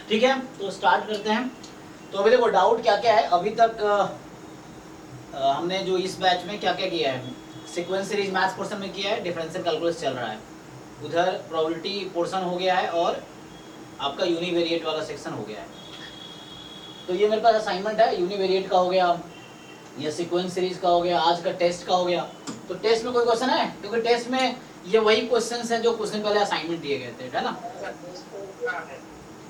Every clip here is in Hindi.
ठीक है, तो स्टार्ट करते हैं। तो अभी देखो डाउट क्या क्या है अभी तक हमने जो इस बैच में क्या क्या किया है, सीक्वेंस सीरीज मैथ्स पोर्शन में किया है, डिफरेंशियल कैलकुलस चल रहा है, उधर प्रोबेबिलिटी पोर्शन हो गया है और आपका यूनिवेरिएट वाला सेक्शन हो गया है। तो ये मेरे पास असाइनमेंट है, यूनिवेरिएट का हो गया, ये सीक्वेंस सीरीज का हो गया, आज का टेस्ट का हो गया। तो टेस्ट में कोई क्वेश्चन है? क्योंकि टेस्ट में ये वही क्वेश्चंस हैं जो कुछ दिन पहले असाइनमेंट दिए गए थे, है ना?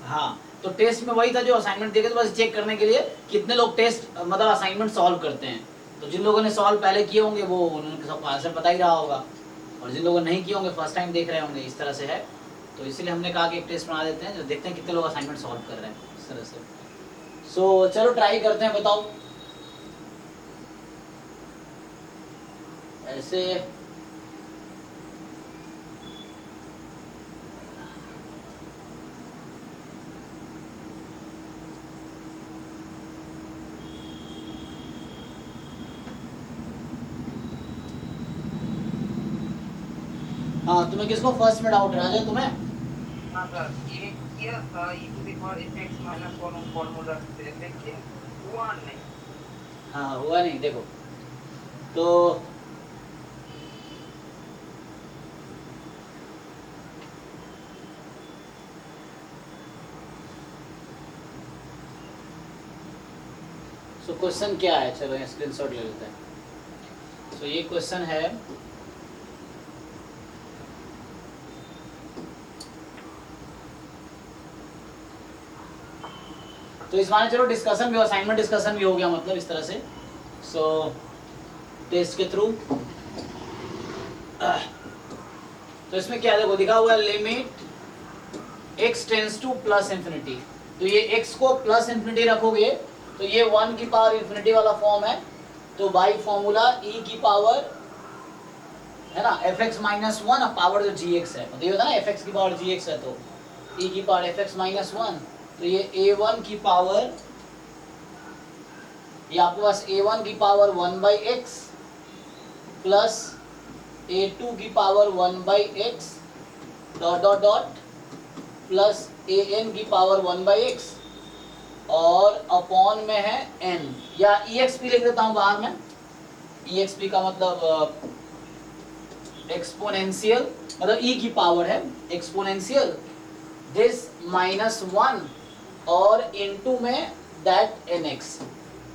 हाँ, तो टेस्ट में वही था जो असाइनमेंट दिए गए थे, बस चेक करने के लिए कितने लोग टेस्ट मतलब असाइनमेंट सॉल्व करते हैं। तो जिन लोगों ने सॉल्व पहले किए होंगे वो उन्होंने सबको आंसर पता ही रहा होगा, और जिन लोगों ने नहीं किए होंगे फर्स्ट टाइम देख रहे होंगे, इस तरह से है। तो इसलिए हमने कहा कि एक टेस्ट बना देते हैं जो देखते हैं कितने लोग असाइनमेंट सॉल्व कर रहे हैं इस तरह से। सो चलो ट्राई करते हैं, बताओ ऐसे। हाँ, तुम्हें किसको फर्स्ट में डाउट रहा है? तुम्हें? हाँ सर, ये किया था e to the power fx minus 1 formula से देखिए हुआ नहीं। हाँ हुआ नहीं, देखो तो क्वेश्चन क्या है, चलो यहाँ स्क्रीनशॉट ले लेते हैं। ये क्वेश्चन है, तो इस माने चलो डिस्कशन भी, असाइनमेंट डिस्कशन भी हो गया, मतलब इस तरह से। टेस्ट के थ्रू तो इसमें क्या देखो दिखा हुआ है, limit x tends two plus infinity. तो ये x को प्लस इन्फिनिटी रखोगे तो ये 1 की पावर इन्फिनिटी वाला फॉर्म है। तो बाई फॉर्मूला e की पावर है ना fx माइनस 1, अब पावर जो gx है, मतलब ये होता है ना fx की पावर gx है, तो e की पावर fx माइनस 1, तो ये a1 की पावर, ये आपके पास a1 की power 1 by x plus a2 की power 1 by x dot dot dot plus an की पावर 1 बाई एक्स और अपॉन में है n, या exp लिख देता हूँ बाहर में। exp का मतलब एक्सपोनेंशियल, मतलब e की पावर है एक्सपोनेंशियल दिस माइनस 1 और इनटू में दैट nx।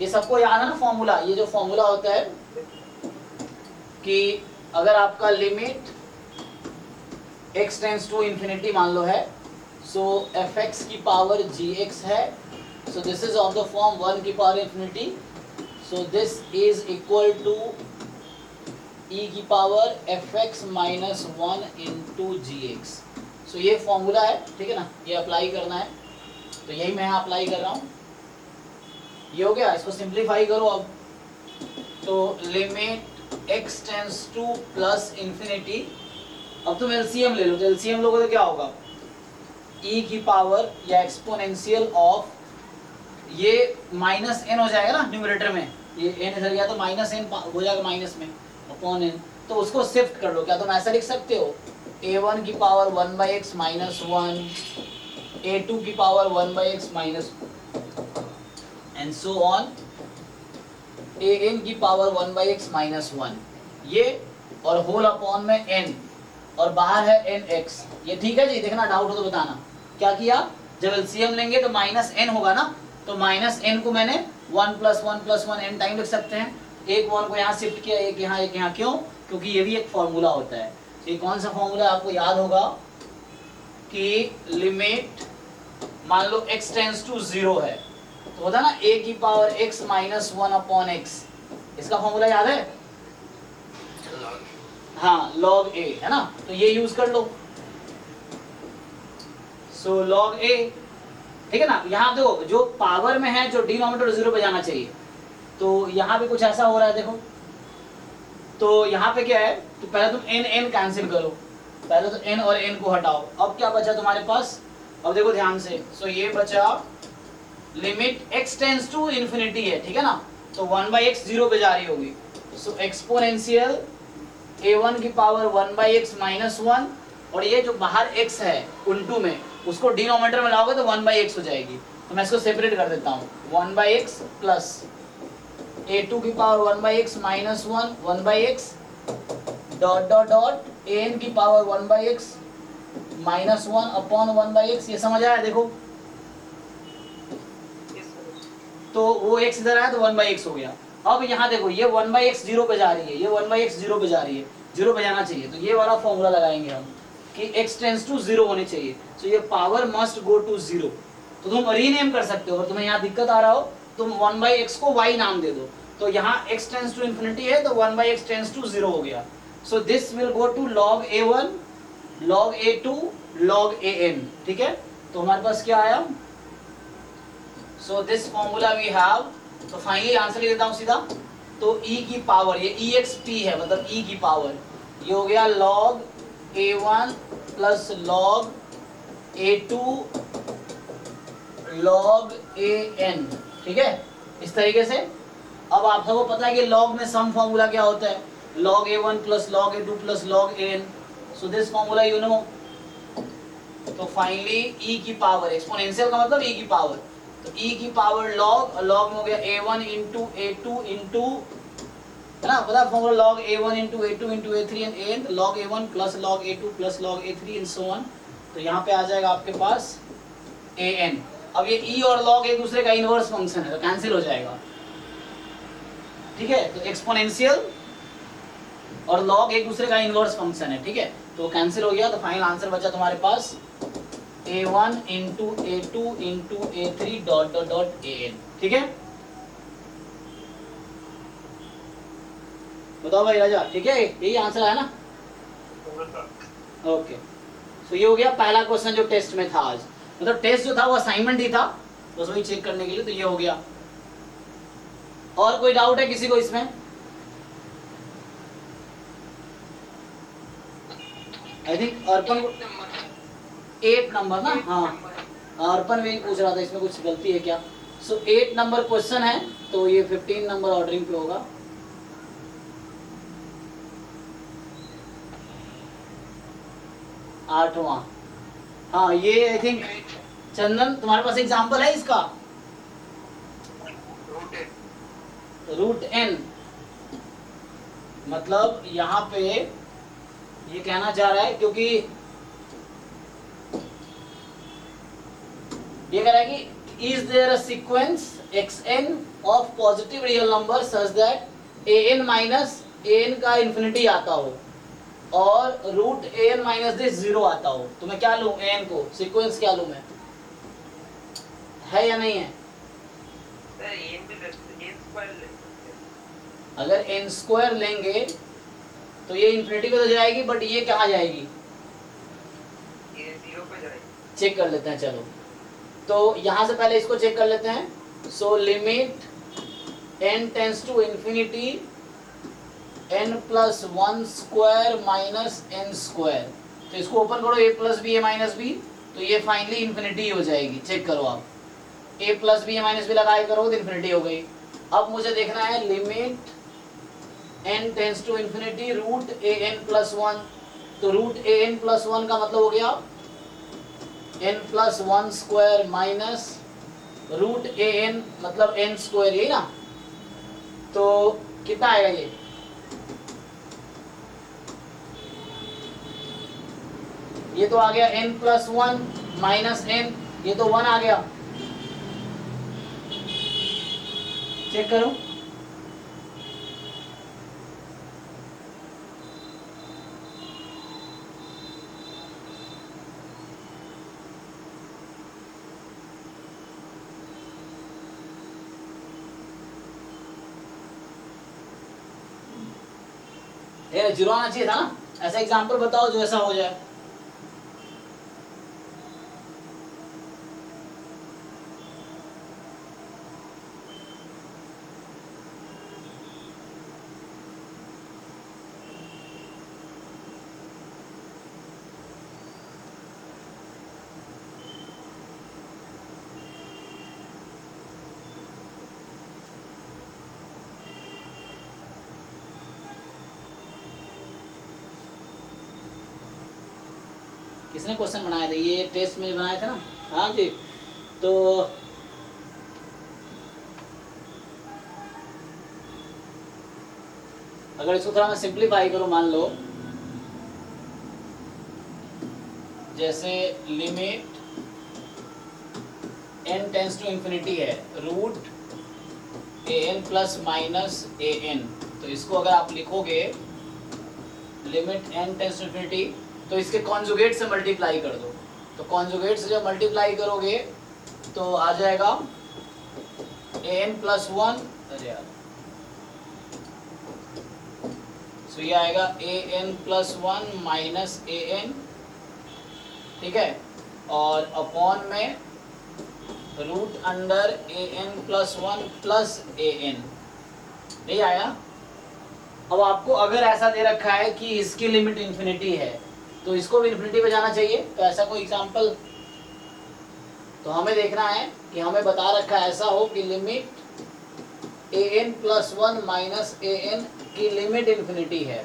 ये सबको याद है ना फॉर्मूला? ये जो फॉर्मूला होता है कि अगर आपका limit x tends to infinity मान लो है, सो fx की पावर gx है, so this is of the form 1 की power infinity, so this is equal to e की power fx minus 1 into gx। so ये फॉर्मूला है, ठीक है ना? ये अप्लाई करना है, तो यही मैं अप्लाई कर रहा हूँ। ये हो गया, इसको सिंप्लीफाई करो अब। तो limit x tends two plus infinity, अब तुम एलसीएम ले लो, तो एलसीएम लोगे तो क्या होगा, e की पावर या एक्सपोनेंशियल ऑफ, ये माइनस n हो जाएगा ना न्यूमरेटर में, ये n इधर गया तो माइनस n हो जाएगा माइनस में अपॉन n, तो उसको शिफ्ट कर लो। क्या तुम ऐसा लिख सकते हो, a1 की power 1 by x minus 1, a2 की power 1 by x minus and so on, an की पावर 1 बाई एक्स माइनस 1, ये और होल अपॉन में n, और बाहर है nx। ये ठीक है जी? देखना डाउट हो तो बताना। क्या किया, जब एलसीएम लेंगे तो माइनस n होगा ना, तो माइनस n को मैंने 1 प्लस 1 प्लस 1 n टाइम लिख सकते हैं। एक 1 को यहाँ शिफ्ट किया, एक यहाँ, क्यों? क्योंकि ये भी एक फॉर्मूला होता है। ये कौन सा फॉर्मूला आपको याद होगा कि लिमिट मान लो x टेंस टू 0 है, तो होता है ना a की power x minus 1 upon x, इसका फॉर्मूला याद है? हाँ, log a है ना, तो ये यूज कर लो। सो log a, ठीक है ना? यहाँ देखो जो पावर में है, जो डिनोमिनेटर 0 पे जाना चाहिए, तो यहाँ पे कुछ ऐसा हो रहा है देखो। तो यहाँ पे क्या है, तो पहले तुम n कैंसिल करो, पहले तो n और n को हटाओ। अब क्या बचा तुम्हारे पास, अब देखो ध्यान से, सो ये बचा limit x tends to infinity है, ठीक है ना? तो 1 बाई एक्स 0 पे जा रही होगी, सो एक्सपोनेंशियल a1 की पावर 1 बाई एक्स माइनस 1, और ये जो बाहर x है उल्टू में, उसको डिनोमिनेटर में लाओगे तो 1/x हो जाएगी। तो मैं इसको सेपरेट कर देता हूँ, 1/x प्लस a2 की power 1/x minus 1 1/x dot dot dot an की power 1/x minus 1 upon 1/x। ये समझ आया? देखो तो वो x इधर आया तो 1/x हो गया। अब यहाँ देखो ये 1/x 0 पे जा रही है, ये 1/x 0 पे जा रही है, 0 पे जाना चाहिए, तो ये वाला फॉर्मूला लगाएंगे हम कि x टेंड्स टू 0 होनी चाहिए, तो ये पावर मस्ट गो टू 0। तो तुम रीनेम कर सकते हो, अगर तुम्हें यहाँ दिक्कत आ रहा हो तुम 1/x को y नाम दे दो, तो यहाँ x टेंड्स टू इन्फिनिटी है तो 1/x टेंड्स टू 0 हो गया। So this will go to log a1 log a2 log an। ठीक है, तो हमारे पास क्या आया? So this formula we have, तो फाइनली आंसर लिख देता हूँ सीधा। तो e की पावर, ये ext है मतलब e की पावर, ये हो गया log a1 plus log a2 log an। ठीक है, इस तरीके से। अब आप सबको पता है कि log में सम फॉर्मूला क्या होता है, log a1 plus log a2 plus log an। So this formula you know. तो फाइनली e की पावर, एक्सपोनेंशियल का मतलब e की पावर, तो e की पावर log, log में हो गया a1 इंटू a2 इंटू, है ना, पता formula log a1 into a2 into a3 and an, log a1 plus log a2 plus log a3 and so on. तो यहाँ पे आ जाएगा आपके पास an। अब ये e और log एक दूसरे का इनवर्स फंक्शन है तो कैंसिल हो जाएगा। ठीक है, तो एक्सपोनेंशियल और log एक दूसरे का इनवर्स फंक्शन है। ठीक है, तो कैंसिल हो गया, तो फाइनल आंसर बचा तुम्हारे पास a1 into a2 into a3 dot dot dot an। ठीक है, बताओ भाई राजा, ठीक है, यही आंसर है ना? ओके, सो ये हो गया पहला क्वेश्चन जो टेस्ट में था आज, मतलब टेस्ट जो था वो असाइनमेंट ही था, बस वही चेक करने के लिए, तो ये हो गया। और कोई डाउट है किसी को इसमें? आई थिंक अर्पण 8 नंबर ना, हाँ अर्पण भी पूछ रहा था इसमें कुछ गलती है क्या। सो 8 नंबर क्वेश्चन है, तो ये 15 नंबर ऑर्डरिंग पे होगा। आठवां, हाँ ये आई थिंक चंदन तुम्हारे पास एग्जांपल है इसका, रूट एन, मतलब यहाँ पे ये कहना चाह रहा है, क्योंकि ये कह रहा है कि is there a sequence xn of positive real number such that an minus an का इन्फिनिटी आता हो और रूट an माइनस दिस 0 आता हो, तो मैं क्या लूं, an को सीक्वेंस क्या लूं मैं, है या नहीं है? अगर n स्क्वायर लेंगे तो ये इन्फिनिटी पे तो जाएगी, बट ये कहाँ जाएगी, ये 0 पे जाएगी। चेक कर लेते हैं, चलो तो यहाँ से पहले इसको चेक कर लेते हैं। So limit n tends to infinity n plus 1 square minus n square, तो इसको ओपन करो, a plus B A minus B, तो ये फाइनली इन्फिनिटी हो जाएगी। चेक करो आप, a plus B A minus B लगाए करो तो इन्फिनिटी हो गई। अब मुझे देखना है limit n tends to infinity root A N plus 1, तो रूट ए एन प्लस 1 का मतलब हो गया n plus 1 square minus root A N मतलब n स्क्वायर, यही ना, तो कितना आएगा ये तो आ गया n प्लस 1 माइनस n, ये तो 1 आ गया, चेक करो। ये 0 आना चाहिए था ना, ऐसा एग्जांपल बताओ जो ऐसा हो जाए। किसने क्वेश्चन बनाए थे? ये टेस्ट में बनाए थे ना? हाँ जी। तो अगर इसको थोड़ा मैं सिंप्लीफाई करूं, मान लो जैसे limit n tends to infinity है, root an plus minus an, तो इसको अगर आप लिखोगे limit n tends to infinity, तो इसके कॉन्जुगेट से मल्टीप्लाई कर दो। तो कॉन्जुगेट से जब मल्टीप्लाई करोगे तो आ जाएगा an प्लस वन, अरे यार, तो ये आएगा an plus one minus an, ठीक है, और अपॉन में root under an plus one plus an, नहीं आया? अब आपको अगर ऐसा दे रखा है कि इसकी लिमिट इन्फिनिटी है तो इसको भी इन्फिनिटी पे जाना चाहिए, तो ऐसा कोई एग्जांपल तो हमें देखना है कि हमें बता रखा है ऐसा हो कि limit an plus one minus an की लिमिट इन्फिनिटी है,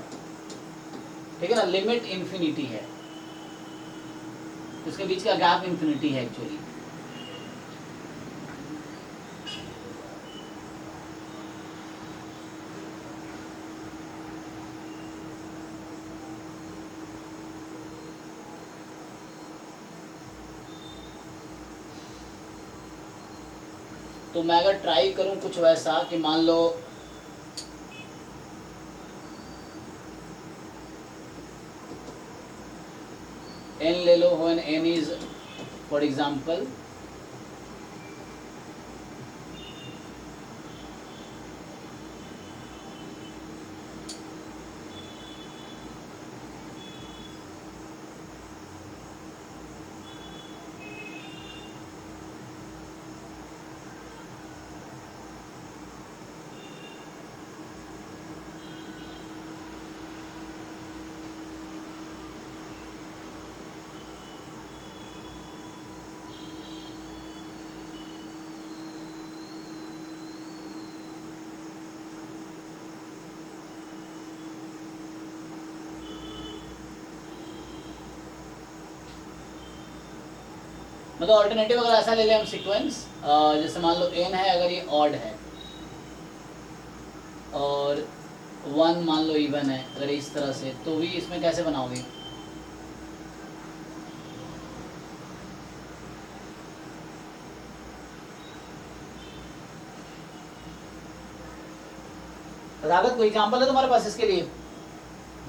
ठीक है ना, लिमिट इन्फिनिटी है, इसके बीच का गैप इन्फिनिटी है एक्चुअली। तो मैं अगर ट्राई करूं कुछ वैसा कि मान लो n ले लो, when n is for example मतलब ऑल्टरनेटिव अगर ऐसा ले लें हम सीक्वेंस, जैसे मान लो n है, अगर ये ऑड है और 1 मान लो इवन है, अगर इस तरह से, तो भी इसमें कैसे बनाओगे? रागत कोई एग्जांपल है तुम्हारे पास इसके लिए,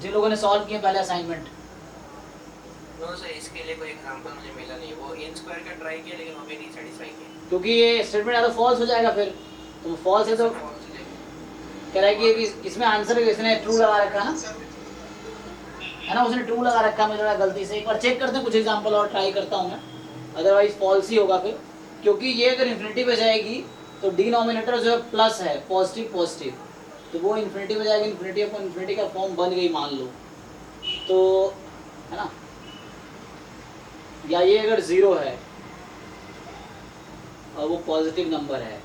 जिन लोगों ने सॉल्व किए पहले असाइनमेंट? नो सर, इसके लिए कोई एग्जांपल मुझे मिला नहीं। वो n स्क्वायर का ट्राई किया लेकिन वो भी नहीं सेटिस्फाई किया, क्योंकि ये स्टेटमेंट या तो फॉल्स हो जाएगा, फिर तो फॉल्स है तो कह रहा है कि इसमें आंसर इसने ट्रू लगा रखा है ना, उसने ट्रू लगा रखा है, मुझे गलती से। एक बार चेक करते हैं, कुछ एग्जांपल और ट्राई करता हूँ मैं, अदरवाइज फॉल्स ही होगा फिर, क्योंकि ये अगर इन्फिनिटी पे जाएगी तो डिनोमिनेटर जो है प्लस है, पॉजिटिव पॉजिटिव, तो वो इन्फिनिटी पे जाएगी, इन्फिनिटी अपॉन इन्फिनिटी का फॉर्म बन गई मान लो, तो है ना, या ये अगर ज़ीरो है और वो पॉजिटिव नंबर है,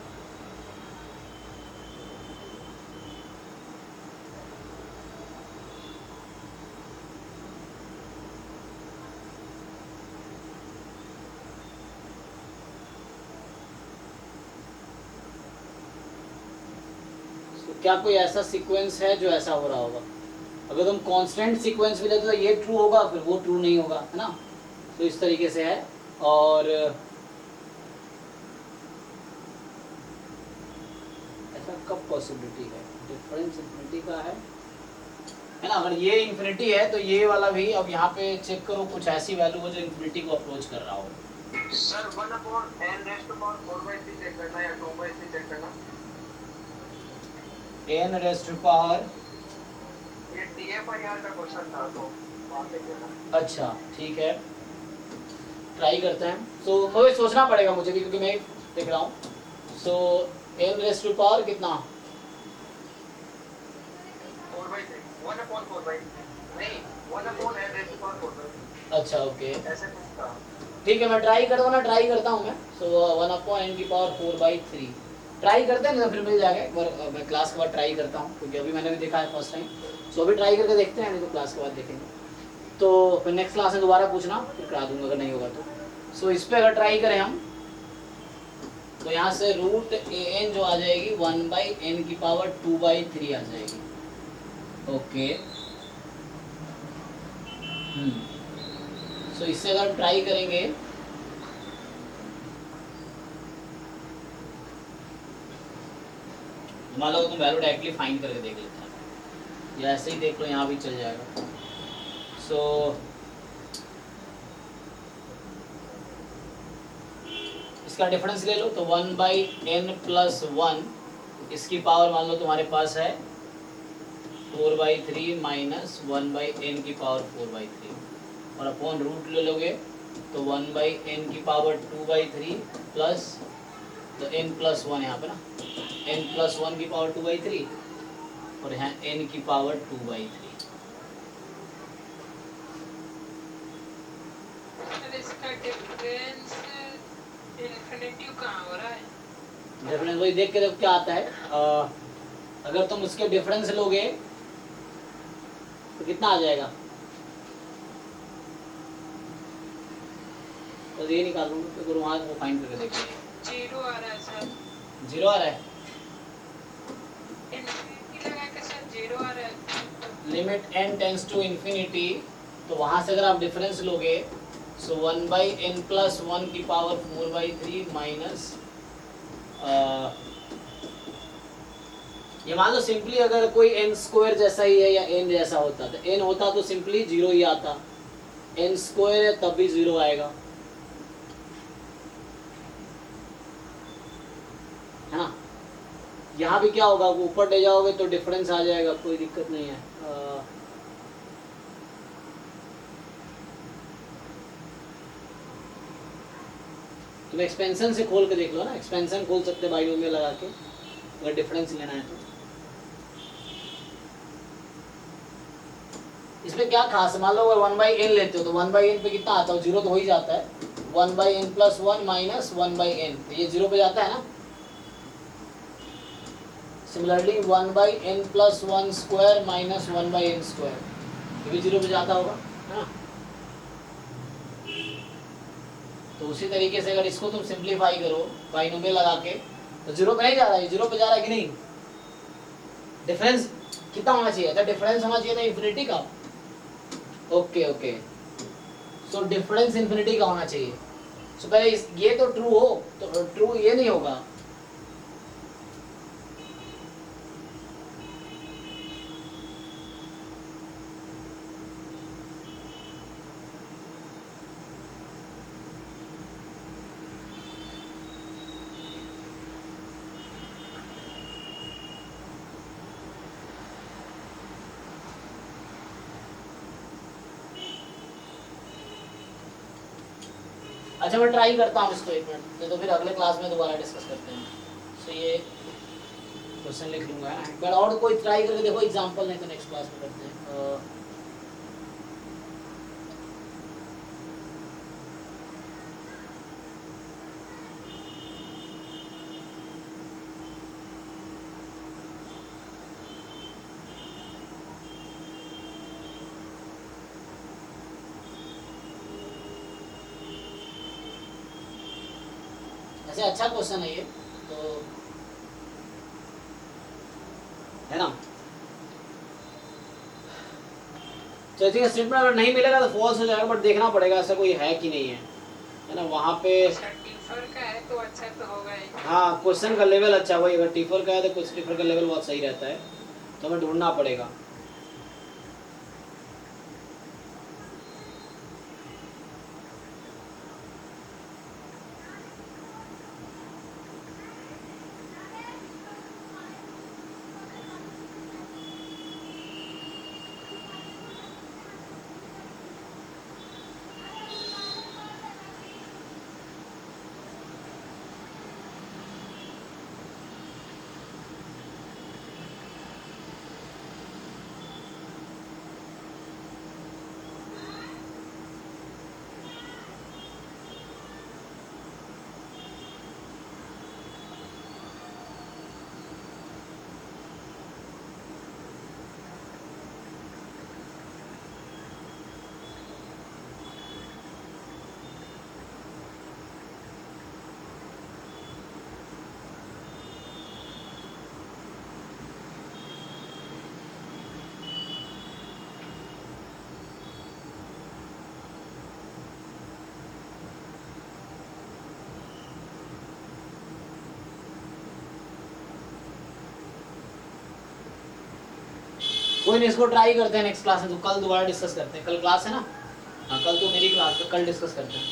तो क्या कोई ऐसा सीक्वेंस है जो ऐसा हो रहा होगा? अगर तुम कांस्टेंट सीक्वेंस भी लेते तो ये ट्रू होगा, फिर वो ट्रू नहीं होगा, है ना, तो इस तरीके से है। और ऐसा कब पॉसिबिलिटी है? डिफरेंस इन्फिनिटी का है ना, अगर ये इन्फिनिटी है तो ये वाला भी, अब यहाँ पे चेक करो कुछ ऐसी वैल्यू हो जो इन्फिनिटी को अप्रोच कर रहा हो। Sir 1/n raise to power 4/3 check करना या 2/3 चेक करना? n रेज़ टू पावर, ये TF-IR का क्वेश्चन था तो वहां पे किया। अच्छा ठीक है, ट्राई करते हैं। सो मुझे सोचना पड़ेगा मुझे भी, क्योंकि मैं देख रहा हूँ। सो n रेज़ टू पावर कितना? 4/3, 1/4/3 नहीं, 1/n रेज़ टू पावर 4/3। अच्छा ओके, ऐसे कुछ था। ठीक है, मैं ट्राई करता हूँ मैं। सो 1/n की पावर 4/3 ट्राई करते हैं, नहीं तो फिर मिल जाएगा। एक बार मैं क्लास के बाद ट्राई करता हूँ, क्योंकि अभी मैंने भी देखा है फर्स्ट टाइम। सो अभी ट्राई करके देखते हैं, नहीं तो क्लास के बाद देखेंगे। तो फिर नेक्स्ट क्लास में दोबारा पूछना, फिर करा दूंगा अगर नहीं होगा तो। सो इस पे अगर ट्राई करें हम तो यहाँ से रूट ए एन जो आ जाएगी 1/n की पावर 2/3 आ जाएगी। ओके, सो इससे अगर ट्राई करेंगे मान लो तुम वैल्यू डायरेक्टली फाइंड करके देख लेते हैं, या ऐसे ही देख लो, यहाँ भी चल जाएगा। सो इसका डिफरेंस ले लो तो 1/n+1 इसकी पावर मान लो तुम्हारे पास है 4/3 माइनस 1/n की पावर 4/3 और अपॉन रूट ले लोगे तो 1/n की पावर 2/3 प्लस तो n+1 यहाँ पे ना n+1 की पावर 2/3 और यहाँ n की पावर 2/3। इसका डिफरेंस इन्फिनिटी कहाँ हो रहा है? डिफरेंस वही देख के देखो क्या आता है। अगर तुम उसके डिफरेंस लोगे तो कितना आ जाएगा, तो ये निकाल लूँगा, तो वहाँ वो फाइंड करके देखिए। 0 आ रहा है सर। 0 आ रहा है, इन्फिनिटी लगा के सर 0 आ रहा है। Limit n tends to infinity, तो वहाँ से अगर आप डिफरेंस लोगे सो 1/n+1 की पावर 4/3 माइनस ये मान लो सिंपली अगर कोई n² जैसा ही है या n जैसा होता तो n होता तो सिंपली 0 ही आता, n² है तब भी 0 आएगा, है ना। यहाँ भी क्या होगा, ऊपर ले जाओगे तो डिफरेंस आ जाएगा, कोई दिक्कत नहीं है। तुम एक्सपेंशन से खोल के देख लो ना, एक्सपेंशन खोल सकते बाइनोमियल लगा के अगर डिफरेंस लेना है तो। इसमें क्या खास, मान लो अगर 1/n लेते हो तो 1/n पे कितना आता है, 0 तो हो ही जाता है। 1/n+1 माइनस 1/n, तो ये 0 पे जाता है ना। सिमिलरली 1/n+1² माइनस 1/n², ये भी 0 पे जाता होगा, है ना। तो उसी तरीके से अगर इसको तुम सिंप्लीफाई करो बाइनोमियल लगा के तो 0 पे नहीं जा रहा है, 0 पे जा रहा है कि नहीं। डिफरेंस कितना होना चाहिए था, डिफरेंस होना चाहिए था इन्फिनिटी का। Okay okay, so difference infinity का होना चाहिए। सो पहले ये तो ट्रू हो, तो ट्रू ये नहीं होगा। अच्छा मैं ट्राई करता हूँ इसको, एक मिनट, तो फिर अगले क्लास में दोबारा डिस्कस करते हैं। सो ये क्वेश्चन लिख लूँगा, एक बार और कोई ट्राई करके देखो एग्जांपल, नहीं तो नेक्स्ट क्लास में करते हैं। ऐसे अच्छा क्वेश्चन है ये तो, है ना। तो ऐसे स्टेटमेंट अगर नहीं मिलेगा तो फॉल्स हो जाएगा, बट देखना पड़ेगा ऐसा कोई है कि नहीं है ना। वहाँ पे टीफर का है तो अच्छा तो होगा ही। हाँ, क्वेश्चन का लेवल अच्छा, वही अगर टीफर का है तो कुछ टीफर का लेवल बहुत सही रहता है, तो हमें ढूंढना पड़ेगा। कोई नहीं, इसको ट्राई करते हैं नेक्स्ट क्लास में, तो कल दोबारा डिस्कस करते हैं। कल क्लास है ना? हाँ कल तो मेरी क्लास है, कल डिस्कस करते हैं।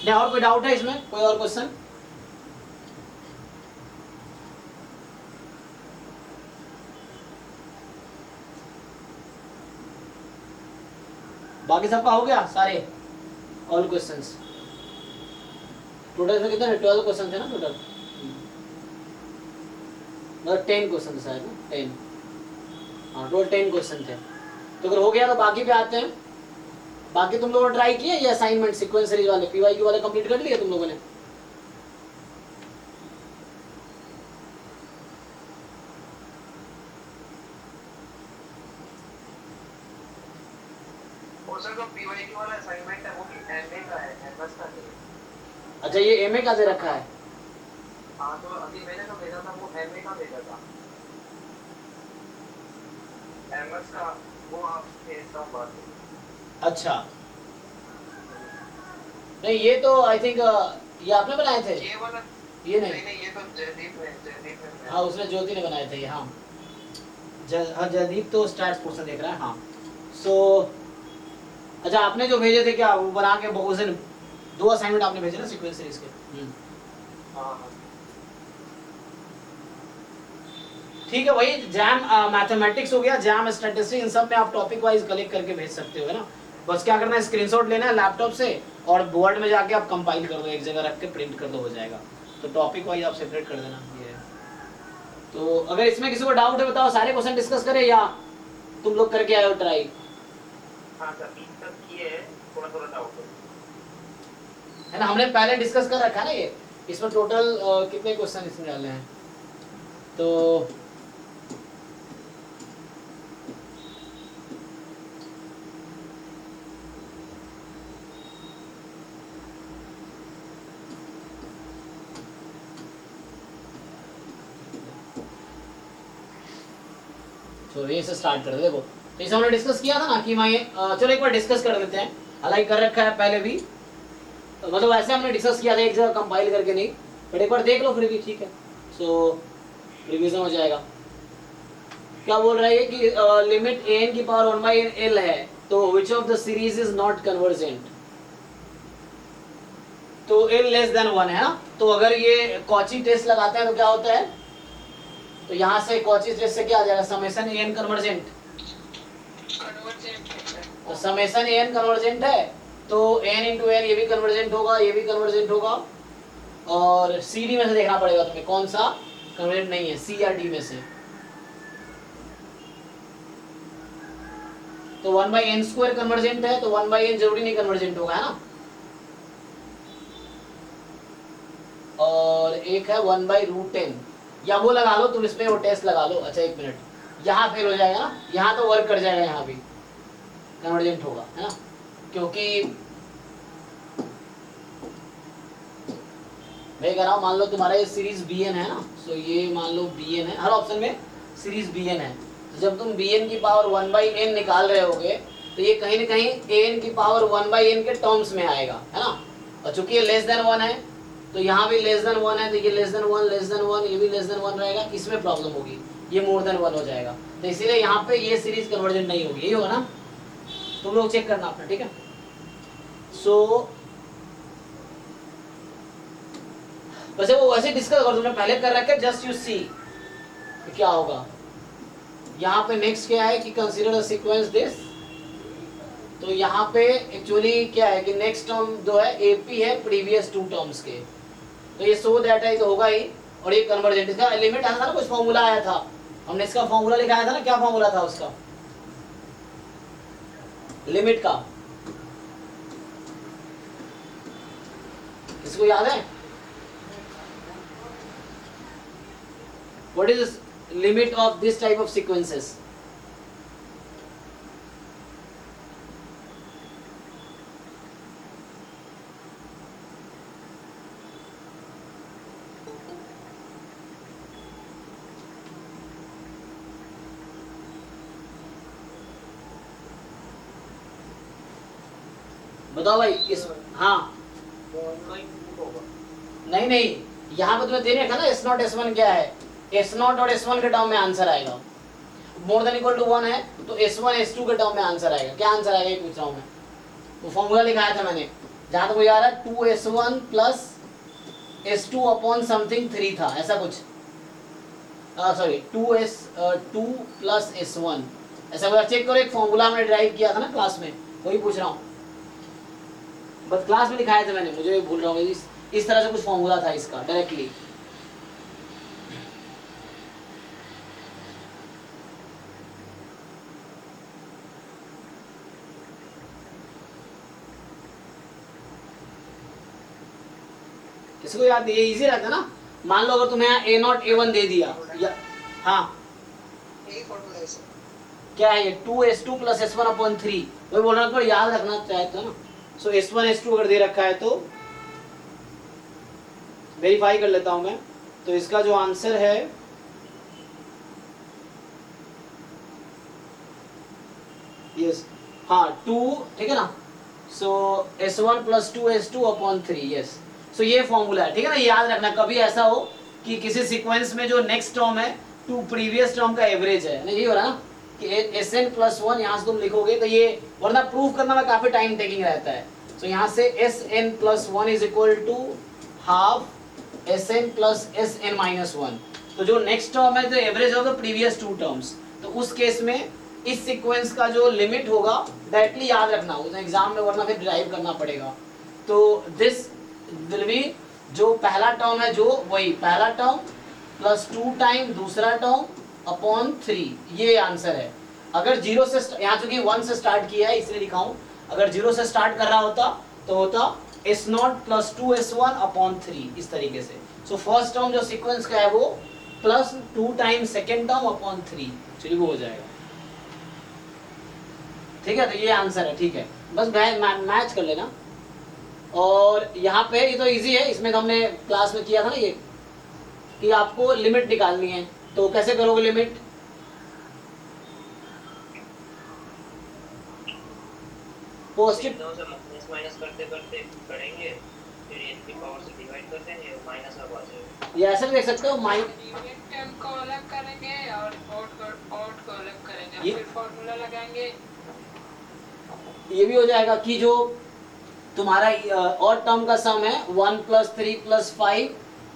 नहीं और कोई डाउट है इसमें, कोई और क्वेश्चन? बाकी सबका हो गया सारे ऑल क्वेश्चंस? टोटल में कितने 12 क्वेश्चन थे ना टोटल? मतलब 10 क्वेश्चन शायद ना, 10। हाँ टोटल 10 क्वेश्चन थे। तो अगर हो गया तो बाकी पे आते हैं। बाकी तुम लोगों ने ट्राई किए ये असाइनमेंट सीक्वेंस सीरीज वाले पीवाईक्यू वाले कंप्लीट कर लिए तुम लोगों ने? सर जो पीवाईक्यू वाला असाइनमेंट है वो भी एमए का है, एमएस का नहीं। अच्छा ये एमए का दे रखा है? हाँ तो अभी मैंने जो भेजा था वो एमए का भेजा था, एमएस का वो आप भेजता हूँ बाद में। अच्छा नहीं ये तो आई थिंक ये आपने बनाए थे? ये वाला ये नहीं, नहीं ये तो जयदीप ने हाँ उसने ज्योति ने बनाए थे ये। हाँ जयदीप तो स्टैट्स पोर्शन देख रहा है। हाँ सो अच्छा आपने जो भेजे थे क्या वो बना के उस दिन 2 असाइनमेंट आपने भेजे ना सीक्वेंस सीरीज के? हाँ ठीक है वही जैम मैथमेटिक्स हो गया, जैम स्टैटिस्टिक्स, इन सब में आप टॉपिक वाइज कलेक्ट करके भेज सकते हो है ना। बस क्या करना है स्क्रीनशॉट लेना है लैपटॉप से और बोर्ड में जाके आप कंपाइल कर दो, एक जगह रख के प्रिंट कर दो, हो जाएगा। तो टॉपिक वाइज आप सेपरेट कर देना ये है। तो अगर इसमें किसी को डाउट है बताओ, सारे क्वेश्चन डिस्कस करें या तुम लोग करके आए हो ट्राई? हाँ सर बीच तक किए, थोड़ा थोड़ा डाउट है ना, हमने पहले डिस्कस कर रखा है ना ये। इसमें टोटल कितने क्वेश्चन इसमें डाले हैं तो यहीं से स्टार्ट कर दे। देखो तो इसे हमने डिस्कस किया था ना कि मैं चलो एक बार डिस्कस कर लेते हैं, हालांकि कर रखा है पहले भी, मतलब ऐसे हमने डिस्कस किया था एक जगह कंपाइल करके नहीं, बट एक बार देख लो फिर भी ठीक है। सो रिवीजन हो जाएगा। क्या बोल रहा है कि लिमिट an की पावर 1/l है तो which of the series is not convergent? तो l लेस देन 1 है ना। तो अगर ये कॉची टेस्ट लगाते हैं तो क्या होता है, तो यहाँ से कॉची टेस्ट से क्या आ जाएगा, समेशन an कन्वर्जेंट। तो समेशन an कन्वर्जेंट है तो n इंटू n ये भी कन्वर्जेंट होगा, ये भी कन्वर्जेंट होगा, और सी डी में से देखना पड़ेगा तुम्हें कौन सा कन्वर्जेंट नहीं है, सी या डी में से। तो 1/n² कन्वर्जेंट है तो 1/n जरूरी नहीं कन्वर्जेंट होगा है ना। और एक है 1/√10, या वो लगा लो तुम इसमें, वो टेस्ट लगा लो। अच्छा एक मिनट, यहाँ फेल हो जाएगा ना, यहाँ तो वर्क कर जाएगा, यहाँ भी कन्वर्जेंट होगा है ना, क्योंकि मैं कह रहा हूँ मान लो तुम्हारा ये सीरीज bn है ना, सो ये मान लो bn है, हर ऑप्शन में सीरीज bn है। तो जब तुम bn की पावर 1/n निकाल रहे होगे तो ये कहीं ना कहीं an की पावर 1/n के टर्म्स में आएगा है ना। और चूंकि ये लेस देन 1 है तो यहाँ भी लेस देन 1 है, तो ये लेस देन 1 लेस देन 1 ये भी लेस देन 1 रहेगा, इसमें प्रॉब्लम होगी, ये मोर देन 1 हो जाएगा। तो इसीलिए यहाँ पे ये सीरीज कन्वर्जेंट नहीं होगी, यही होगा ना। तुम लोग चेक करना अपना, ठीक है। सो वैसे वो वैसे डिस्कस कर, तुमने पहले कर रखे, जस्ट यू सी क्या होगा। यहाँ पे नेक्स्ट क्या है कि कंसीडर द सीक्वेंस दिस, तो यहाँ पे एक्चुअली क्या है कि नेक्स्ट टर्म जो है एपी है प्रीवियस 2 टर्म्स के, तो ये सो दैट है तो होगा ही। और ये कन्वर्जेंट, इसका लिमिट आया था ना, कुछ फॉर्मूला आया था, हमने इसका फॉर्मूला लिखाया था ना, क्या फॉर्मूला था उसका लिमिट का, किसको याद है? What is the limit of this type of sequences? बताओ भाई इस, हाँ नहीं यहाँ पे तुम्हें दे रखा ना S0 S1 क्या है, S0 और S1 के टर्म में आंसर आएगा। मोर देन इक्वल टू 1 है तो S1 S2 के टर्म में आंसर आएगा। क्या आंसर आएगा ये पूछ रहा हूँ मैं। तो फॉर्मूला लिखाया था मैंने, जहाँ तक मुझे आ रहा है 2S1 plus S2 upon something 3 था, ऐसा कुछ, सॉरी 2 प्लस S1 ऐसा कुछ। चेक करो, एक फॉर्मूला मैंने ड्राइव किया था ना क्लास में, वही पूछ रहा हूँ। बस क्लास में लिखाया था मैंने, मुझे भूल रहा हूँ। इस तरह से कुछ फॉर्मूला था इसका डायरेक्टली। इसको याद नहीं, ये इजी रहता है ना। मान लो अगर तुम्हें A0 A1 दे दिया या, हाँ क्या है ये 2S2 प्लस S1 अपॉन 3, वही बोल रहा हूँ, याद रखना चाहते हो ना। सो S1 S2 अगर दे रखा है तो वेरीफाई कर लेता हूं मैं। तो इसका जो आंसर है यस, हाँ 2, ठीक है ना। So S1 plus 2S2 upon 3, yes. So ये फॉर्मूला है, ठीक है ना, याद रखना। कभी ऐसा हो कि किसी सीक्वेंस में जो नेक्स्ट टर्म है टू प्रीवियस टर्म का एवरेज है, नहीं ये हो रहा ना कि Sn प्लस 1 यहाँ से तुम लिखोगे तो ये, वरना प्रूफ करना में काफी टाइम टेकिंग रहता है। तो यहाँ से Sn plus 1 is equal to half Sn plus Sn minus 1। तो जो नेक्स्ट टर्म है, जो एवरेज होगा प्रीवियस टू टर्म्स, तो उस केस में इस सीक्वेंस का जो लिमिट होगा डायरेक्टली याद रखना, उस एग्जाम में, वरना फिर ड्राइव करना पड़ेगा। तो दिस विल बी, जो पहला टर्म है, जो वही पहला टर्म प्लस 2 टाइम दूसरा टर्म अपॉन 3, ये आंसर है। अगर 0 से, यहाँ चूंकि 1 से स्टार्ट किया है इसलिए लिखा हूँ, अगर 0 से स्टार्ट कर रहा होता तो होता S0 प्लस 2S1 अपॉन 3, इस तरीके से। सो फर्स्ट टर्म जो सीक्वेंस का है वो plus 2 time second term upon 3, चलिए वो हो जाएगा, ठीक है। तो ये आंसर है, ठीक है, बस मैच कर लेना। और यहाँ पे ये तो इजी है, इसमें तो हमने क्लास में किया था ना ये, कि आपको लिमिट निकालनी है। तो कैसे करोगे लिमिट? पॉजिटिव माइनस करते करते करेंगे, फिर इनकी पावर से डिवाइड कर देंगे, माइनस अब आ जाएगा। ये ऐसे भी देख सकते हो, टर्म को अलग करेंगे और ऑड को अलग करेंगे, फिर फॉर्मूला लगाएंगे। ये भी हो जाएगा कि जो तुम्हारा और टर्म का सम है 1 प्लस 3 प्लस 5,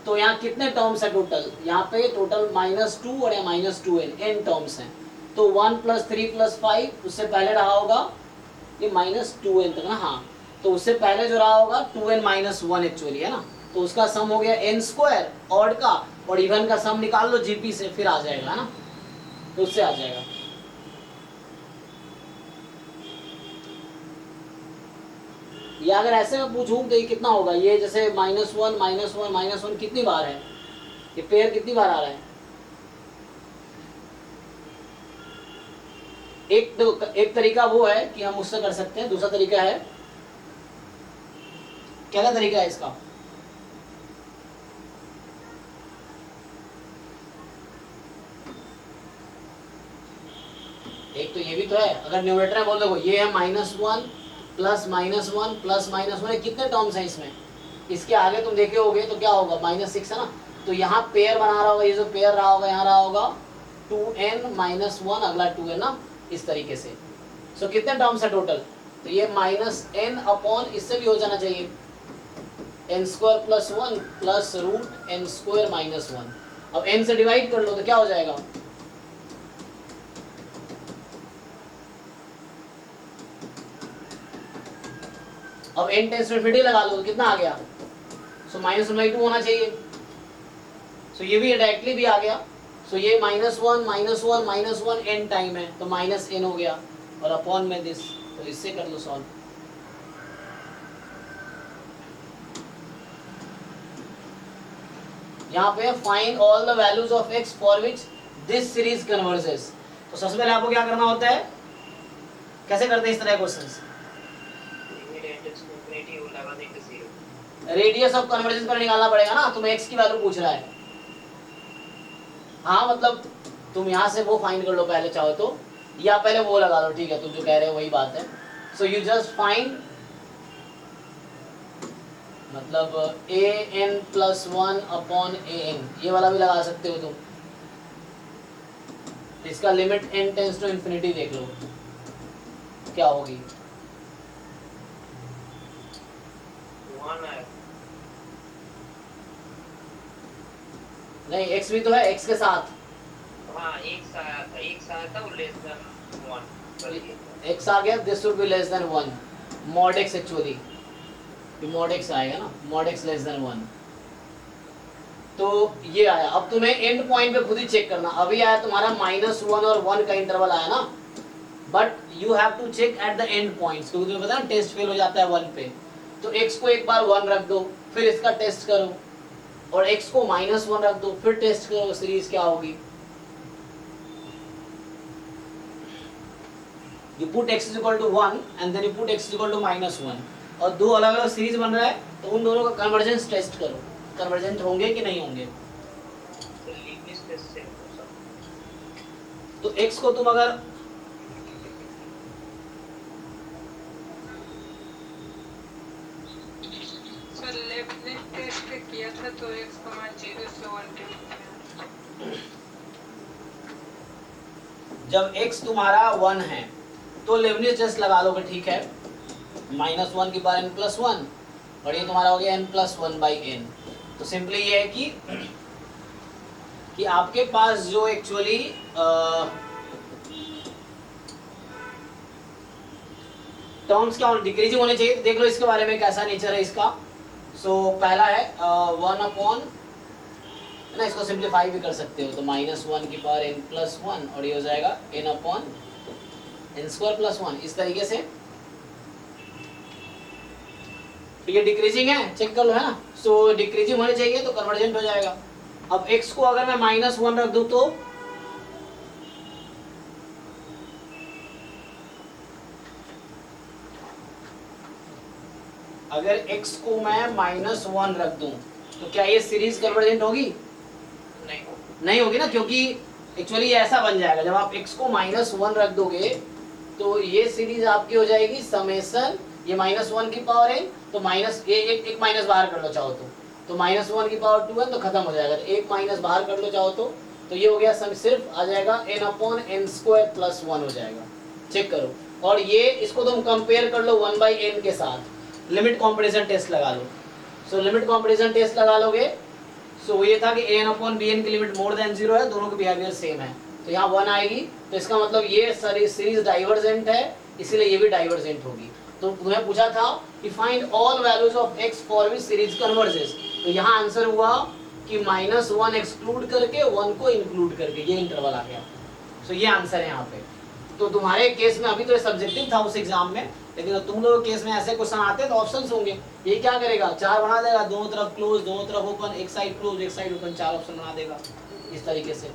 तो यहाँ कितने टर्म्स है टोटल? यहाँ पे टोटल -2 और या -2n, n टर्म्स हैं। तो 1 प्लस 3 प्लस 5, उससे पहले रहा होगा ये -2n तक ना, हाँ, तो उससे पहले जो रहा होगा 2n माइनस 1 एक्चुअली, है ना। तो उसका सम हो गया n स्क्वायर ऑड का, और इवन का सम निकाल लो जीपी से, फिर आ जाएगा, है ना, तो उससे आ जाएगा। या अगर ऐसे में पूछूं तो ये कितना होगा? ये जैसे -1 -1 -1 कितनी बार है? ये पेयर कितनी बार आ रहा है? एक तरीका वो है कि हम उससे कर सकते हैं, दूसरा तरीका है, क्या तरीका है इसका? एक तो ये भी तो है, अगर न्यूमरेटर है, बोल देखो ये है -1 प्लस -1 प्लस -1, कितने टर्म्स हैं इसमें? इसके आगे तुम देखे होगे तो क्या होगा, -6 है ना। तो यहाँ पेयर बना रहा होगा, ये जो पेयर रहा होगा यहाँ रहा होगा 2n माइनस 1, अगला 2n ना, इस तरीके से। सो कितने टर्म्स है टोटल? तो ये -n अपॉन, इससे भी हो जाना चाहिए, n square plus 1 plus root n square minus 1। अब n से डिवाइड कर लो तो क्या हो जाएगा? अब n टेंस टू इन्फिनिटी लगा लो तो कितना आ गया? सो -1/2 होना चाहिए। सो ये भी डायरेक्टली भी आ गया। सो ये -1 -1 -1 n टाइम है, तो -n हो गया, और अपॉन में दिस, तो इससे कर लो सॉल्व। यहाँ पे find all the values of x for which this series converges. तो सबसे पहले आपको क्या करना होता है, कैसे करते हैं इस तरह के क्वेश्चंस? रेडियस ऑफ कन्वर्जेंस पर निकालना पड़ेगा ना, तुम्हें x की वैल्यू पूछ रहा है। हाँ मतलब तुम यहाँ से वो फाइंड कर लो पहले चाहो तो, या पहले वो लगा लो, ठीक है, तुम जो कह रहे हो वही बात है। सो यू जस्ट फाइंड, मतलब an + 1 अपॉन an, ये वाला भी लगा सकते हो तुम। इसका limit n tends to infinity देख लो क्या होगी। 1 है। नहीं x भी तो है, x के साथ हाँ एक सा आया था वो लेस देन 1 x आ गया, this should be less than 1 mod x actually mod x आएगा ना, mod x लेस देन 1। तो ये आया। अब तुम्हें एंड पॉइंट पे खुद ही चेक करना। अभी आया तुम्हारा -1 और 1 का इंटरवल आया ना, but you have to check at the end points, क्योंकि तुम्हें पता है टेस्ट फेल हो जाता है 1 पे। तो x को एक बार 1 रख दो, फिर इसका टेस्ट करो, और x को -1 रख दो, फिर टेस्ट करो सीरीज क्या होगी। You put x is equal to 1 and then you put x is equal to -1 और दो अलग अलग सीरीज बन रहा है, तो उन दोनों का कन्वर्जेंस टेस्ट करो, कन्वर्जेंट होंगे कि नहीं होंगे। तो लीबनिज टेस्ट से हो सकता तो x को तुम अगर सर लेबनिज टेस्ट किया था तो x का मान 0 से 1 के बीच में। जब x तुम्हारा 1 है तो लेबनिज टेस्ट लगा लोगे, ठीक है। -1 की पावर n+1 और ये तुम्हारा हो गया n+1/n। तो सिंपली ये है कि आपके पास जो एक्चुअली टर्म्स क्या डिक्रीजिंग होने चाहिए, देख लो इसके बारे में कैसा नेचर है इसका। सो पहला है 1 ना, इसको सिंप्लीफाई भी कर सकते हो, तो -1 की पावर n+1 और ये हो जाएगा n/n²+1 इस तरीके से। तो ये डिक्रीजिंग है, चेक कर लो, है ना। सो डिक्रीजिंग होने चाहिए तो कन्वर्जेंट हो जाएगा। अब x को अगर मैं -1 रख दूं तो अगर x को मैं -1 रख दूं तो क्या ये सीरीज कन्वर्जेंट होगी? नहीं होगी ना, क्योंकि एक्चुअली ये ऐसा बन जाएगा, जब आप x को -1 रख दोगे तो ये सीरीज आपकी हो जाएगी समेशन, ये -1 की पावर n, तो माइनस एक माइनस बाहर कर लो चाहो तो -1 की पावर 2n तो खत्म हो जाएगा, तो एक माइनस बाहर कर लो चाहो तो ये हो गया सिर्फ आ जाएगा n/n²+1 हो जाएगा। चेक करो, और ये इसको तुम कंपेयर कर लो 1/n के साथ, लिमिट कॉम्पेरिजन टेस्ट लगा लो। सो लिमिट कॉम्पेरिजन टेस्ट लगा लोगे, सो ये था कि an/bn की लिमिट मोर देन 0 है, दोनों के बिहेवियर सेम है, तो यहाँ 1 आएगी, तो इसका मतलब ये सीरीज डाइवर्जेंट है, इसीलिए ये भी डाइवर्जेंट होगी। तो तुम्हें पूछा था कि find all values of x for which series converges, तो यहाँ आंसर हुआ कि -1 एक्सक्लूड करके 1 को इंक्लूड करके, ये इंटरवल आ गया। सो ये आंसर है यहाँ पे। तो तुम्हारे केस में अभी तो ये सब्जेक्टिव था उस एग्जाम में, लेकिन तुम लोगों के केस में ऐसे क्वेश्चन आते हैं तो ऑप्शंस होंगे। ये क्या करेगा, 4 बना देगा, दोनों तरफ क्लोज, दोनों तरफ ओपन, एक साइड क्लोज एक साइड ओपन, 4 ऑप्शन बना देगा इस तरीके से।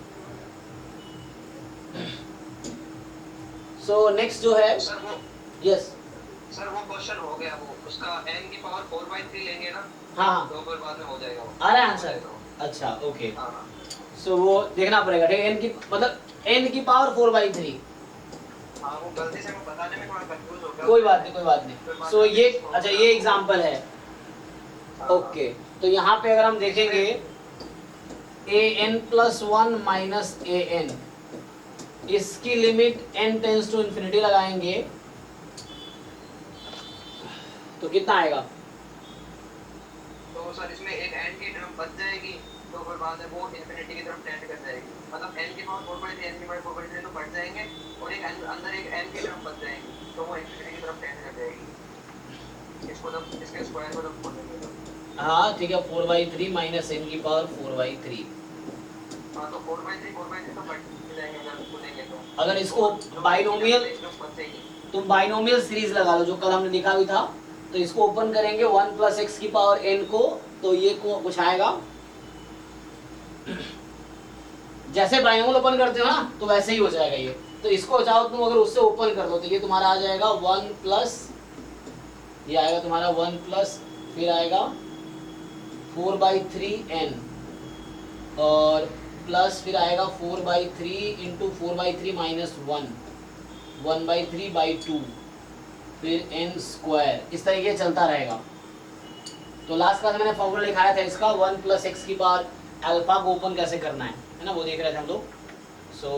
सो नेक्स्ट जो है, सर वो यस सर वो क्वेश्चन हो गया, वो उसका n की पावर 4/3 लेंगे ना, हाँ तो फिर बाद में हो जाएगा वो। आ रहा है आंसर। अच्छा ओके, हाँ सो वो देखना पड़ेगा, ठीक है। n की मतलब n की पावर 4/3, हाँ, वो गलती से मैं बताने में थोड़ा कंफ्यूज हो गया। कोई बात नहीं कोई बात नहीं। सो ये अच्छा ये एग्जांपल है, ओके। तो यहाँ पे अगर हम देखेंगे an+1 - an, इसकी limit n tends to infinity लगाएंगे तो कितना आएगा? तो सर इसमें एक n की टर्म बच जाएगी, तो फिर बाद में वो इन्फिनिटी की तरफ टेंड कर जाएगी, मतलब n की पावर 4/3 n की पावर 4/3 तो बढ़ जाएंगे, और एक अंदर एक n की टर्म बच जाएगी, तो वो इन्फिनिटी की तरफ टेंड कर जाएगी। इसको तब इसके स्क्वायर को तब बोलेंगे तो हाँ ठीक है, 4/3 माइनस n की पावर 4/3। हाँ, तो 4/3 तो बढ़ जाएंगे अगर बोलेंगे तो। अगर इसको बाइनोमियल, तुम बाइनोमियल सीरीज लगा लो जो कल हमने लिखा भी था, तो इसको ओपन करेंगे 1 + x की पावर n को, तो ये को कुछ आएगा, जैसे बाइनोमियल ओपन करते हो ना तो वैसे ही हो जाएगा ये। तो इसको चाहो तुम अगर उससे ओपन कर दो तो ये तुम्हारा आ जाएगा 1+, ये आएगा तुम्हारा 1+, फिर आएगा 4/3n और प्लस फिर आएगा 4/3 × 4/3 - 1, 1/3/2, फिर n², इस तरीके चलता रहेगा। तो लास्ट क्लास में मैंने फॉर्मूला लिखाया था इसका, 1 + x की पावर अल्फा को ओपन कैसे करना है ना, वो देख रहे थे हम लोग। सो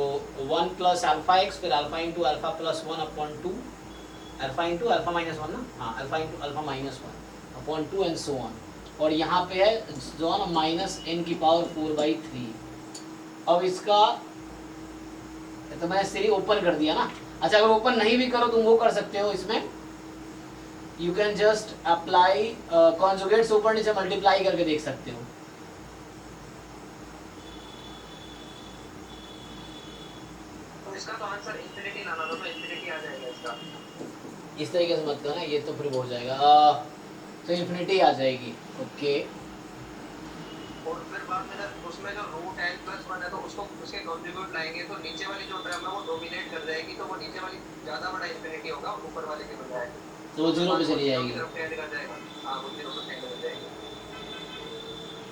1 प्लस अल्फा एक्स, फिर alpha into alpha plus 1 upon 2, alpha into alpha minus 1 ना, हाँ alpha into alpha minus 1 upon 2 and so on. और यहाँ पे है जो ना माइनस n की पावर 4/3। अब इसका तो मैंने सीरीज ओपन कर दिया ना। अच्छा अगर ओपन नहीं भी करो तुम वो कर सकते हो इसमें, you can just apply conjugates ऊपर नीचे मल्टीप्लाई करके देख सकते हो। तो इसका तो आंसर इंफिनिटी लाना था, तो इंफिनिटी आ जाएगा इसका। इस तरीके से मत करना, ये तो फिर हो जाएगा तो इन्फिनिटी आ जाएगी। ओके और फिर बाद में जब उसमें जो रूट n प्लस 1 है तो उसको उसके कॉन्जुगेट लाएंगे तो नीचे वाली जो टर्म है वो डोमिनेट कर जाएगी, तो वो नीचे वाली ज्यादा बड़ा इंफिनिटी होगा ऊपर वाले के बजाय, तो वो 0 पे चली जाएगी। तरफ टेंड कर जाएगा। हां वो 0 पे टेंड कर जाएगी,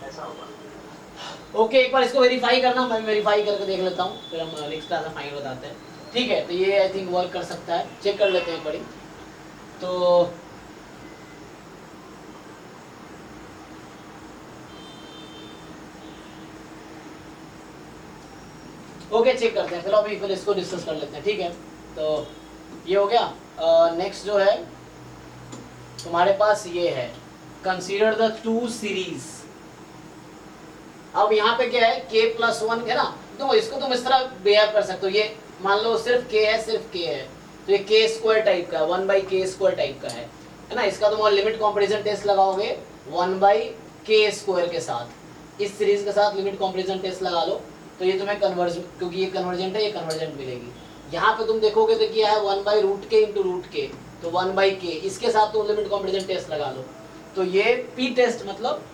ऐसा होगा। ओके एक बार इसको वेरीफाई करना, मैं वेरीफाई करके देख लेता हूँ, फिर हम नेक्स्ट क्लास में फाइनल बताते हैं। ठीक है तो ये आई थिंक वर्क कर सकता है, चेक कर लेते हैं बड़ी। तो ओके चेक करते हैं, चलो अभी फिर इसको डिस्कस कर लेते हैं। ठीक है तो ये हो गया। नेक्स्ट जो है तुम्हारे पास ये है, कंसीडर द टू सीरीज। अब यहाँ पे क्या है k प्लस 1 है ना, तो इसको तुम इस तरह बिहेव कर सकते हो। ये मान लो सिर्फ k है, सिर्फ k है, तो ये k स्क्वायर टाइप का है, 1/k स्क्वायर टाइप का है ना। इसका तुम लिमिट कंपैरिजन टेस्ट लगाओगे 1/k स्क्वायर के साथ, इस सीरीज के साथ लिमिट कंपैरिजन टेस्ट लगा लो तो ये तुम्हें कन्वर्ज, क्योंकि ये कन्वर्जेंट है, ये कन्वर्जेंट मिलेगी। यहाँ पे तुम देखोगे तो क्या है 1/√k इंटू √k, तो 1/k, इसके साथ तुम लिमिट कंपैरिजन टेस्ट लगा लो तो ये p टेस्ट मतलब,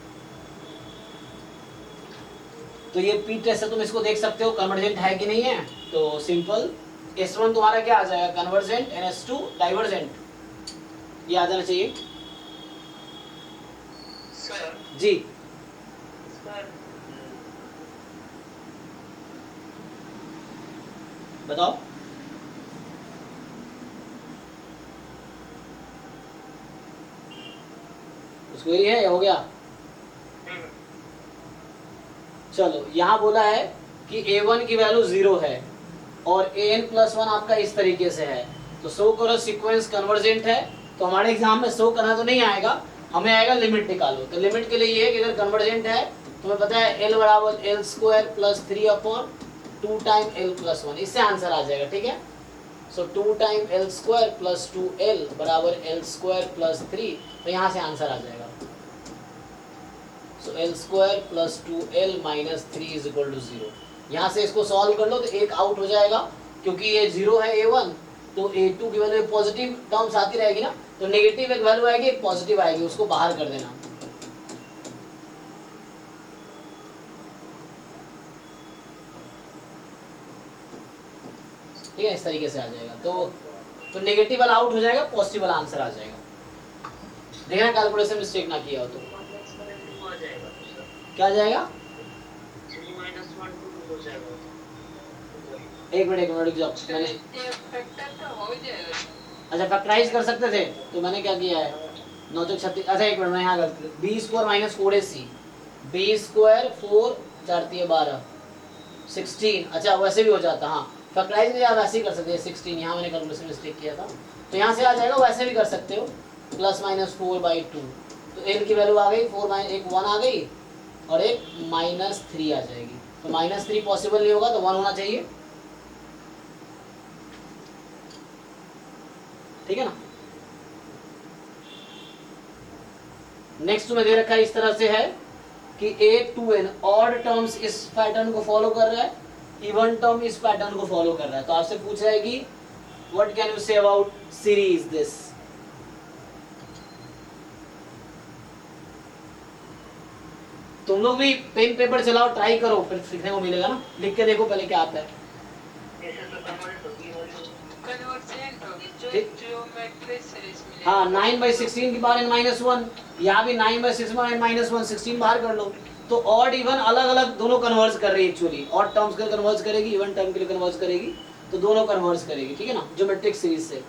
तो ये p टेस्ट है, तुम इसको देख सकते हो कन्वर्जेंट है कि नहीं है। तो सिंपल S1 तुम्हारा क्या आ जाएगा, कन्वर्जेंट, NS2 डाइवर्जेंट, ये आ जाना चाहिए सर जी। सर बताओ उसको ये है, हो गया। चलो यहाँ बोला है कि a1 की वैल्यू 0 है और an प्लस 1 आपका इस तरीके से है, तो शो करो सीक्वेंस कन्वर्जेंट है। तो हमारे एग्जाम में शो करना तो नहीं आएगा, हमें आएगा लिमिट निकालो। तो लिमिट के लिए ये है कि अगर कन्वर्जेंट है तुम्हें पता है l बराबर l square plus 3 upon 2 time l plus 1, इससे आंसर आ जाएगा। ठीक है सो 2 time l square plus 2l बराबर l स्क्वायर प्लस 3, तो यहाँ से आंसर आ जाएगा। So l square plus 2l minus 3 is equal to 0। यहाँ से इसको सॉल्व कर लो तो एक आउट हो जाएगा, क्योंकि ये 0 है a1, तो a2 की वैल्यू पॉजिटिव टर्म्स आती रहेगी ना, तो नेगेटिव एक वैल्यू आएगी, एक पॉजिटिव आएगी, उसको बाहर कर देना। ठीक है इस तरीके से आ जाएगा, तो नेगेटिव वाला आउट हो जाएगा, पॉजिटिव वाला आंसर आ जाएगा। देखना कैलकुलेशन मिस्टेक ना किया हो तो आ जाएगा सर, क्या आ जाएगा। 3 - 1 2 हो जाएगा। एक मिनट रुक जाओ, मैंने ये फैक्टर तो हो ही जाएगा। अच्छा फैक्टराइज कर सकते थे, तो मैंने क्या किया है 9 चौक 36। अच्छा एक मिनट मैं यहाँ गलत, b square minus 4ac, b square 4 4 3 12 16। अच्छा वैसे भी हो जाता, हाँ फैक्टराइज में आप वैसे ही कर सकते हैं 16, यहाँ मैंने कैलकुलेशन मिस्टेक किया था, तो यहाँ से आ जाएगा। वैसे भी कर सकते हो प्लस माइनस 4/2, तो n की वैल्यू आ गई 4 एक 1 आ गई और एक -3 आ जाएगी। तो -3 पॉसिबल नहीं होगा, तो 1 होना चाहिए। ठीक है ना। नेक्स्ट में दे रखा है इस तरह से है कि a to n odd terms इस पैटर्न को फॉलो कर रहा है, इवन टर्म इस पैटर्न को फॉलो कर रहा है। तो आपसे पूछ रहा है कि what can you say about series this. तुम लोग भी पेन पेपर चलाओ, ट्राई करो, फिर सीखने को मिलेगा ना। लिख के देखो पहले क्या आता है। ऐसे तो कन्वर्ट होगी वैल्यू। कन्वर्जेंट होगी जो ठीक। ज्योमेट्रिक सीरीज मिलेगी। हाँ 9/16 की पावर n-1, यहाँ भी 9/16 n-1 16 बाहर कर लो। तो ऑड इवन अलग अलग दोनों कन्वर्ज कर रही है एक्चुअली, ऑड टर्म्स के लिए कन्वर्ज करेगी, इवन टर्म के लिए कन्वर्ज करेगी, तो दोनों कन्वर्ज करेगी। ठीक है ना, ज्योमेट्रिक सीरीज से।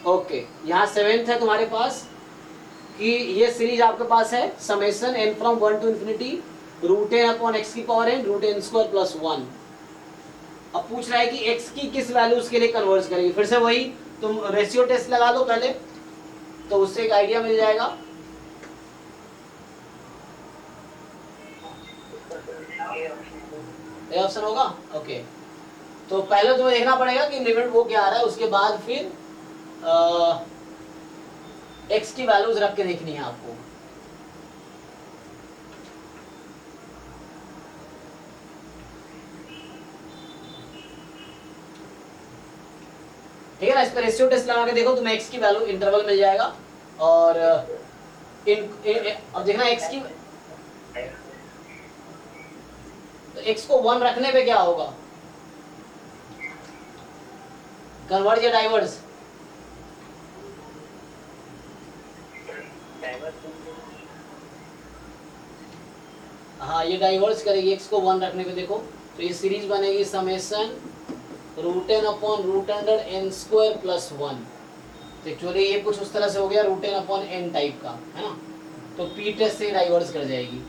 ओके यहाँ 7th है तुम्हारे पास कि ये सीरीज आपके पास है summation n from 1 to infinity root N upon X की power N root N square plus 1। अब पूछ रहा है कि x की किस वैल्यूज के लिए कन्वर्ट करेगी। फिर से वही, तुम रेशियो टेस्ट लगा लो पहले, तो उससे एक आइडिया मिल जाएगा। ये ऑप्शन होगा, ओके। तो पहले तुम्हें देखना पड़ेगा कि लिमिट वो क्या आ रहा है, उसके बाद फिर x की वैल्यूज रख के देखनी है आपको। ठीक है ना, इस पर रेशियो टेस्ट लगा के देखो, तुम्हें x की वैल्यू इंटरवल मिल जाएगा। और अब देखना x की, तो x को 1 रखने पे क्या होगा, कन्वर्ज या डाइवर्स? हाँ, ये डाइवर्स करेगी x को 1 रखने पे। देखो तो ये सीरीज बनेगी summation root N upon root under N square plus 1। तो एक्चुअली ये कुछ उस तरह से हो गया root N upon N type का, है ना। तो पी टेस्ट से डाइवर्स कर जाएगी।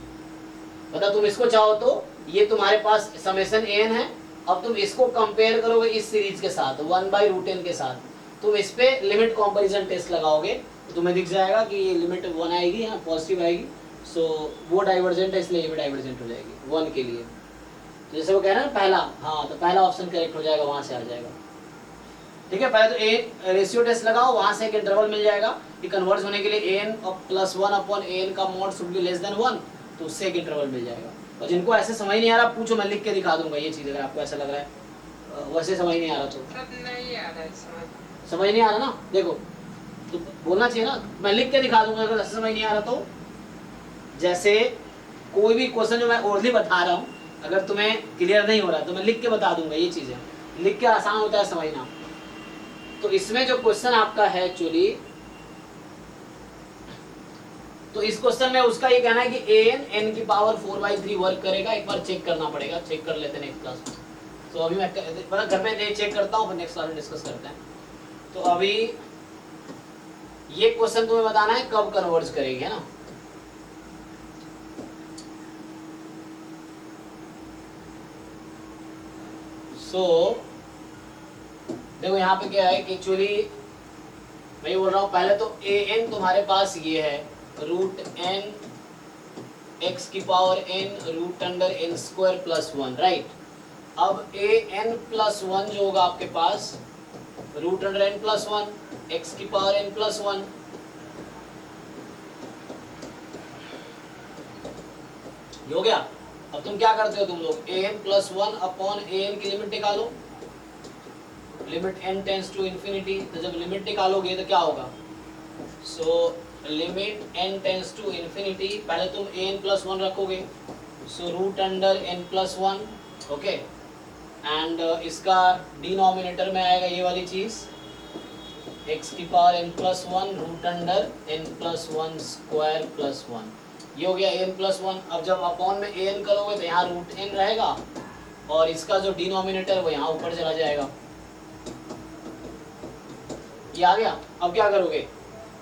मतलब तुम इसको चाहो तो ये तुम्हारे पास समेशन एन है, अब तुम इसको कंपेयर करोगे इस सीरीज के साथ 1/√n के साथ, तुम इस पे लिमिट कंपैरिजन टेस्ट लगाओगे तो तुम्हें दिख जाएगा कि ये लिमिट 1 आएगी, यहाँ पॉजिटिव आएगी। सो वो डाइवर्जेंट है, इसलिए ये भी डाइवर्जेंट हो जाएगी 1 के लिए। तो जैसे वो कह रहे हैं ना पहला, हाँ, तो पहला ऑप्शन करेक्ट हो जाएगा, वहाँ से आ जाएगा। ठीक है, पहले तो ए रेशियो टेस्ट लगाओ, वहाँ से एक इंटरवल मिल जाएगा कि कन्वर्ज होने के लिए an प्लस 1 अपॉन an का mod should be less than 1, तो उससे एक इंटरवल मिल जाएगा। और जिनको ऐसे समझ नहीं आ रहा पूछो, मैं लिख के दिखा दूंगा ये चीज़, अगर आपको ऐसा लग रहा है वैसे समझ नहीं आ रहा तो। नहीं आ रहा है समझ नहीं आ रहा ना, देखो तो बोलना चाहिए ना, मैं लिख के दिखा दूंगा अगर ऐसे समझ नहीं आ रहा तो। जैसे कोई भी क्वेश्चन जो मैं ओरली बता रहा हूँ, अगर तुम्हें क्लियर नहीं हो रहा तो मैं लिख के बता दूंगा, ये चीज़ें लिख के आसान होता है समझना। तो इसमें जो क्वेश्चन आपका है एक्चुअली, तो इस क्वेश्चन में उसका ये कहना है कि an की पावर 4/3 वर्क करेगा। एक बार चेक करना पड़ेगा, चेक कर लेते हैं नेक्स्ट क्लास में। तो अभी मैं मतलब घर पे चेक करता हूँ, फिर नेक्स्ट क्लास में डिस्कस करते हैं। तो अभी ये क्वेश्चन तुम्हें बताना है कब कन्वर्ज करेगी, है ना। देखो यहाँ पे क्या है कि एक्चुअली मैं ये बोल रहा हूँ, पहले तो an तुम्हारे पास ये है रूट एन एक्स की power N root under N square plus 1, right. अब an प्लस 1 जो होगा आपके पास root under N plus 1 X की पावर एन प्लस 1। ये हो गया। अब तुम क्या करते हो तुम लोग, an प्लस 1 अपॉन an की लिमिट निकालो, limit n tends to infinity. तो जब लिमिट निकालोगे तो क्या होगा, so limit n tends to infinity, पहले तुम an प्लस 1 रखोगे, so root under n plus 1, okay. And इसका डिनोमिनेटर में आएगा ये वाली चीज x की power n plus 1 root under n plus 1 square plus 1। ये हो गया n प्लस 1। अब जब अपॉन में an करोगे तो यहाँ रूट n रहेगा और इसका जो डिनोमिनेटर वो यहाँ ऊपर चला जाएगा। ये आ गया। अब क्या करोगे,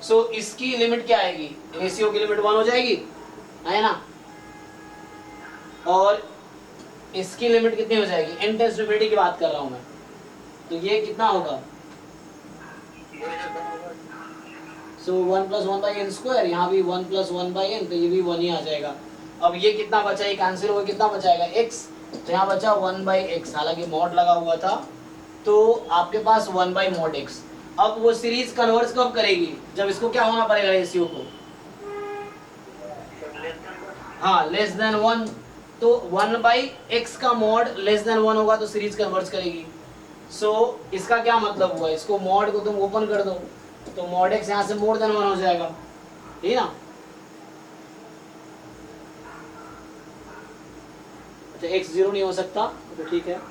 सो इसकी लिमिट क्या आएगी, रेशियो की लिमिट 1 हो जाएगी, है ना। और इसकी लिमिट कितनी हो जाएगी, n टेंस टू इन्फिनिटी की बात कर रहा हूं मैं, तो ये कितना होगा, सो 1 प्लस 1/n स्क्वायर, यहाँ भी 1 प्लस 1/n, तो ये भी 1 ही आ जाएगा। अब ये कितना बचा, ये कैंसिल होगा, कितना बचाएगा x, तो यहाँ बचा 1/x, हालांकि मॉड लगा हुआ था तो आपके पास 1/mod x। अब वो सीरीज कन्वर्ज कब करेगी, जब इसको क्या होना पड़ेगा रेशियो को, हाँ लेस देन 1। तो 1/x का मॉड लेस देन 1 होगा तो सीरीज कन्वर्ज करेगी। सो इसका क्या मतलब हुआ, इसको मॉड को तुम ओपन कर दो तो मॉड x यहाँ से मोर देन 1 हो जाएगा, ठीक है ना। अच्छा x 0 नहीं हो सकता तो ठीक है,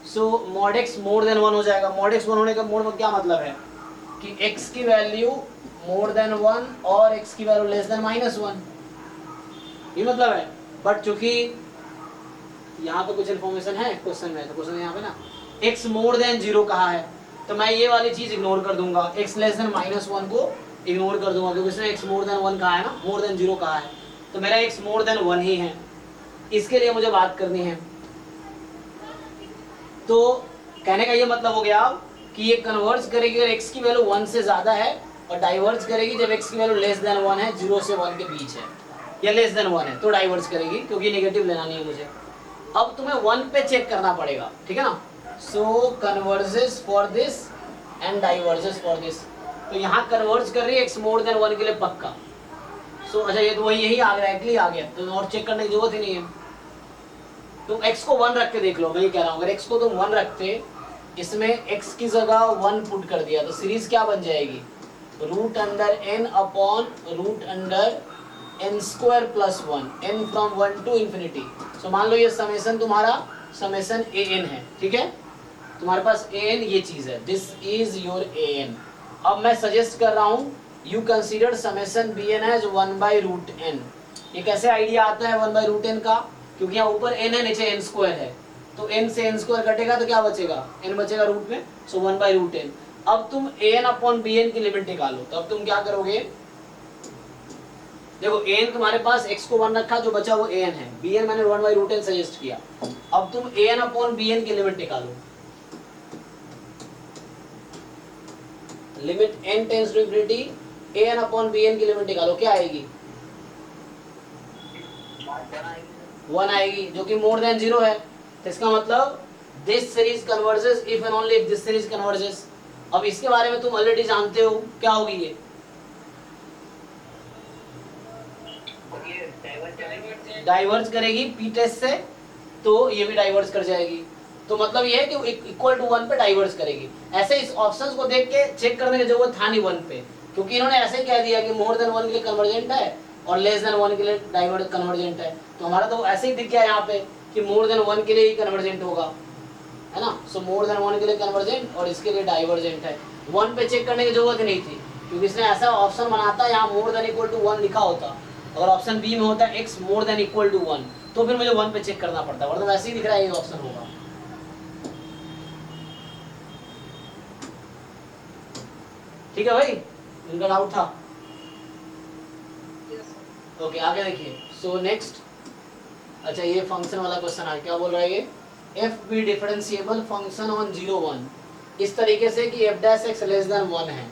सो मॉड x मोर देन 1 हो जाएगा। मॉड x 1 होने का मोड में क्या मतलब है कि x की वैल्यू मोर देन 1 और x की वैल्यू लेस देन -1, ये मतलब है। बट चूंकि यहाँ पे कुछ इन्फॉर्मेशन है क्वेश्चन में, तो क्वेश्चन यहाँ पे ना x मोर देन 0 कहा है, तो मैं ये वाली चीज इग्नोर कर दूंगा, x लेस देन -1 को इग्नोर कर दूंगा क्योंकि इसने x मोर देन 1 कहा है ना, मोर देन 0 कहा है, तो मेरा x मोर देन 1 ही है। इसके लिए मुझे बात करनी है। तो कहने का ये मतलब हो गया कि ये कन्वर्ज करेगी अगर x की वैल्यू 1 से ज़्यादा है, और डाइवर्ज करेगी जब x की वैल्यू लेस देन 1 है, 0 से 1 के बीच है, या लेस देन 1 है तो डाइवर्ज करेगी, क्योंकि नेगेटिव लेना नहीं है मुझे। अब तुम्हें 1 पे चेक करना पड़ेगा, ठीक है ना। So converges for this and diverges for this. तो यहाँ कन्वर्ज कर रही है x मोर देन 1 के लिए पक्का। सो अच्छा ये तो वही यही आ गया, एक्चुअली आ गया, तो और चेक करने की जरूरत ही नहीं है। तुम x को 1 रख के देख लो, मैं ये कह रहा हूँ अगर x को तुम 1 रखते, इसमें x की जगह 1 पुट कर दिया, तो सीरीज क्या बन जाएगी, root under n upon root under n square plus 1, n from 1 to infinity. So मान लो ये समेसन तुम्हारा समेसन an है, ठीक है, तुम्हारे पास an ये चीज है, दिस इज योर an। अब मैं सजेस्ट कर रहा हूँ you consider summation bn as 1/√n। ये कैसे आइडिया आता है 1/√n का, क्योंकि यहाँ ऊपर n है नीचे n स्क्वायर है, तो n से n स्क्वायर कटेगा तो क्या बचेगा, n बचेगा रूट में, सो 1/√n। अब तुम an अपॉन bn की लिमिट निकालो, तो अब तुम क्या करोगे, देखो an तुम्हारे पास x को 1 रखा, जो बचा वो an है, bn मैंने 1/√n सजेस्ट किया। अब तुम an अपॉन bn की लिमिट निकालो, limit n tends to infinity, an upon bn की लिमिट निकालो, क्या आएगी, 1 आएगी, जो कि मोर देन 0 है। तो इसका मतलब this series converges if and only if this series converges. अब इसके बारे में तुम ऑलरेडी जानते हो, क्या होगी ये, डाइवर्ज करेगी पी टेस्ट से, तो ये भी डाइवर्ज कर जाएगी। तो मतलब ये है कि इक्वल टू 1 पे डाइवर्ज करेगी। ऐसे इस ऑप्शंस को देख के चेक करने की जरूरत था नहीं 1 पे, क्योंकि इन्होंने ऐसे ही कह दिया कि मोर देन 1 के लिए कन्वर्जेंट है और लेस देन 1 के लिए डाइवर्ज कन्वर्जेंट है। तो हमारा तो ऐसे ही दिख गया यहाँ पे कि मोर देन 1 के लिए ही कन्वर्जेंट होगा, है ना। सो मोर देन 1 के लिए कन्वर्जेंट और इसके लिए डाइवर्जेंट है। 1 पे चेक करने की जरूरत नहीं थी, क्योंकि इसने ऐसा ऑप्शन बनाता यहाँ मोर देन इक्वल टू 1 लिखा होता। अगर ऑप्शन बी में होता x more than equal to 1, तो फिर मुझे 1 पे चेक करना पड़ता, वरना वैसे ही दिख रहा है ये ऑप्शन होगा। ठीक है भाई, इनका डाउट था। ओके आगे देखिए। सो नेक्स्ट, अच्छा ये फंक्शन वाला क्वेश्चन है, क्या बोल रहा है ये, F be differentiable function on 0 1 इस तरीके से कि f dash x less than 1 है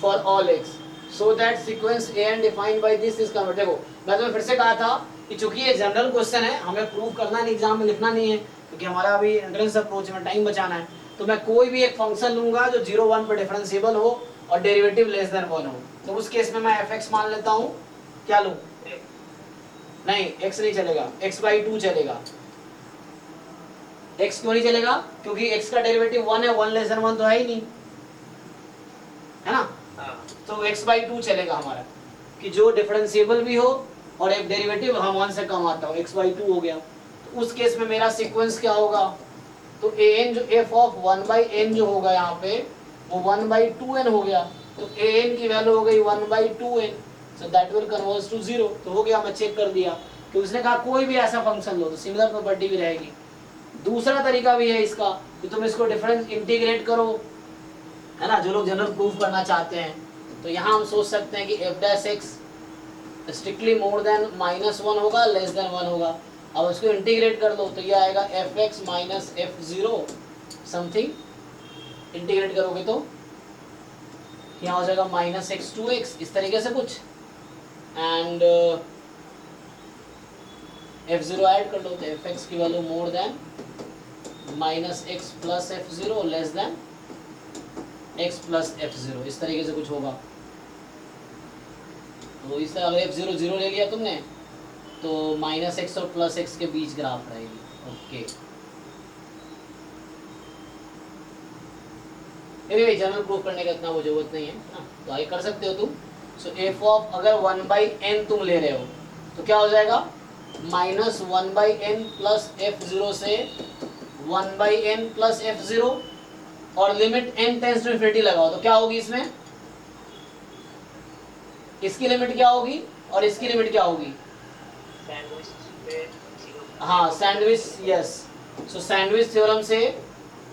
for all x, so that sequence A N defined by this is convert. देखो मैं तुम्हें फिर से कहा था कि चूंकि ये जनरल क्वेश्चन है, हमें प्रूव करना नहीं, एग्जाम में लिखना नहीं है, क्योंकि हमारा अभी एंट्रेंस अप्रोच में टाइम बचाना है। तो मैं कोई भी एक फंक्शन लूंगा जो 0 1 पर डिफरेंशिएबल हो और डेरिवेटिव लेस देन 1 हो, तो उस केस में मैं fx मान लेता हूँ, क्या लूँ, नहीं x नहीं चलेगा, x/2 चलेगा। x क्यों नहीं चलेगा, क्योंकि x का डेरिवेटिव 1 है, 1 लेस देन 1 तो है ही नहीं, है ना। तो x/2 चलेगा हमारा, कि जो डिफरेंशिएबल भी हो और एक डेरिवेटिव हम 1 से कम आता हो, x/2 हो गया। तो उस केस में मेरा सीक्वेंस क्या होगा, तो an जो f ऑफ 1/n जो होगा यहाँ पे वो 1/2n हो गया, तो an की वैल्यू हो गई 1/2n, so that will converge to 0। तो हो गया, मैं चेक कर दिया, तो उसने कहा कोई भी ऐसा फंक्शन लो तो सिमिलर प्रॉपर्टी भी रहेगी। दूसरा तरीका भी है इसका कि तुम इसको डिफरेंस इंटीग्रेट करो, है ना, जो लोग जनरल प्रूफ करना चाहते हैं। तो यहाँ हम सोच सकते हैं कि f dash x strictly more than -1 होगा, लेस देन 1 होगा। अब उसको इंटीग्रेट कर दो, तो ये आएगा fx minus f0 something, integrate करोगे तो यहाँ हो जाएगा -x2x, इस तरीके से कुछ, एंड f0 ऐड कर लो, तो fx की value more than -x plus f0 less than x plus f0, इस तरीके से कुछ होगा। तो इस तरह अगर f0 0 ले लिया तुमने, तो -x और प्लस x के बीच ग्राफ रहेगी। ओके, फिर जनरल प्रूफ करने का इतना वो जरूरत नहीं है ना, तो आगे कर सकते हो तुम। सो f ऑफ अगर 1/n तुम ले रहे हो तो क्या हो जाएगा, -1/n प्लस f0 से 1/n प्लस f0, और limit n tends to infinity लगाओ, तो क्या होगी इसमें, इसकी लिमिट क्या होगी और इसकी लिमिट क्या होगी, हाँ सैंडविच, यस। सो सैंडविच थ्योरम से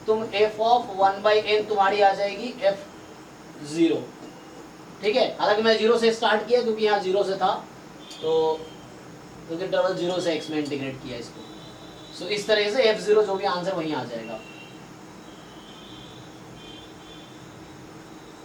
तुम f ऑफ 1/n तुम्हारी आ जाएगी f0, ठीक है। हालांकि मैं 0 से स्टार्ट किया क्योंकि यहाँ 0 से था, तो क्योंकि इंटरवल 0 से x में इंटीग्रेट किया इसको। सो इस तरह से f0 जो भी आंसर वहीं आ जाएगा।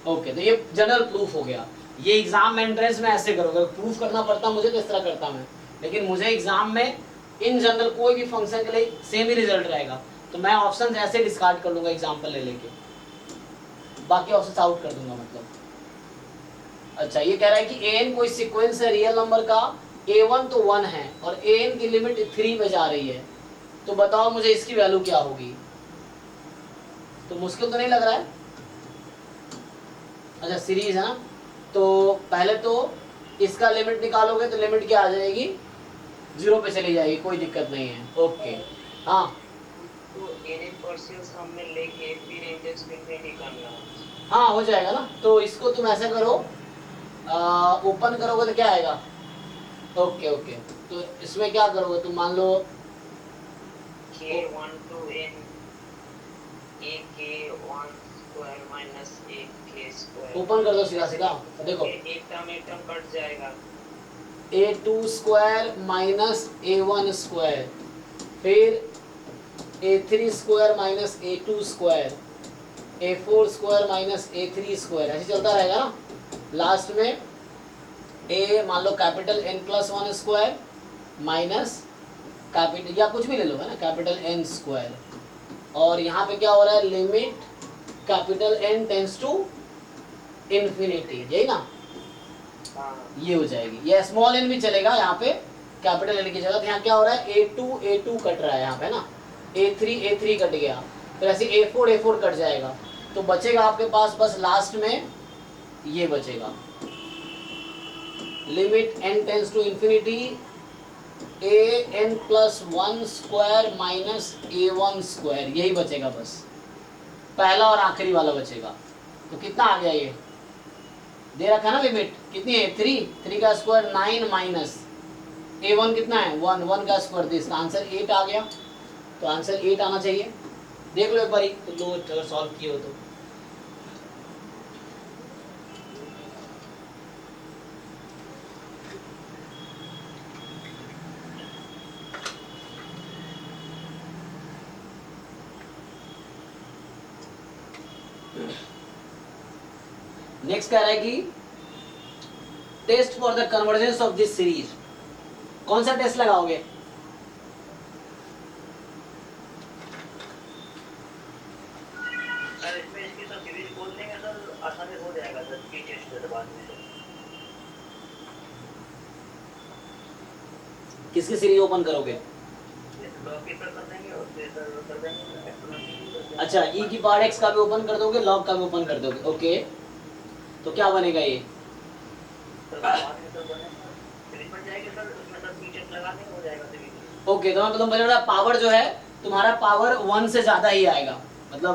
ओके, तो ये जनरल प्रूफ हो गया। ये एग्जाम में एंट्रेंस में ऐसे करोगे, प्रूफ करना पड़ता मुझे तो इस तरह करता मैं, लेकिन मुझे एग्जाम में इन जनरल कोई भी फंक्शन के लिए सेम ही रिजल्ट रहेगा, तो मैं ऑप्शन ऐसे डिस्कार्ड कर लूंगा एग्जाम्पल ले लेके, बाकी ऑप्शन आउट कर दूंगा मतलब। अच्छा, ये कह रहा है कि an कोई सीक्वेंस है रियल नंबर का, a1 तो 1 है और an की लिमिट 3 पे जा रही है, तो बताओ मुझे इसकी वैल्यू क्या होगी। तो मुश्किल तो नहीं लग रहा है। अच्छा, सीरीज है ना, तो पहले तो इसका लिमिट निकालोगे तो लिमिट क्या आ जाएगी, 0 पे चली जाएगी, कोई दिक्कत नहीं है। ओके, हाँ तो n पार्शियल सम में लेके फिर इंडेक्स इंफिनिटी करना। हाँ हो जाएगा ना। तो इसको तुम ऐसा करो, ओपन करोगे तो क्या आएगा। ओके ओके, तो इसमें क्या करोगे तुम, मान लो k1 to n ak1 square minus ak square. Open कर दो सीधा सीधा, देखो एक टर्म कट जाएगा, a2 square minus a1 square, फिर a3 square minus a2 square, a4 square minus a3 square, ऐसे चलता रहेगा ना। लास्ट में a मान लो capital n+1 square minus capital या कुछ भी ले लो, है ना, कैपिटल n स्क्वायर, और यहाँ पे क्या हो रहा है, limit capital N tends to infinity, यही ना, ये हो जाएगी। ये स्मॉल n भी चलेगा यहाँ पे, कैपिटल N की जगह। तो यहाँ क्या हो रहा है, a2 कट रहा है यहाँ पे ना, a3 कट गया, फिर ऐसे a4 कट जाएगा, तो बचेगा आपके पास बस लास्ट में ये बचेगा, limit n tends to infinity an+1 square minus a1 square, यही बचेगा बस, पहला और आखिरी वाला बचेगा। तो कितना आ गया, ये दे रखा है ना लिमिट, कितनी है 3 का स्क्वायर 9 माइनस a1 कितना है 1 का स्क्वायर, तो इसका आंसर 8 आ गया। तो आंसर 8 आना चाहिए, देख लो एक बारी, तो लो अगर सॉल्व किए हो तो। नेक्स्ट कह रहा है कि test for the convergence of this series, कौन सा टेस्ट लगाओगे। सर इसमें इसकी सब सीरीज खोल देंगे सर, आसानी हो जाएगा सर, की टेस्ट के बाद में। किसकी सीरीज ओपन करोगे। लॉग की कर देंगे और फिर सर कर देंगे। अच्छा, e की पावर x का भी ओपन कर दोगे, log का भी ओपन कर दोगे। ओके, तो क्या बनेगा ये, सर बाद में सर बनेगा, सीरीज बन जाएगी सर, उसमें सर की टेस्ट लगा देंगे, हो जाएगा सीरीज। ओके, तो मैं मतलब मुझे लगा पावर जो है तुम्हारा पावर 1 से ज्यादा ही आएगा, मतलब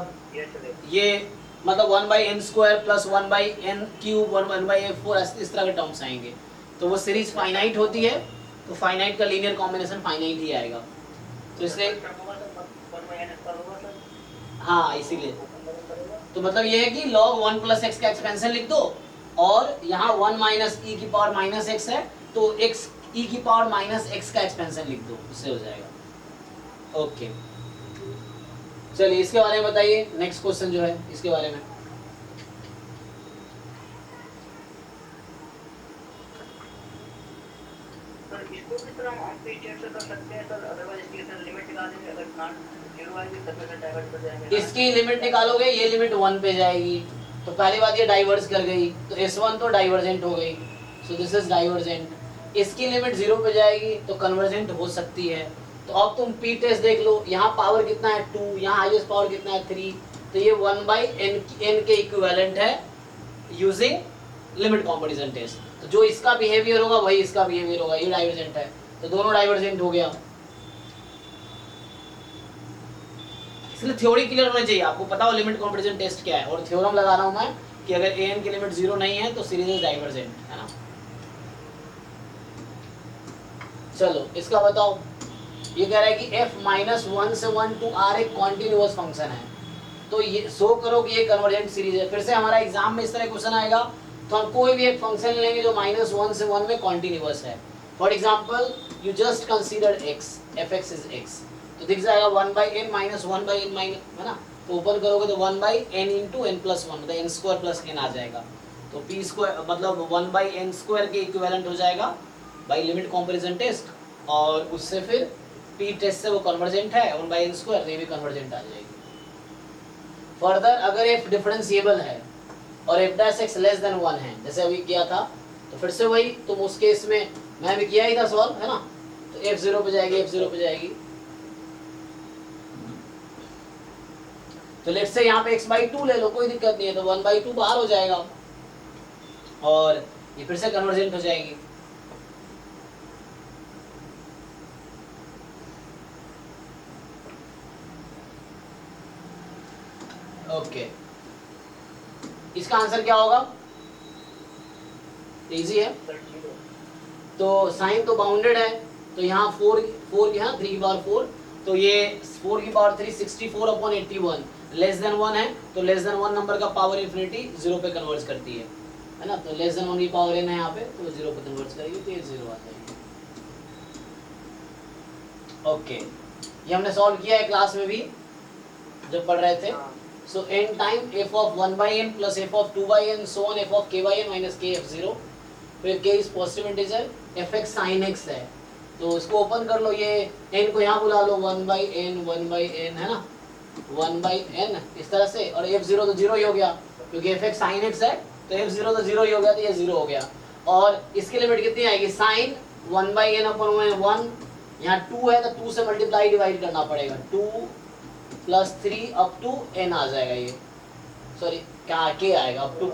ये मतलब 1/n² प्लस 1/n³ 1/4 इस तरह के टर्म्स आएंगे। तो वो सीरीज फाइनाइट होती है, तो फाइनाइट का लीनियर कॉम्बिनेशन फाइनाइट ही आएगा, तो इसलिए हाँ इसीलिए। तो मतलब ये है कि log 1 + x का एक्सपेंशन लिख दो, और यहाँ 1 - e की पावर -x है, तो x e की पावर -x का एक्सपेंशन लिख दो, उससे हो जाएगा। ओके, चलिए इसके बारे में बताइए, नेक्स्ट क्वेश्चन जो है इसके बारे में। सर इसको किस तरह हम टेस्ट से कर सकते हैं सर, अदरवाइज इसकी सर लिमिट निकाल देंगे, अगर नॉट 0 आएगी तब फिर डाइवर्ट कर जाएंगे। इसकी लिमिट निकालोगे, ये लिमिट 1 पे जाएगी, तो पहली बात ये डाइवर्स कर गई, तो s1 तो डाइवर्जेंट हो गई, सो दिस इज डाइवर्जेंट। इसकी लिमिट 0 पे जाएगी तो कन्वर्जेंट हो सकती है। तो अब तुम p टेस्ट देख लो, यहाँ पावर कितना है 2, यहाँ हाईएस्ट पावर कितना है 3, तो ये 1/n के इक्विवेलेंट है यूजिंग लिमिट कॉम्पिटिशन टेस्ट। तो जो इसका बिहेवियर होगा वही इसका बिहेवियर होगा, ये डाइवर्जेंट है, तो दोनों डाइवर्जेंट हो गया। इसलिए थ्योरी क्लियर होना चाहिए, आपको पता हो लिमिट कॉम्पिटिशन टेस्ट क्या है, और थ्योरम लगा रहा हूं मैं कि अगर an की लिमिट 0 नहीं है तो सीरीज इज डाइवर्जेंट, है ना। चलो इसका बताओ, ये कह रहा है कि f-1 से 1 to r एक कॉन्टिन्यूअस फंक्शन है, तो ये शो करो कि ये कन्वर्जेंट सीरीज है। फिर से हमारा एग्जाम में इस तरह क्वेश्चन आएगा, तो हम कोई भी एक फंक्शन लेंगे जो -1 से 1 में कॉन्टिन्यूअस है, for example you just consider x, fx is x, तो दिख जाएगा 1/n माइनस 1/n माइनस, है ना, तो ओपन करोगे तो 1/n into n plus one, मतलब n स्क्वायर प्लस n आ जाएगा, तो p स्क्वायर मतलब 1/n स्क्वायर के इक्विवेलेंट हो जाएगा बाई लिमिट कंपैरिजन टेस्ट, और उससे फिर p टेस्ट से वो कन्वर्जेंट है 1/n स्क्वायर, तो ये भी कन्वर्जेंट आ जाएगी। फर्दर अगर f डिफरेंशिएबल है और f dash x less than 1 है, जैसे अभी किया था, तो फिर से वही तुम उस केस में मैं भी किया ही था सॉल्व, है ना, तो f0 पे जाएगी, f0 पे जाएगी, तो लेट्स से यहाँ पे x/2 ले लो, कोई दिक्कत नहीं है, तो 1/2 बाहर हो जाएगा और ये फिर से कन्वर्जेंट हो जाएगी। ओके, इसका आंसर क्या होगा? इजी है, तो साइन तो बाउंडेड है, तो यहाँ 4 की है 3/4, तो ये 4/3 64/81 लेस देन 1 है, तो लेस देन 1 नंबर का पावर इन्फिनिटी 0 पे कन्वर्ट करती है ना, तो लेस देन 1 की पावर n है यहाँ पे, तो 0 पे कन्वर्ट करेगी, तो ये 0 आ जाएगी। ओके, ये हमने सॉल्व किया है क्लास में भी जब पढ़ रहे थे। So n time f of 1/n plus f of 2/n so on f of k/n minus k f0, फिर k is positive integer, fx sin x है, तो इसको ओपन कर लो, ये n को यहाँ बुला लो 1/n है ना, 1/n इस तरह से, और f0 तो 0 ही हो गया क्योंकि fx sin x है, तो f0 तो 0 ही हो गया, तो ये 0 हो गया, और इसकी लिमिट कितनी आएगी, sin 1/n अपन 1, यहाँ 2 है तो 2 से मल्टीप्लाई डिवाइड करना पड़ेगा, 2 प्लस 3 अप टू n आ जाएगा, ये सॉरी क्या k आएगा, अप टू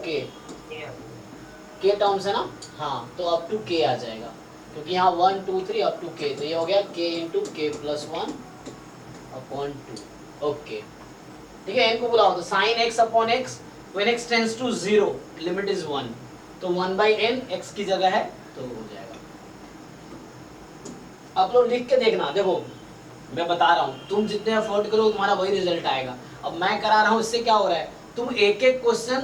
k टर्म्स है ना, हाँ, तो अप टू k आ जाएगा क्योंकि यहाँ 1 2 3 अप टू k, तो ये हो गया k into k plus 1 upon 2। Okay, ठीक है, n को बुलाओ, तो sine x upon x when x tends to 0 limit is 1, तो 1/n x की जगह है, तो हो जाएगा। आप लोग लिख के देखना, देखो मैं बता रहा हूँ, तुम जितने एफर्ट करो तुम्हारा वही रिजल्ट आएगा। अब मैं करा रहा हूँ, इससे क्या हो रहा है, तुम एक एक क्वेश्चन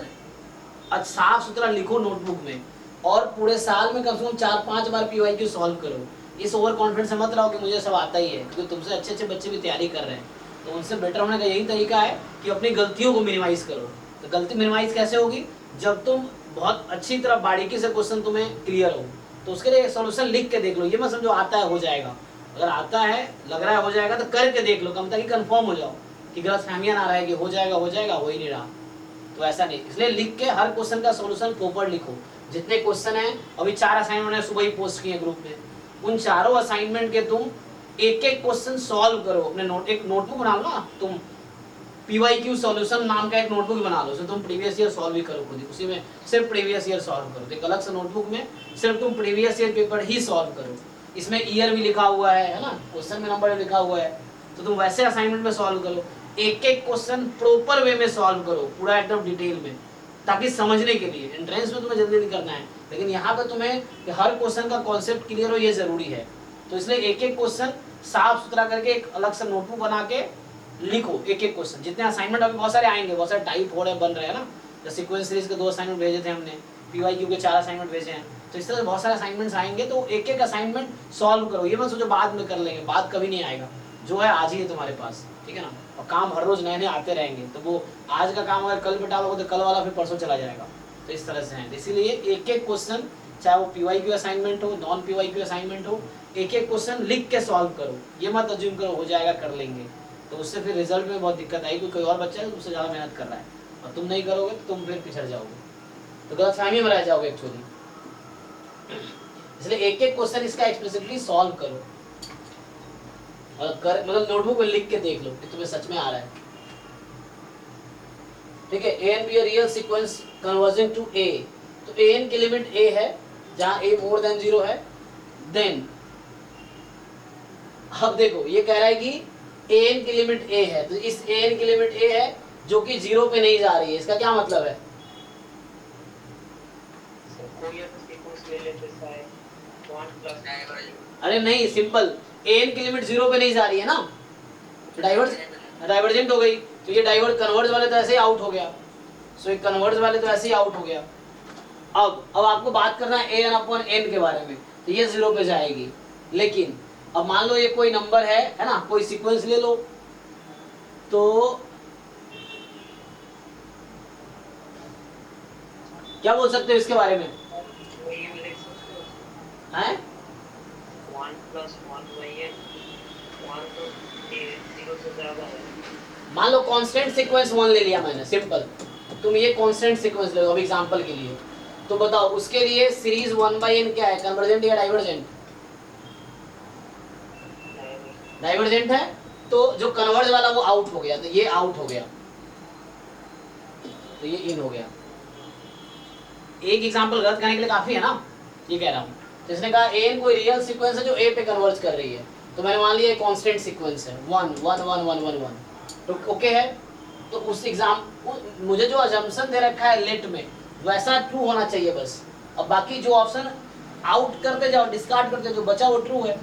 साफ सुथरा लिखो नोटबुक में, और पूरे साल में कम से कम 4-5 बार PYQ सॉल्व करो। इस ओवर कॉन्फिडेंस से मत रहो कि मुझे सब आता ही है, क्योंकि तुमसे अच्छे अच्छे बच्चे भी तैयारी कर रहे हैं, तो उनसे बेटर होने का यही तरीका है कि अपनी गलतियों को मिनिमाइज करो। तो गलती मिनिमाइज कैसे होगी, जब तुम बहुत अच्छी तरह बारीकी से क्वेश्चन तुम्हें क्लियर हो, तो उसके लिए सोल्यूशन लिख के देख लो, ये मत समझो आता है हो जाएगा, अगर आता है लग रहा है हो जाएगा तो करके देख लो, कम ताकि कंफर्म हो जाओ कि गलतफहमियां ना रहे कि हो जाएगा हो ही नहीं रहा, तो ऐसा नहीं। इसलिए लिख के हर क्वेश्चन का सॉल्यूशन प्रॉपर लिखो। जितने क्वेश्चन हैं, अभी 4 असाइनमेंट ने सुबह ही पोस्ट किए ग्रुप में, उन चारों असाइनमेंट के तुम एक एक क्वेश्चन सॉल्व करो, अपने एक नोटबुक बना लो ना तुम, PYQ सॉल्यूशन नाम का एक नोटबुक बना लो, उसमें तुम प्रीवियस ईयर सॉल्व भी करो खुद, उसी में सिर्फ प्रीवियस ईयर सॉल्व करो, एक अलग से नोटबुक में सिर्फ तुम प्रीवियस ईयर पेपर ही सॉल्व करो, इसमें ईयर भी लिखा हुआ है ना, क्वेश्चन में नंबर भी लिखा हुआ है, तो तुम वैसे असाइनमेंट में सॉल्व करो, एक एक क्वेश्चन प्रॉपर वे में सॉल्व करो, पूरा एकदम डिटेल में, ताकि समझने के लिए। एंट्रेंस में तुम्हें जल्दी नहीं करना है, लेकिन यहाँ पे तुम्हें हर क्वेश्चन का कॉन्सेप्ट क्लियर हो, ये जरूरी है, तो इसलिए एक एक क्वेश्चन साफ सुथरा करके एक अलग से नोटबुक बना के लिखो, एक एक क्वेश्चन। जितने असाइनमेंट अभी बहुत सारे आएंगे, बहुत सारे टाइप हो रहे बन रहे हैं ना, जैसे सीक्वेंस सीरीज के 2 असाइनमेंट भेजे थे हमने, PYQ के 4 असाइनमेंट भेजे हैं, तो इस तरह से बहुत सारे असाइनमेंट्स आएंगे, तो एक एक असाइनमेंट सॉल्व करो, ये मत सोचो बाद में कर लेंगे, बाद कभी नहीं आएगा, जो है आज ही है तुम्हारे पास, ठीक है ना, और काम हर रोज नए नए आते रहेंगे, तो वो आज का काम अगर कल पे डालोगे तो कल वाला फिर परसों चला जाएगा, तो इस तरह से है। इसीलिए एक एक क्वेश्चन, चाहे वो PYQ असाइनमेंट हो, नॉन PYQ असाइनमेंट हो, एक एक क्वेश्चन लिख के सॉल्व करो, ये मत अज्यूम करो हो जाएगा कर लेंगे, तो उससे फिर रिजल्ट में बहुत दिक्कत आएगी, कोई और बच्चा है तुमसे ज़्यादा मेहनत कर रहा है और तुम नहीं करोगे तो तुम फिर पिछड़ जाओगे, तो गलतफहमी में रह जाओगे एक्चुअली। इसलिए एक एक क्वेश्चन इसका एक्सप्लिसिटली सॉल्व करो, और कर मतलब नोटबुक में लिख के देख लो कि तुम्हें सच में आ रहा है, ठीक है। an be a real sequence converging to a, तो an की लिमिट a है, जहां a मोर देन 0 है, देन अब देखो ये कह रहा है कि an की लिमिट a है, तो इस an की लिमिट a है जो कि 0 पे नहीं जा रही है, इसका क्या मतलब है, अरे नहीं सिंपल, an की लिमिट 0 पे नहीं जा रही है ना, डाइवर्जेंट हो गई, तो ये डाइवर्ट कन्वर्ज वाले तो ऐसे ही आउट हो गया, सो ये कन्वर्ज वाले तो ऐसे ही आउट हो गया। अब आपको बात करना है an अपॉन n के बारे में, तो ये 0 पे जाएगी। लेकिन अब मान लो ये कोई नंबर है ना, कोई सीक्वेंस ले लो, तो क्या बोल सकते हो इसके बारे में? वही भी लिख सकते हो, हैं 1 + 1 वही है, 1 तो 0 से ज़्यादा है। मान लो कांस्टेंट सीक्वेंस 1 ले लिया मैंने, सिंपल। तुम ये कांस्टेंट सीक्वेंस ले लो अब एग्जांपल के लिए, तो बताओ उसके लिए सीरीज 1/n क्या है, कन्वर्जेंट या डाइवर्जेंट? डाइवर्जेंट है, तो जो कन्वर्ज वाला वो आउट हो गया, तो ये आउट हो गया, तो ये इन हो गया। एक एग्जांपल गलत करने के लिए काफी है ना, ये कह रहा हूँ। जिसने कहा एन कोई रियल सीक्वेंस है जो ए पे कन्वर्ज कर रही है, तो मैंने मान लिया कांस्टेंट सीक्वेंस है 1 1 1 1 1 1, तो ओके है। तो उस मुझे जो अजम्पशन दे रखा है लेट में वैसा ट्रू होना चाहिए बस। अब बाकी जो ऑप्शन आउट करते जाओ, डिस्कार्ड करते, जो बचा वो ट्रू है।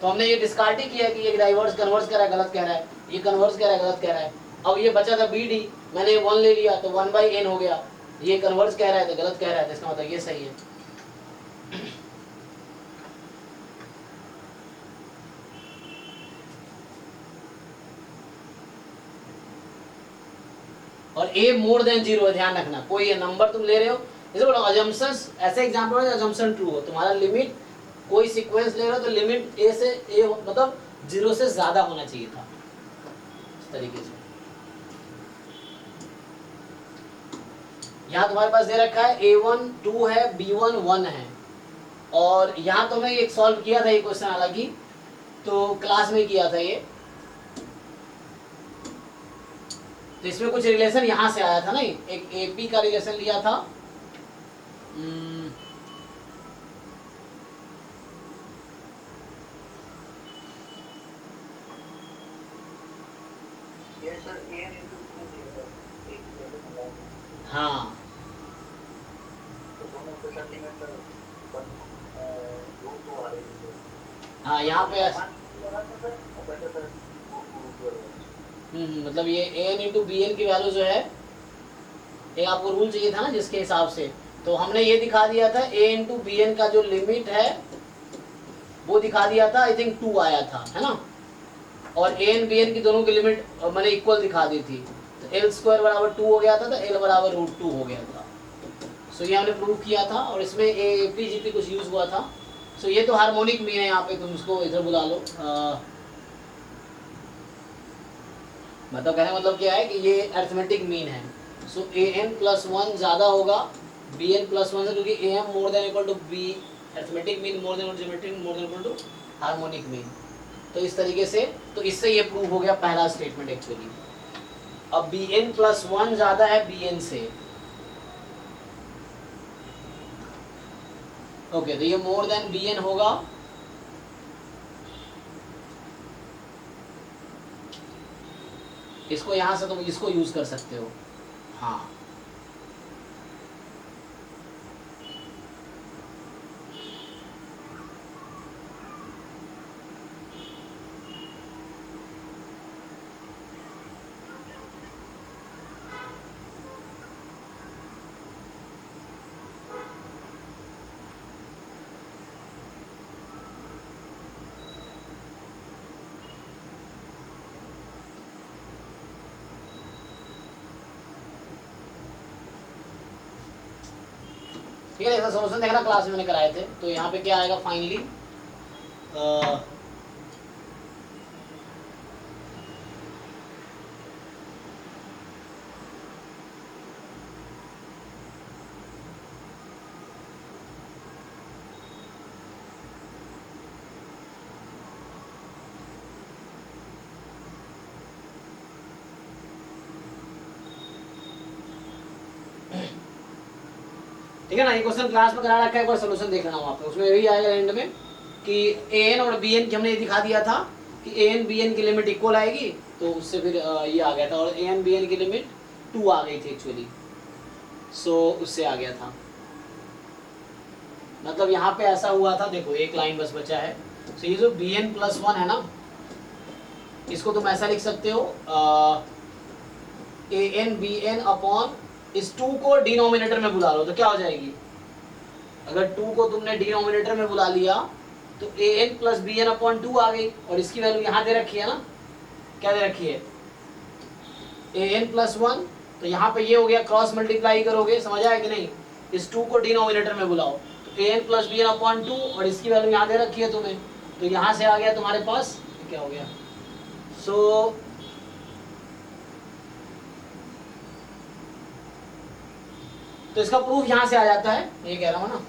तो हमने ये डिस्कार्ड ही किया कि ये डाइवर्स कन्वर्स कर रहा है, गलत कह रहा है, ये कन्वर्स कह रहा है, गलत कह रहा है। अब ये बचा था बी डी, मैंने 1 ले लिया तो 1/n हो गया, ये कन्वर्स कह रहा है तो गलत कह रहा है, तो इसका मतलब ये सही है। और a मोर देन 0 है, ध्यान रखना। कोई ये नंबर तुम ले रहे हो, जैसे बोलो अजम्पशंस, ऐसे एग्जांपल है अजम्पशन ट्रू हो, तुम्हारा लिमिट कोई सीक्वेंस ले रहे हो तो लिमिट a से a मतलब 0 से ज्यादा होना चाहिए था, इस तरीके से। यहाँ तुम्हारे पास दे रखा है a1 2 है, b1 1 है, और यहाँ तो मैं एक सॉल्व किया था ये क्वेश्चन, हालांकि तो क्लास में किया था ये, तो इसमें कुछ रिलेशन यहाँ से आया था ना, एक AP का रिलेशन लिया था, ये सर ए × 2 दिया है, हाँ तो दोनों के सेंटीमीटर 2 आ रही है। हाँ यहाँ पे मतलब ये an × bn की वैल्यू जो है, एक आपको रूल चाहिए था ना जिसके हिसाब से, तो हमने ये दिखा दिया था a × bn का जो लिमिट है वो दिखा दिया था, आई थिंक 2 आया था, है ना, और an bn की दोनों की लिमिट मैंने इक्वल दिखा दी थी, तो l² = 2 हो गया था, तो l = √2 हो गया था। सो ये हमने प्रूव किया था, और इसमें APGP कुछ यूज हुआ था। सो ये तो हार्मोनिक मीन है, यहाँ पे तुम इसको इधर बुला लो, मतलब कहने मतलब क्या है कि ये अरिथमेटिक मीन है। सो an + 1 ज़्यादा होगा bn + 1 से, क्योंकि am more than equal to b, arithmetic mean more than geometric more than equal to harmonic mean. तो इस तरीके से, तो इससे ये प्रूव हो गया पहला स्टेटमेंट एक्चुअली। अब bn + 1 ज़्यादा है bn से, ओके, तो ये मोर देन bn होगा, इसको यहाँ से तुम इसको यूज कर सकते हो, हाँ। ठीक है, ऐसा सोल्यूशन देखना क्लास में मैंने कराए थे। तो यहाँ पे क्या आएगा फाइनली, ठीक है ना, ये क्वेश्चन क्लास में करा रखा है, एक बार सोल्यूशन देख लेना वहाँ पे, उसमें यही आएगा एंड में कि an और bn की हमने ये दिखा दिया था कि an bn की लिमिट इक्वल आएगी, तो उससे फिर ये आ गया था, और an bn की लिमिट 2 आ गई थी एक्चुअली, सो उससे आ गया था। मतलब यहाँ पे ऐसा हुआ था, देखो एक लाइन बस बचा है। सो ये जो bn + 1 है ना, इसको तुम ऐसा लिख सकते हो, an bn अपॉन इस 2 को डिनोमिनेटर में बुला लो, तो क्या हो जाएगी अगर 2 को तुमने डिनोमिनेटर में बुला लिया तो an plus B N upon 2 आ गई, और इसकी वैल्यू यहाँ दे रखी है ना, क्या दे रखी है, an प्लस 1, तो यहाँ पे ये हो गया, क्रॉस मल्टीप्लाई करोगे, समझ आया कि नहीं, इस 2 को डिनोमिनेटर में बुलाओ तो an plus B N upon 2 और इसकी वैल्यू यहाँ दे रखी है तुम्हें, तो यहाँ से आ गया तुम्हारे पास क्या हो गया, सो तो इसका प्रूफ यहाँ से आ जाता है, ये कह रहा हूँ ना।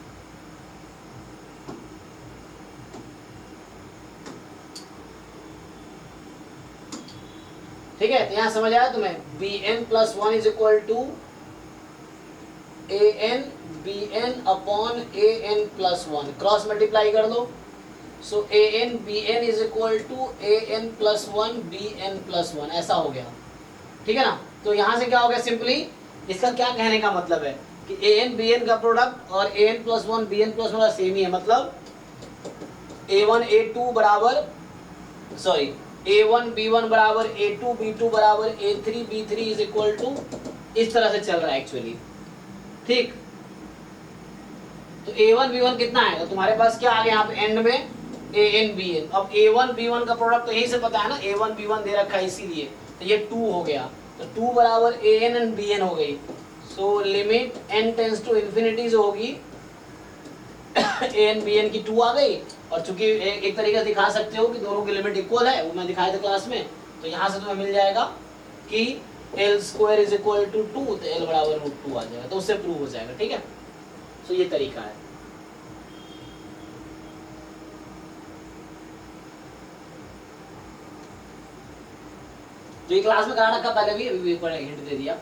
ठीक है, तो यहाँ समझ आया तुम्हें, B N plus 1 is equal to A N B N upon A N plus 1, cross multiply कर दो, so A N B N is equal to A N plus 1 B N plus 1, ऐसा हो गया। ठीक है ना, तो यहाँ से क्या हो गया, सिंपली इसका क्या कहने का मतलब है कि ए एन बी एन का प्रोडक्ट और A N plus 1 B N plus 1 same ही है, मतलब a1 a2 बराबर सॉरी a1 b1 बराबर a2 b2 बराबर a3 b3 is equal to, इस तरह से चल रहा है एक्चुअली। ठीक, तो a1 b1 कितना है, तो तुम्हारे पास क्या आ गया यहाँ पे एंड में an bn, अब a1 b1 का प्रोडक्ट तो यही से पता है ना, a1 b1 दे रखा है इसीलिए, तो ये 2 हो गया, तो 2 बराबर an एंड bn हो गई, so limit n tends to infinity जो होगी an bn की 2 आ गई, और चूंकि एक तरीके से दिखा सकते हो कि दोनों की लिमिट इक्वल है, वो मैं दिखाया था क्लास में, तो यहाँ से तुम्हें मिल जाएगा कि L square is equal to 2, तो एल बराबर रूट 2 आ जाएगा, तो उससे प्रूव हो जाएगा। ठीक है, तो ये तरीका है। तो ये क्लास में करा रखा पहले भी, अभी भी एक बार हिंट दे दिया।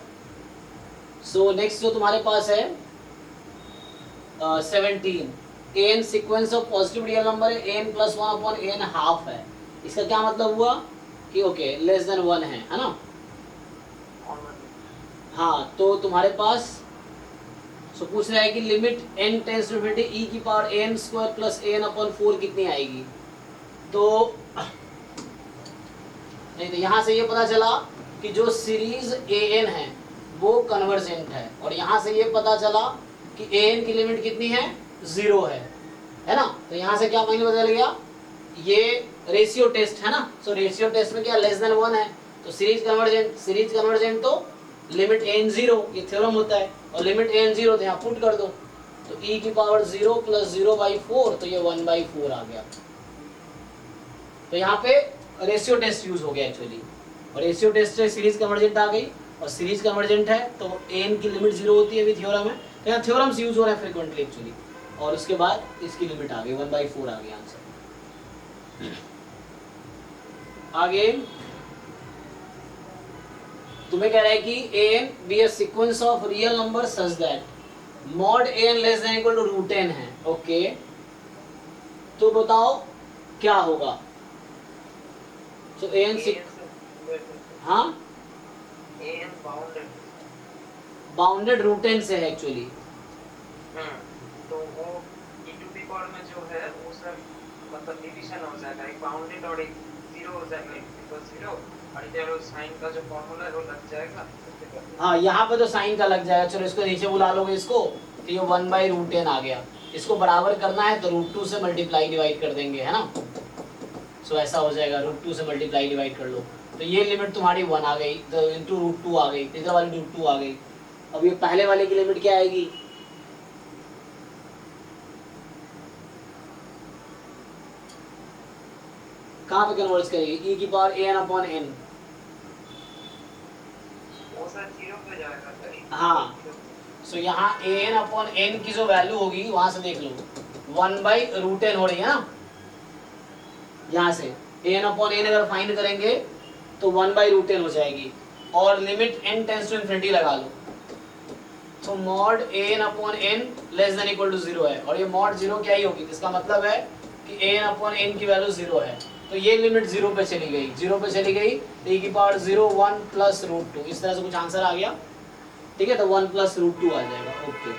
सो नेक्स्ट जो तुम्हारे पास है 17, an sequence of positive real number है, an plus 1 upon an half है, इसका क्या मतलब हुआ कि ओके लेस देन 1 है ना। हाँ, तो तुम्हारे पास सो पूछ रहा है कि limit n tends to infinity e की power an square plus an upon 4 कितनी आएगी, तो नहीं, तो यहाँ से ये पता चला कि जो सीरीज an है वो कन्वर्जेंट है, और यहाँ से ये पता चला कि an की लिमिट कितनी है, 0 है ना, तो यहाँ से क्या फाइनल बदल गया, ये रेशियो टेस्ट है ना, सो रेशियो टेस्ट में क्या लेस देन 1 है, तो सीरीज कन्वर्जेंट तो लिमिट n 0, ये थ्योरम होता है, और लिमिट n 0 तो यहाँ पुट कर दो, तो e की पावर 0 प्लस 0/4, तो ये 1/4 आ गया। तो यहाँ पे रेशियो टेस्ट यूज हो गया एक्चुअली, और रेशियो टेस्ट से सीरीज कन्वर्जेंट आ गई, और सीरीज कन्वर्जेंट है तो n की लिमिट 0 होती है, भी थ्योरम है, तो यहाँ थ्योरम्स यूज हो रहे हैं फ्रीक्वेंटली एक्चुअली, और उसके बाद इसकी लिमिट आ गई 1/4 आ गया आंसर। आगे तुम्हें कह रहा है कि an be a sequence of real number such that mod an less than equal to root n है, ओके, तो बताओ क्या होगा, तो an हाँ बाउंडेड रूट n से है एक्चुअली, तो वो e टू द पावर में जो है वो सब मतलब डिवीजन हो जाएगा, एक बाउंडेड और एक 0 हो जाएगा, एक इक्वल 0, और इधर साइन का जो फार्मूला है वो लग जाएगा। हाँ, यहाँ पे तो साइन का लग जाएगा, चलो इसको नीचे बुला लोगे इसको, तो ये 1/√n आ गया, इसको बराबर करना है तो √2 से मल्टीप्लाई डिवाइड कर देंगे, है ना, सो ऐसा हो जाएगा, √2 से मल्टीप्लाई डिवाइड कर लो, तो ये लिमिट तुम्हारी 1 आ गई, तो इंटू √2 आ गई, इधर वाली √2 आ गई, अब ये पहले वाले की लिमिट क्या आएगी, कहाँ पे कन्वर्ट करेगी, e की पावर an अपॉन n, वो सर 0 पे जाएगा सर। हाँ, सो यहाँ an अपॉन n की जो वैल्यू होगी वहां से देख लो 1/√n हो रही है ना, यहाँ से an अपॉन n अगर फाइंड करेंगे तो 1/√n हो जाएगी, और limit n tends to infinity लगा लो, तो mod an upon n less than equal to 0 है, और ये मॉड 0 क्या ही होगी, इसका मतलब है कि an अपॉन n की वैल्यू 0 है, तो ये लिमिट 0 पे चली गई, तो e की पावर 0 1 प्लस √2, इस तरह से कुछ आंसर आ गया। ठीक है, तो 1 प्लस √2 आ जाएगा, ओके।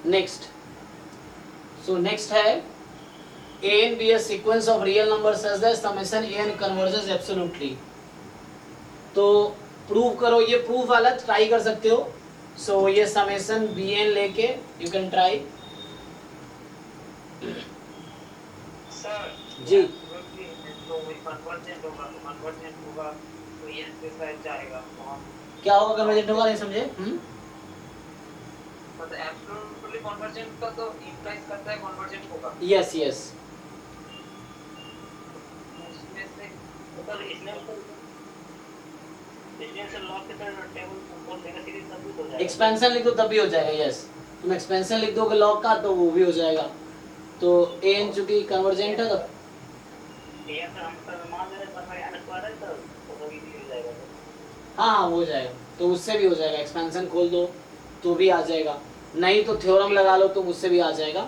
नेक्स्ट, सो नेक्स्ट है an be a sequence of real numbers such that summation an converges absolutely, तो प्रूव करो, ये प्रूफ वाला ट्राई कर सकते हो, सो ये समेसन बी एन लेके यू कैन ट्राई। सर जी तो वही कन्वर्जेंट होगा, तो कन्वर्जेंट होगा तो ये पे शायद जाएगा वहाँ। क्या होगा कन्वर्जेंट होगा, नहीं समझे? मतलब एब्सोल्युटली कन्वर्जेंट का तो इंप्लाइज करता है कन्वर्जेंट होगा। Yes yes. उसमें से सर इसमें सर लॉग के सर टेबल खोल देगा, सीरीज तब भी हो जाएगा। एक्सपेंशन लिख दो तब भी हो जाएगा। यस, तुम एक्सपेंशन लिख दोगे लॉग का तो वो भी हो जाएगा। तो ए एन चूंकि कन्वर्जेंट है तो ये सर हम सर मान ले रहे सर मैं एन स्क्वायर है सर तो वो इजीली हो जाएगा सर। हाँ हाँ हो जाएगा, तो उससे भी हो जाएगा। एक्सपेंशन खोल दो तो भी आ जाएगा, नहीं तो थ्योरम लगा लो तो उससे भी आ जाएगा।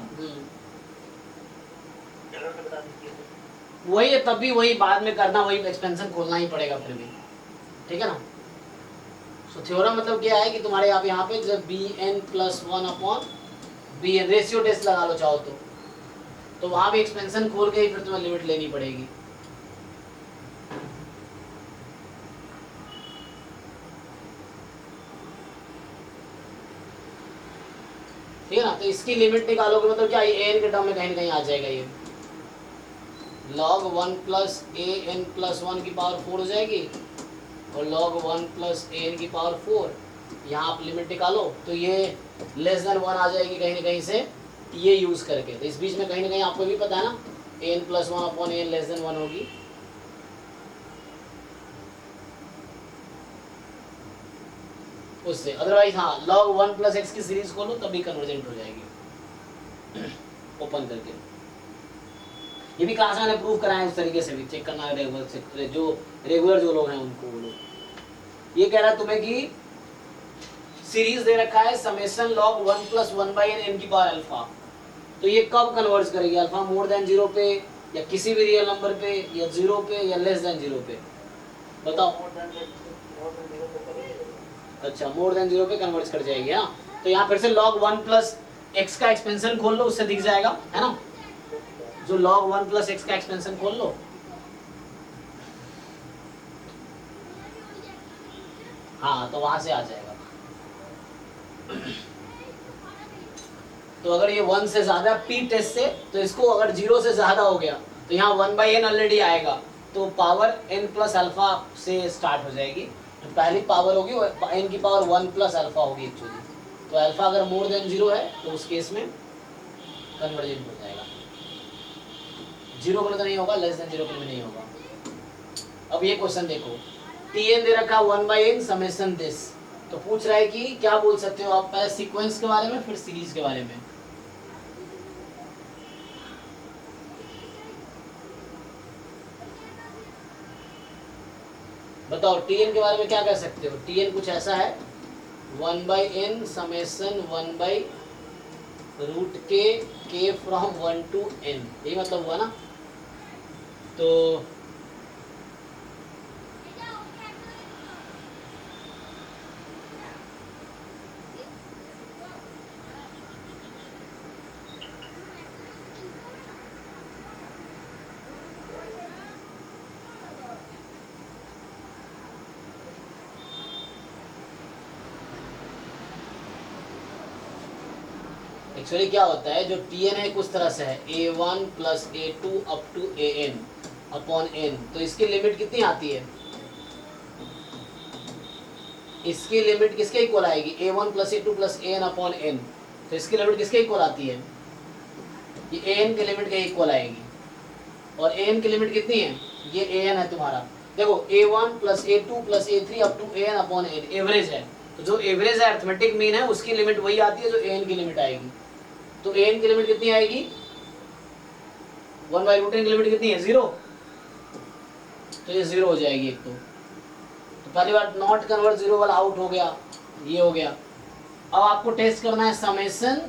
चलो सर बता दीजिए सर। वही है, तब भी वही बाद में करना, वही एक्सपेंशन खोलना ही पड़ेगा फिर भी, ठीक है ना। सो थ्योरम मतलब क्या है कि तुम्हारे यहाँ पे जब B N plus one upon B N ratio test लगा लो चाहो तो वहाँ भी एक्सपेंशन खोल के ही फिर तुम्हें लिमिट लेनी पड़ेगी। ठीक है ना, तो इसकी लिमिट निकालोगे मतलब क्या, ए एन के टर्म में कहीं ना कहीं आ जाएगा ये log 1 प्लस ए एन प्लस 1 की पावर 4 हो जाएगी और log 1 प्लस ए एन की पावर 4। यहाँ आप लिमिट निकालो तो ये लेस देन 1 आ जाएगी कहीं ना कहीं से ये यूज़ करके। तो इस बीच में कहीं ना कहीं आपको भी पता है ना, ए N plus 1 upon A N less than 1 होगी। उससे अदरवाइज हाँ log 1 प्लस एक्स की सीरीज खोलो तभी कन्वर्जेंट हो जाएगी ओपन करके। ये भी क्लास में मैंने प्रूव कराया उस तरीके से भी, चेक करना रेगुलर से, जो रेगुलर जो लोग हैं उनको वो लोग। ये कह रहा है तुम्हें कि सीरीज दे रखा है summation log 1 plus 1 by N की पावर अल्फा, तो ये कब कन्वर्ज करेगी, अल्फा मोर देन 0 पे या किसी भी रियल नंबर पे या 0 पे या लेस देन 0 पे, बताओ। अच्छा मोर देन 0 पे कन्वर्ज कर जाएगी। हाँ तो यहाँ फिर से log 1 प्लस एक्स का एक्सपेंशन खोल लो, उससे दिख जाएगा है ना, जो log 1 प्लस एक्स का एक्सपेंशन खोल लो। हाँ तो वहां से आ जाएगा। तो अगर ये 1 से ज्यादा पी टेस्ट से, तो इसको अगर 0 से ज्यादा हो गया तो यहाँ 1 बाई एन ऑलरेडी आएगा, तो पावर n प्लस अल्फा से स्टार्ट हो जाएगी। तो पहली पावर होगी n की पावर 1 प्लस अल्फा होगी एक्चुअली। तो अल्फा अगर मोर देन 0 है तो उस केस में कन्वर्जेंट हो जाएगा। 0 के लिए तो नहीं होगा, लेस देन 0 के लिए नहीं होगा। अब ये क्वेश्चन देखो, टी एन दे रखा 1 बाई एन समेशन दिस, तो पूछ रहा है कि क्या बोल सकते हो आप, पहले सीक्वेंस के बारे में फिर सीरीज के बारे में। बताओ टी एन के बारे में क्या कह सकते हो। टी एन कुछ ऐसा है 1 by N summation 1 by root के फ्रॉम 1 टू n, यही मतलब हुआ ना। तो एक्चुअली क्या होता है, जो टी एन है कुछ तरह से है a1 plus a2 up to an upon n। तो इसकी लिमिट कितनी आती है, इसकी लिमिट किसके इक्वल आएगी, a1 plus a2 plus an upon n। तो इसकी लिमिट किसके इक्वल आती है, ये an की लिमिट के इक्वल आएगी। और an की लिमिट कितनी है, ये an है तुम्हारा। देखो a1 plus a2 plus a3 up to an upon n average है, तो जो एवरेज है अर्थमेटिक मीन है उसकी लिमिट वही आती है जो an की लिमिट आएगी। तो an की लिमिट कितनी आएगी, 1 बाई रूट n की लिमिट कितनी है 0, तो ये 0 हो जाएगी एक। तो पहली बार नॉट कन्वर्ट 0 वाला आउट हो गया, ये हो गया। अब आपको टेस्ट करना है समेशन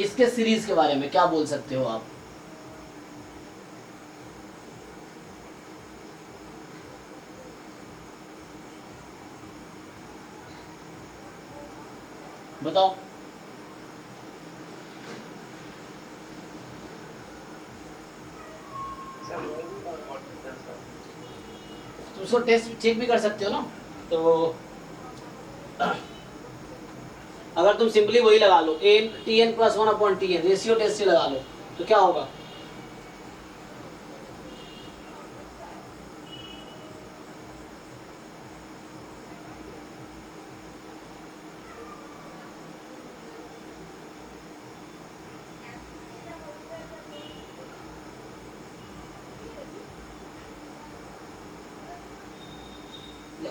इसके सीरीज के बारे में, क्या बोल सकते हो आप। बताओ। तुम उसको टेस्ट चेक भी कर सकते हो ना। तो अगर तुम सिंपली वही लगा लो N T N plus one upon T N ratio test से लगा लो तो क्या होगा?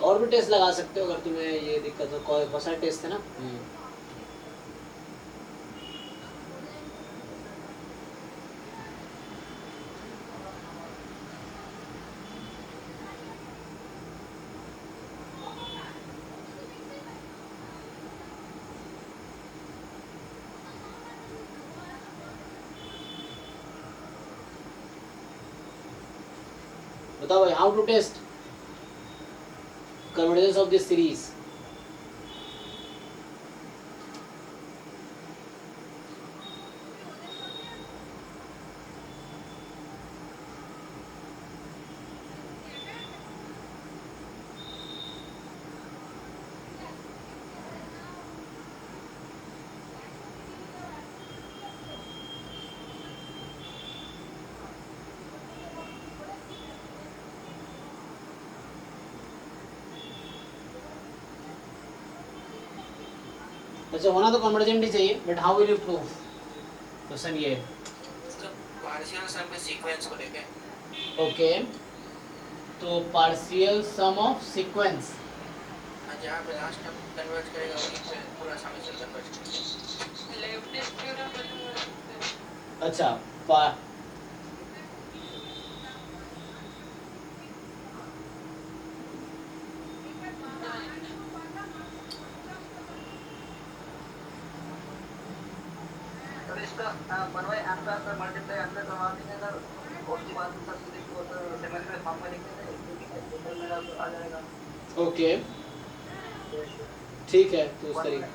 और भी टेस्ट लगा सकते हो अगर तुम्हें ये दिक्कत हो। कौन सा टेस्ट है ना? बताओ भाई, how to test convergence of this series? अच्छा होना तो कन्वर्जेंट ही चाहिए, but how will you prove? Question ये पार्शियल सम के सीक्वेंस को लेके। ओके, तो पार्शियल सम ऑफ सीक्वेंस जहाँ पे लास्ट टर्म कन्वर्ज करेगा वहीं पे पूरा समेशन कन्वर्ज करेगा। Leftist theorem. अच्छा तो इसका बनवाए अंदर मल्टीप्लाई अंदर करवा देंगे सर, और उसके बाद सर सीधे को सर सेमेंट में फॉर्म में लिख देंगे, तो मेरा आ जाएगा। ओके ठीक है, तो उस तरीके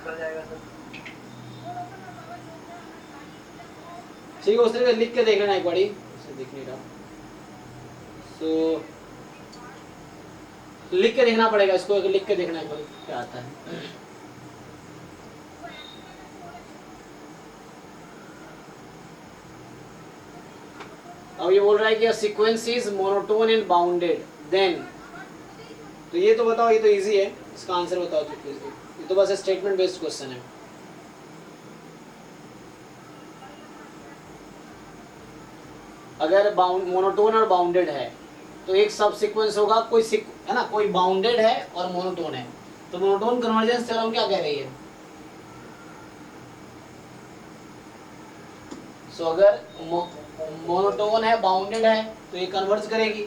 कर जाएगा सर। ठीक है, उस तरीके लिख के देख लेना एक बारी, उसे दिख नहीं रहा, सो लिख के देखना पड़ेगा इसको, लिख के देखना एक बारी क्या आता है। अब ये बोल रहा है कि sequence is monotone and bounded, then तो ये तो बताओ, ये तो इजी है, इसका आंसर बताओ तो प्लीज। ये तो बस स्टेटमेंट बेस्ड क्वेश्चन है। अगर मोनोटोन और बाउंडेड है तो एक सब सीक्वेंस होगा, कोई है ना, कोई बाउंडेड है और मोनोटोन है, तो मोनोटोन कन्वर्जेंस थ्योरम क्या कह रही है? सो अगर मोनोटोन है, बाउंडेड है, तो ये कन्वर्ज करेगी।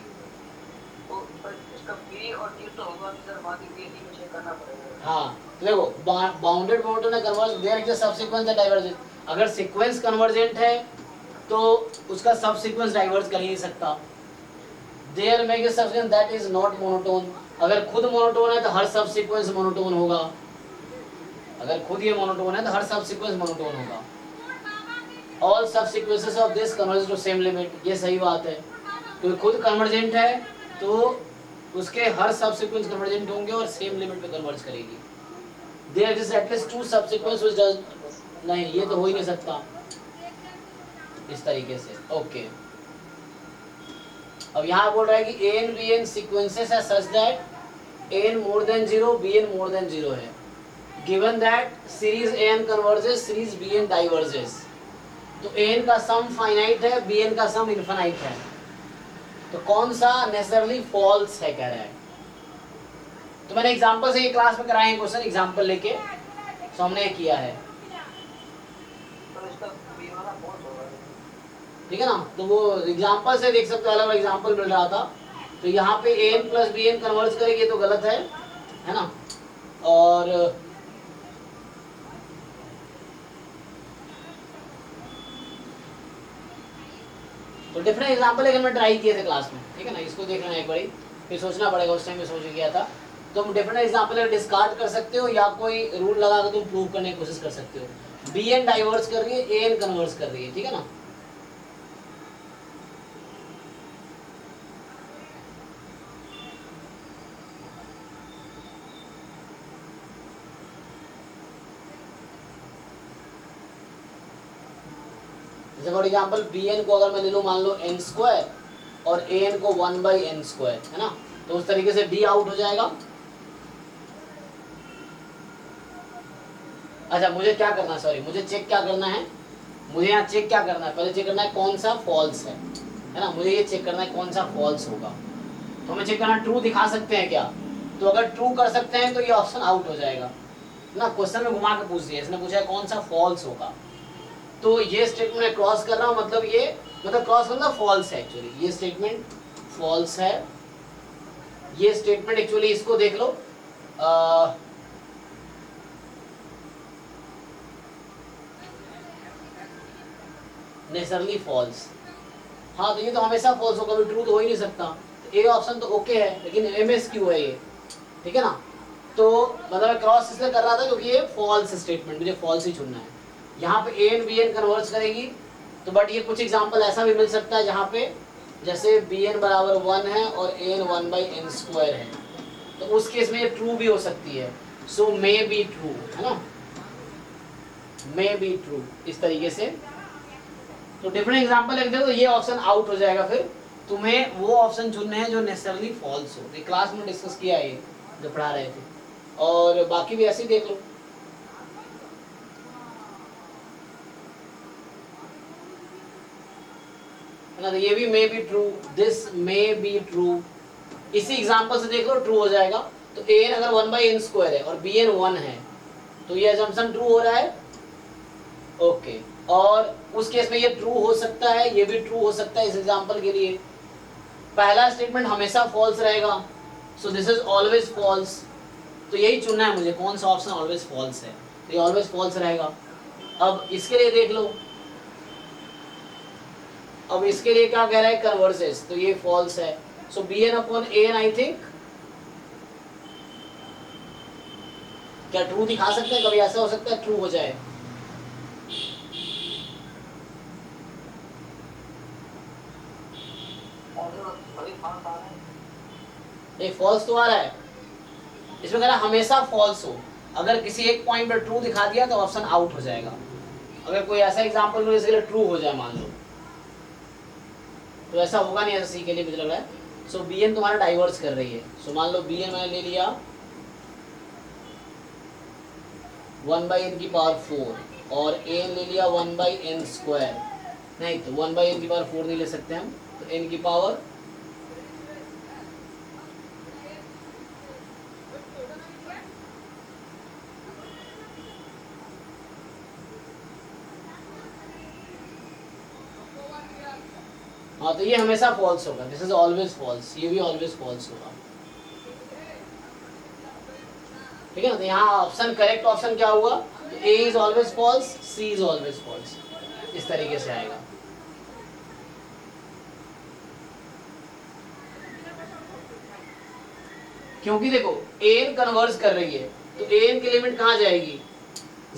तो इसका पी और टी तो होगा सर, बाकी पी टी में चेक करना पड़ेगा। हाँ तो देखो, बाउंडेड मोनोटोन है, कन्वर्ज, देयर इज अ सब सीक्वेंस है डाइवर्जेंट। अगर सीक्वेंस कन्वर्जेंट है तो उसका सब सीक्वेंस डाइवर्ज कर ही नहीं सकता। देयर मेक अ सब sequence that is not monotone. अगर खुद मोनोटोन है तो हर सब सीक्वेंस मोनोटोन होगा। अगर खुद ये मोनोटोन है तो हर सब सीक्वेंस मोनोटोन होगा। All subsequences of this converge to same limit, ये सही बात है, क्योंकि खुद कन्वर्जेंट है तो उसके हर सब सीक्वेंस कन्वर्जेंट होंगे और सेम लिमिट पे कन्वर्ज करेगी। देयर इज एटलीस्ट टू सब सीक्वेंस व्हिच डज, नहीं ये तो हो ही नहीं सकता इस तरीके से। ओके, अब यहाँ बोल रहा है कि एन बी एन सीक्वेंसेस है such that n more than 0 b n more than 0 है, given that series n converges series b n diverges. तो एन का सम फाइनाइट है, बी एन का सम इनफाइनाइट है, तो कौन सा नेसेसरली फॉल्स है कह रहा है। तो मैंने एग्जांपल से ये क्लास में कराए हैं क्वेश्चन, एग्जांपल लेके तो हमने किया है, तो इसका बी वाला फॉल्स होगा, ठीक है ना। तो वो एग्जांपल से देख सकते हो, अलग अलग एग्जांपल मिल रहा था। तो यहाँ पे n plus B n converge करेगी तो गलत है ना। और तो डिफरेंट एग्जांपल लेकिन मैं ट्राई किए थे क्लास में, ठीक है ना। इसको देख लेना एक बारी, फिर सोचना पड़ेगा, उस टाइम में सोच किया था। तुम डिफरेंट एग्जांपल डिस्कार्ड कर सकते हो या कोई रूल लगा कर तुम प्रूव करने की कोशिश कर सकते हो। बी एन डाइवर्स कर रही है, ए एन कन्वर्स कर रही है, ठीक है ना। जैसे फॉर एग्जाम्पल बी एन को अगर मैं ले लूँ मान लो एन स्क्वायर और ए एन को 1/n², है ना, तो उस तरीके से डी आउट हो जाएगा। अच्छा मुझे क्या करना है, सॉरी मुझे चेक क्या करना है, मुझे यहाँ चेक क्या करना है, पहले चेक करना है कौन सा फॉल्स है ना, मुझे ये चेक करना है कौन सा फॉल्स होगा। तो हमें चेक करना ट्रू दिखा सकते हैं क्या, तो अगर ट्रू कर सकते हैं तो ये ऑप्शन आउट हो जाएगा ना। क्वेश्चन में घुमा के पूछ दिया, इसने पूछा है कौन सा फॉल्स होगा, तो ये स्टेटमेंट मैं क्रॉस कर रहा हूँ, मतलब ये मतलब क्रॉस मतलब फॉल्स है एक्चुअली, ये स्टेटमेंट फॉल्स है। ये स्टेटमेंट एक्चुअली इसको देख लो, नेसेसरली फॉल्स, हाँ तो ये तो हमेशा फॉल्स होगा, कभी ट्रू तो हो ही नहीं सकता। तो ए ऑप्शन तो ओके है, लेकिन एमएस क्यों है ये, ठीक है ना। तो मतलब मैं क्रॉस इसलिए कर रहा था क्योंकि ये फॉल्स स्टेटमेंट, मुझे फॉल्स ही चुनना है। यहाँ पे ए एन बी एन कन्वर्स करेगी, तो बट ये कुछ एग्जांपल ऐसा भी मिल सकता है जहाँ पे जैसे बी एन बराबर 1 है और ए एन 1/n² है, तो उस केस में ये ट्रू भी हो सकती है। सो मे बी ट्रू, है ना, मे बी ट्रू, इस तरीके से। तो डिफरेंट एग्जांपल लिख दो तो ये ऑप्शन आउट हो जाएगा, फिर तुम्हें वो ऑप्शन चुनने हैं जो नेसेसरली फॉल्स हो। ये क्लास में डिस्कस किया है ये जो पढ़ा रहे थे, और बाकी भी ऐसे ही देख लो। है ना, तो ये भी may be true, this may be true, इसी एग्जांपल से देख लो ट्रू हो जाएगा। तो ए एन अगर 1/n² है और बी एन 1 है तो ये अजम्पशन ट्रू हो रहा है, ओके। और उस केस में ये ट्रू हो सकता है, ये भी ट्रू हो सकता है इस एग्जांपल के लिए। पहला स्टेटमेंट हमेशा फॉल्स रहेगा, so this is always false, तो यही चुनना है मुझे कौन सा ऑप्शन ऑलवेज फॉल्स है, तो ये ऑलवेज फॉल्स रहेगा। अब इसके लिए देख लो, अब इसके लिए क्या कह रहा है कन्वर्सेस, तो ये फॉल्स है। So B N upon A N I think क्या ट्रू दिखा सकते हैं, कभी ऐसा हो सकता है ट्रू हो जाए। नहीं फॉल्स तो आ रहा है, इसमें कह रहा है हमेशा फॉल्स हो, अगर किसी एक पॉइंट पर ट्रू दिखा दिया तो ऑप्शन आउट हो जाएगा। अगर कोई ऐसा एग्जांपल मिले जिसके लिए ट्रू हो जाए मान लो, तो ऐसा होगा नहीं, ऐसा सी के लिए मुझे लग रहा है। सो बी एन तुम्हारा डाइवर्स कर रही है, सो मान लो बी एन मैंने ले लिया 1/n⁴ और ए एन ले लिया 1/n², नहीं तो 1/n⁴ नहीं ले सकते हम, तो n की पावर हाँ, तो ये हमेशा फॉल्स होगा, दिस इज ऑलवेज फॉल्स, ये भी ऑलवेज फॉल्स होगा, ठीक है ना। तो यहाँ ऑप्शन करेक्ट ऑप्शन क्या हुआ, A is always false, C is always false, इस तरीके से आएगा। क्योंकि देखो ए एन कन्वर्स कर रही है, तो ए एन की लिमिट कहाँ जाएगी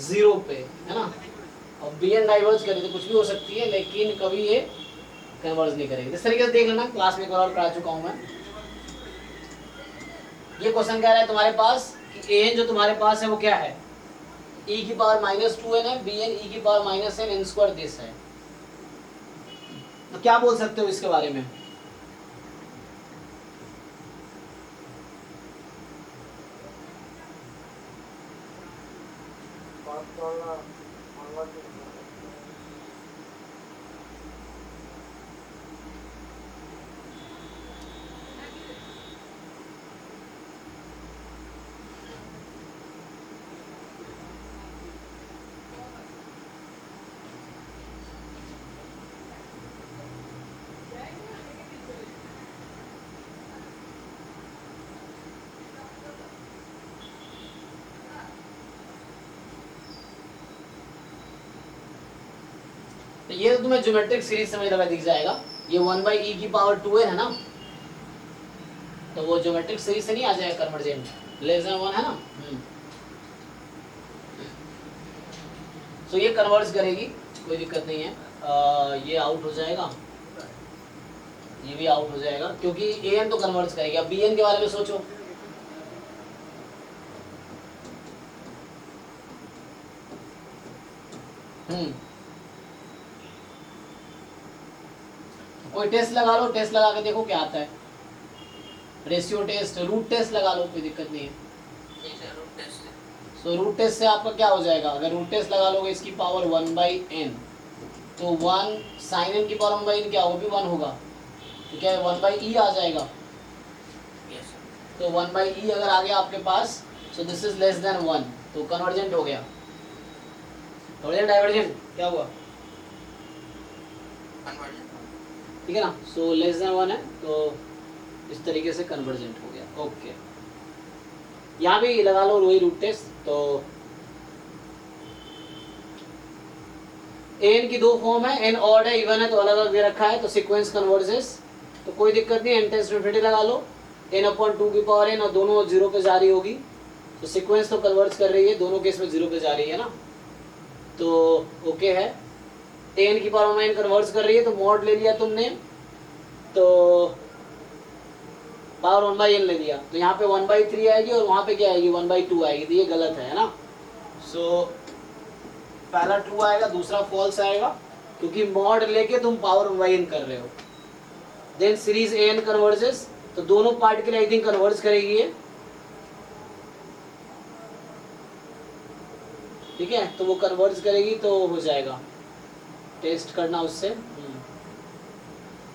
0 पे, है ना, और बी एन डाइवर्स करे तो कुछ भी हो सकती है, लेकिन कभी ये कन्वर्स नहीं करेगी। इस तरीके से देख लेना, क्लास में एक और करा चुका हूं मैं। ये क्वेश्चन कह रहा है तुम्हारे पास कि ए एन जो तुम्हारे पास है वो क्या है, e की पावर -2n है, बी एन e की पावर -n² दिस है, तो क्या बोल सकते हो इसके बारे में। तो ये तो तुम्हें ज्योमेट्रिक सीरीज समझ लगा दिख जाएगा, ये 1/e⁴ है ना, तो वो ज्योमेट्रिक सीरीज से नहीं आ जाएगा कन्वर्जेंट, <1 है ना। तो ये कन्वर्स करेगी, कोई दिक्कत नहीं है। ये आउट हो जाएगा, ये भी आउट हो जाएगा, क्योंकि ए एन तो कन्वर्स करेगी। अब बी एन के बारे में सोचो, कोई टेस्ट लगा लो, टेस्ट लगा के देखो क्या आता है। रेशियो टेस्ट, रूट टेस्ट लगा लो, कोई दिक्कत नहीं है। ठीक है, root test. So root test से आपका क्या हो जाएगा, अगर रूट टेस्ट लगा लोगे इसकी पावर 1/n, तो 1 sin n की पावर 1/n क्या होगा, भी 1 होगा, तो क्या है 1/e आ जाएगा। यस तो 1/e अगर आ गया आपके पास, so this is less than 1, तो कन्वर्जेंट हो गया। कन्वर्जेंट डाइवर्जेंट क्या हुआ, कन्वर्जन। ठीक है ना। सो लेस देन 1 है, तो इस तरीके से कन्वर्जेंट हो गया। ओके, यहाँ भी लगा लो वही रूट टेस्ट। तो एन की दो फॉर्म है, एन ऑड है, इवन है, तो अलग अलग दे रखा है, तो सीक्वेंस कन्वर्जेस, तो कोई दिक्कत नहीं, एन टेंस टू इनफिनिटी लगा लो, n/2 की पावर n, और दोनों 0 पे जा रही होगी, तो सीक्वेंस तो कन्वर्ज कर रही है, दोनों केस में 0 पे जा रही है ना, तो ओके है। n की पावर n कन्वर्ज कर रही है, तो मॉड ले लिया तुमने, तो पावर 1/n ले लिया, तो यहाँ पे 1/3 आएगी, और वहाँ पे क्या आएगी 1/2 आएगी, तो ये गलत है ना। सो पहला ट्रू आएगा, दूसरा फॉल्स आएगा, क्योंकि मॉड लेके तुम पावर 1/n कर रहे हो। देन सीरीज an कन्वर्जेस, तो दोनों पार्ट के लिए आई थिंक कन्वर्ज करेगी ये, ठीक है, तो वो कन्वर्ज करेगी तो हो जाएगा। टेस्ट करना उससे,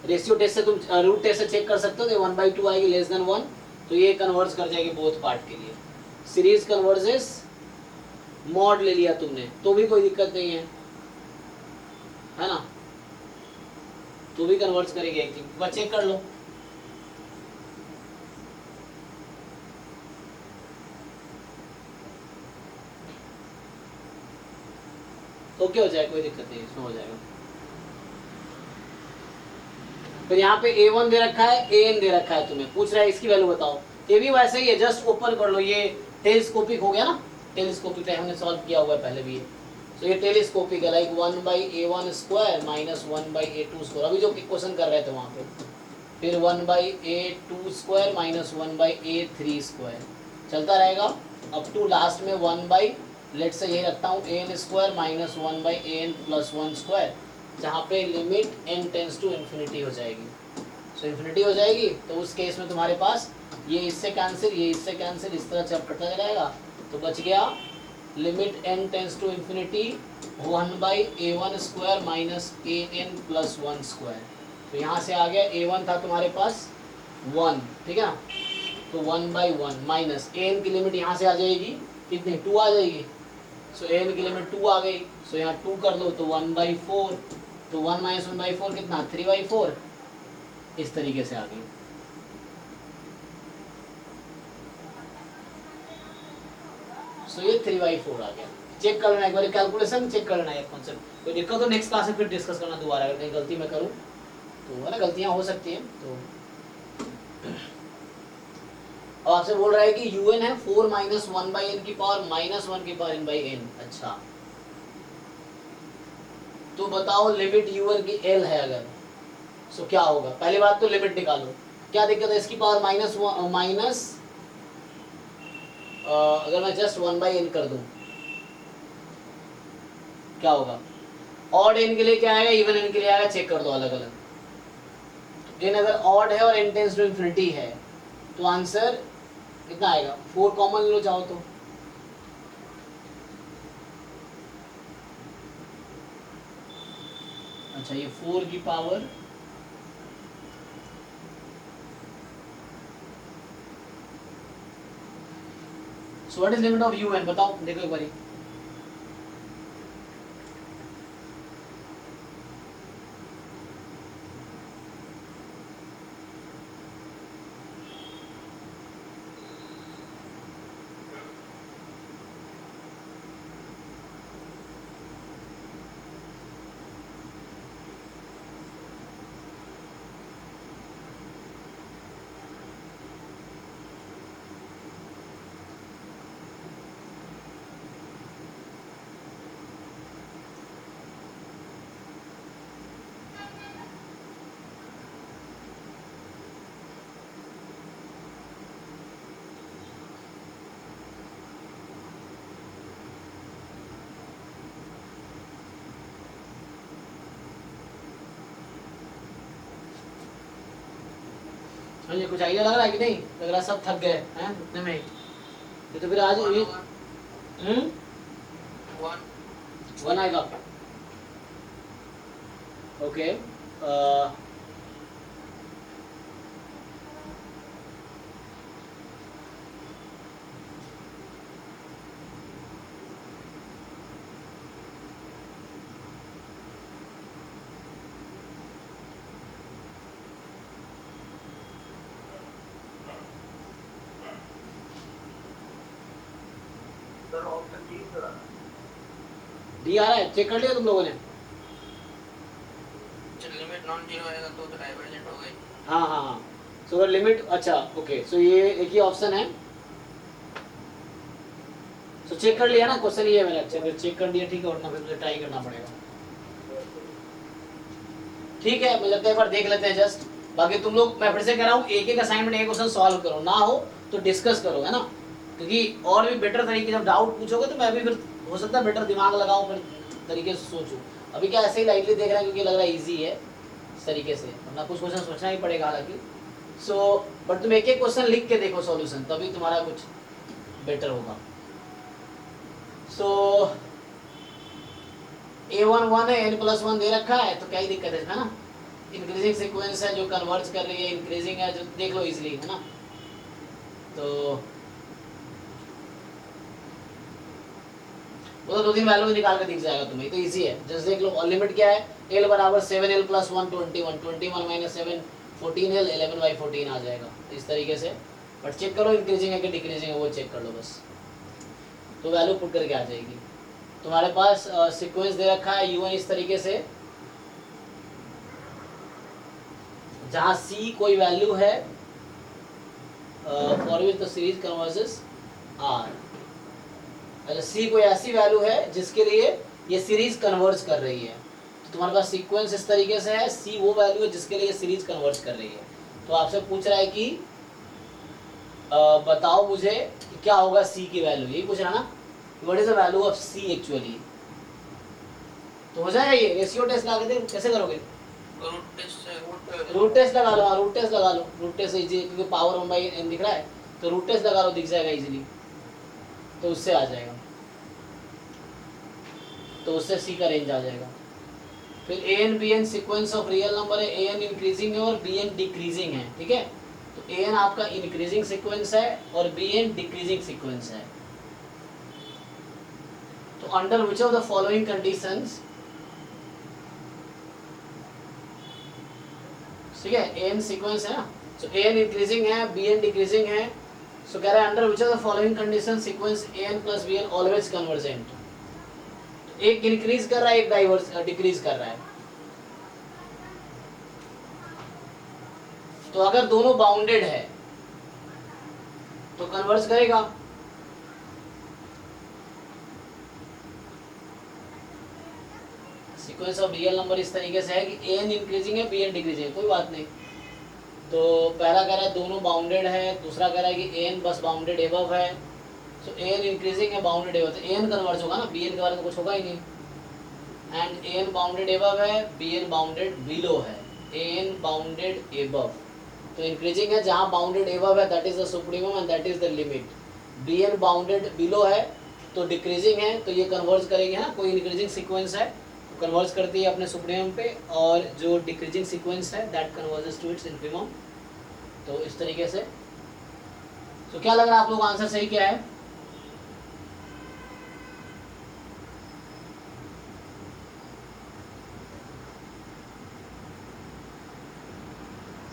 रेशियो टेस्ट से तुम रूट टेस्ट से चेक कर सकते हो, तो 1/2 आएगी लेस देन 1, तो ये कन्वर्ज कर जाएगी बोथ पार्ट के लिए। सीरीज कन्वर्जेस, मॉड ले लिया तुमने तो भी कोई दिक्कत नहीं है ना, तो भी कन्वर्ज करेगी एक थिंग, बस चेक कर लो। ओके हो जाए, कोई दिक्कत नहीं, इसमें हो जाएगा। फिर यहाँ पे a1 दे रखा है, an दे रखा है, तुम्हें पूछ रहा है इसकी वैल्यू बताओ, ये भी वैसे ही है, जस्ट ओपन कर लो, ये टेलीस्कोपिक हो गया ना, टेलीस्कोपिक है, हमने सॉल्व किया हुआ है पहले भी ये, तो ये टेलीस्कोपिक है, like 1/a1 square minus 1/a2 square, अभी जो क्वेश्चन कर रहे थे वहाँ पे, फिर 1/a2 square minus 1/a3 square, चलता रहेगा अप टू लास्ट में 1 लेट से यही रखता हूँ an square minus 1/an plus 1 square, जहाँ पे limit n tends to infinity हो जाएगी। सो इन्फिनिटी हो जाएगी, तो उस केस में तुम्हारे पास ये इससे कैंसिल, ये इससे कैंसिल, इस तरह से अब कटता जाएगा, तो बच गया limit n tends to infinity 1/a1 square minus an plus 1 square, तो यहाँ से आ गया a1 था तुम्हारे पास 1, ठीक है ना, तो 1/1 माइनस an की लिमिट यहाँ से आ जाएगी कितनी, 2 आ जाएगी, सो an की लिमिट 2 आ गई, सो यहाँ 2 कर दो तो 1/4, तो 1 माइनस 1/4 कितना 3/4, इस तरीके से आ गई। सो ये 3/4 आ गया। चेक कर लेना एक बार, कैलकुलेशन चेक कर लेना, एक कॉन्सेप्ट, कोई दिक्कत तो नेक्स्ट क्लास में फिर डिस्कस करना दोबारा, अगर कहीं गलती मैं करूँ तो, है ना, गलतियाँ हो सकती हैं। तो अब आपसे बोल रहा है कि un है 4 माइनस 1/n की पावर माइनस 1 की पावर n/n, अच्छा तो बताओ लिमिट un की l है अगर, सो क्या होगा, पहली बात तो लिमिट निकालो, क्या दिक्कत है, इसकी पावर माइनस अगर मैं जस्ट 1/n कर दूं क्या होगा, ऑड n के लिए क्या आएगा, इवन n के लिए आएगा, चेक कर दो अलग अलग, n अगर ऑड है और n टेंस टू इन्फिनिटी है, तो आंसर कितना आएगा, 4 कॉमन लो चाहो तो, अच्छा ये 4 की power so what is limit of un, बताओ देखो एक बारी, मुझे कुछ आइडिया लग रहा है कि नहीं लग रहा है? सब थक गए हैं उतने में ही। ये तो फिर आज ये 1 आएगा। Okay sir option D sir D आ रहा है, चेक कर लिया तुम लोगों ने? लिमिट नॉन जीरो आएगा तो डाइवर्जेंट हो गई। हाँ हाँ हाँ, सो अगर लिमिट, अच्छा ओके, सो ये एक ही ऑप्शन है। सो चेक कर लिया ना, क्वेश्चन ये है मेरा। अच्छा फिर चेक कर दिया, ठीक है, वरना फिर मुझे ट्राई करना पड़ेगा। ठीक है, मुझे लगता है एक बार देख लेते हैं जस्ट। बाकी तुम लोग, मैं फिर से कह रहा हूँ, एक एक असाइनमेंट एक क्वेश्चन सॉल्व करो, ना हो तो डिस्कस करो, है ना, क्योंकि और भी बेटर तरीके जब डाउट पूछोगे तो मैं भी फिर हो सकता है बेटर दिमाग लगाऊं, फिर तरीके से सोचूं। अभी क्या ऐसे ही लाइटली देख रहे हैं क्योंकि लग रहा है ईजी है इस तरीके से, वरना कुछ क्वेश्चन सोचना ही पड़ेगा हालांकि। सो बट तुम एक एक क्वेश्चन लिख के देखो सॉल्यूशन, तभी तुम्हारा कुछ बेटर होगा। सो A1 1 है, n+1 दे रखा है, तो क्या ही दिक्कत है ना। इंक्रीजिंग सीक्वेंस है जो कन्वर्ज कर रही है, इंक्रीजिंग है जो देख लो इजीली, है ना। तो वो तो 2-3 वैल्यू निकाल के दिख जाएगा तुम्हें, तो इजी है, जस्ट देख लो। और लिमिट क्या है, l बराबर 7l + 1 21, 21 - 7 14l, 11/14 आ जाएगा इस तरीके से। बट चेक करो इंक्रीजिंग है कि डिक्रीजिंग है, वो चेक कर लो बस, तो वैल्यू पुट करके आ जाएगी। तुम्हारे पास सीक्वेंस दे रखा है u1 इस तरीके से, जहाँ c कोई वैल्यू है for which the series converges r। अच्छा, c कोई ऐसी वैल्यू है जिसके लिए ये सीरीज कन्वर्ज कर रही है, तो तुम्हारे पास सीक्वेंस इस तरीके से है, c वो वैल्यू है जिसके लिए ये सीरीज कन्वर्ज कर रही है। तो आपसे पूछ रहा है कि बताओ मुझे कि क्या होगा c की वैल्यू, यही पूछ रहा ना, what is the value of c actually. तो हो जाएगा ये, रेशियो टेस्ट लगा के कैसे करोगे? रूट टेस्ट लगा लो, हाँ रूट टेस्ट लगा लो, रूट टेस्ट इजी, क्योंकि पावर 1/n दिख रहा है, तो रूट टेस्ट लगा लो, दिख जाएगा इजीली, तो उससे आ जाएगा, तो उससे c का रेंज आ जाएगा। फिर an bn sequence of real number है, an इंक्रीजिंग है और bn डिक्रीजिंग है, ठीक है। तो an आपका इंक्रीजिंग सीक्वेंस है और bn डिक्रीजिंग सीक्वेंस है। तो under which of the following conditions, ठीक है, an सीक्वेंस है ना, सो an इंक्रीजिंग है, bn डिक्रीजिंग है, सो कह रहा है under which of the following condition sequence an + bn always convergent. एक इंक्रीज कर रहा है, एक डाइवर्स डिक्रीज कर रहा है। तो अगर दोनों बाउंडेड है तो कन्वर्ज करेगा, सीक्वेंस ऑफ रियल नंबर इस तरीके से है कि an इंक्रीजिंग है, bn डिक्रीजिंग है, कोई बात नहीं। तो पहला कह रहा है दोनों बाउंडेड है, दूसरा कह रहा है कि an बस बाउंडेड एबव है, सो an इंक्रीजिंग है, बाउंडेड एबव, तो an कन्वर्ज होगा ना, bn के बारे में कुछ होगा ही नहीं। एंड an बाउंडेड एबव है, bn बाउंडेड बिलो है, an बाउंडेड एबव, तो इंक्रीजिंग है, जहाँ बाउंडेड एबव है that is the supremum and that is the limit. bn bounded below है तो डिक्रीजिंग है, तो ये कन्वर्ज करेगी, है ना, कोई इंक्रीजिंग सीक्वेंस है कन्वर्ज करती है अपने सुप्रीमम पे, और जो डिक्रीजिंग सीक्वेंस है that converges to its infimum. तो इस तरीके से, तो क्या लग रहा है आप लोग आंसर सही क्या है?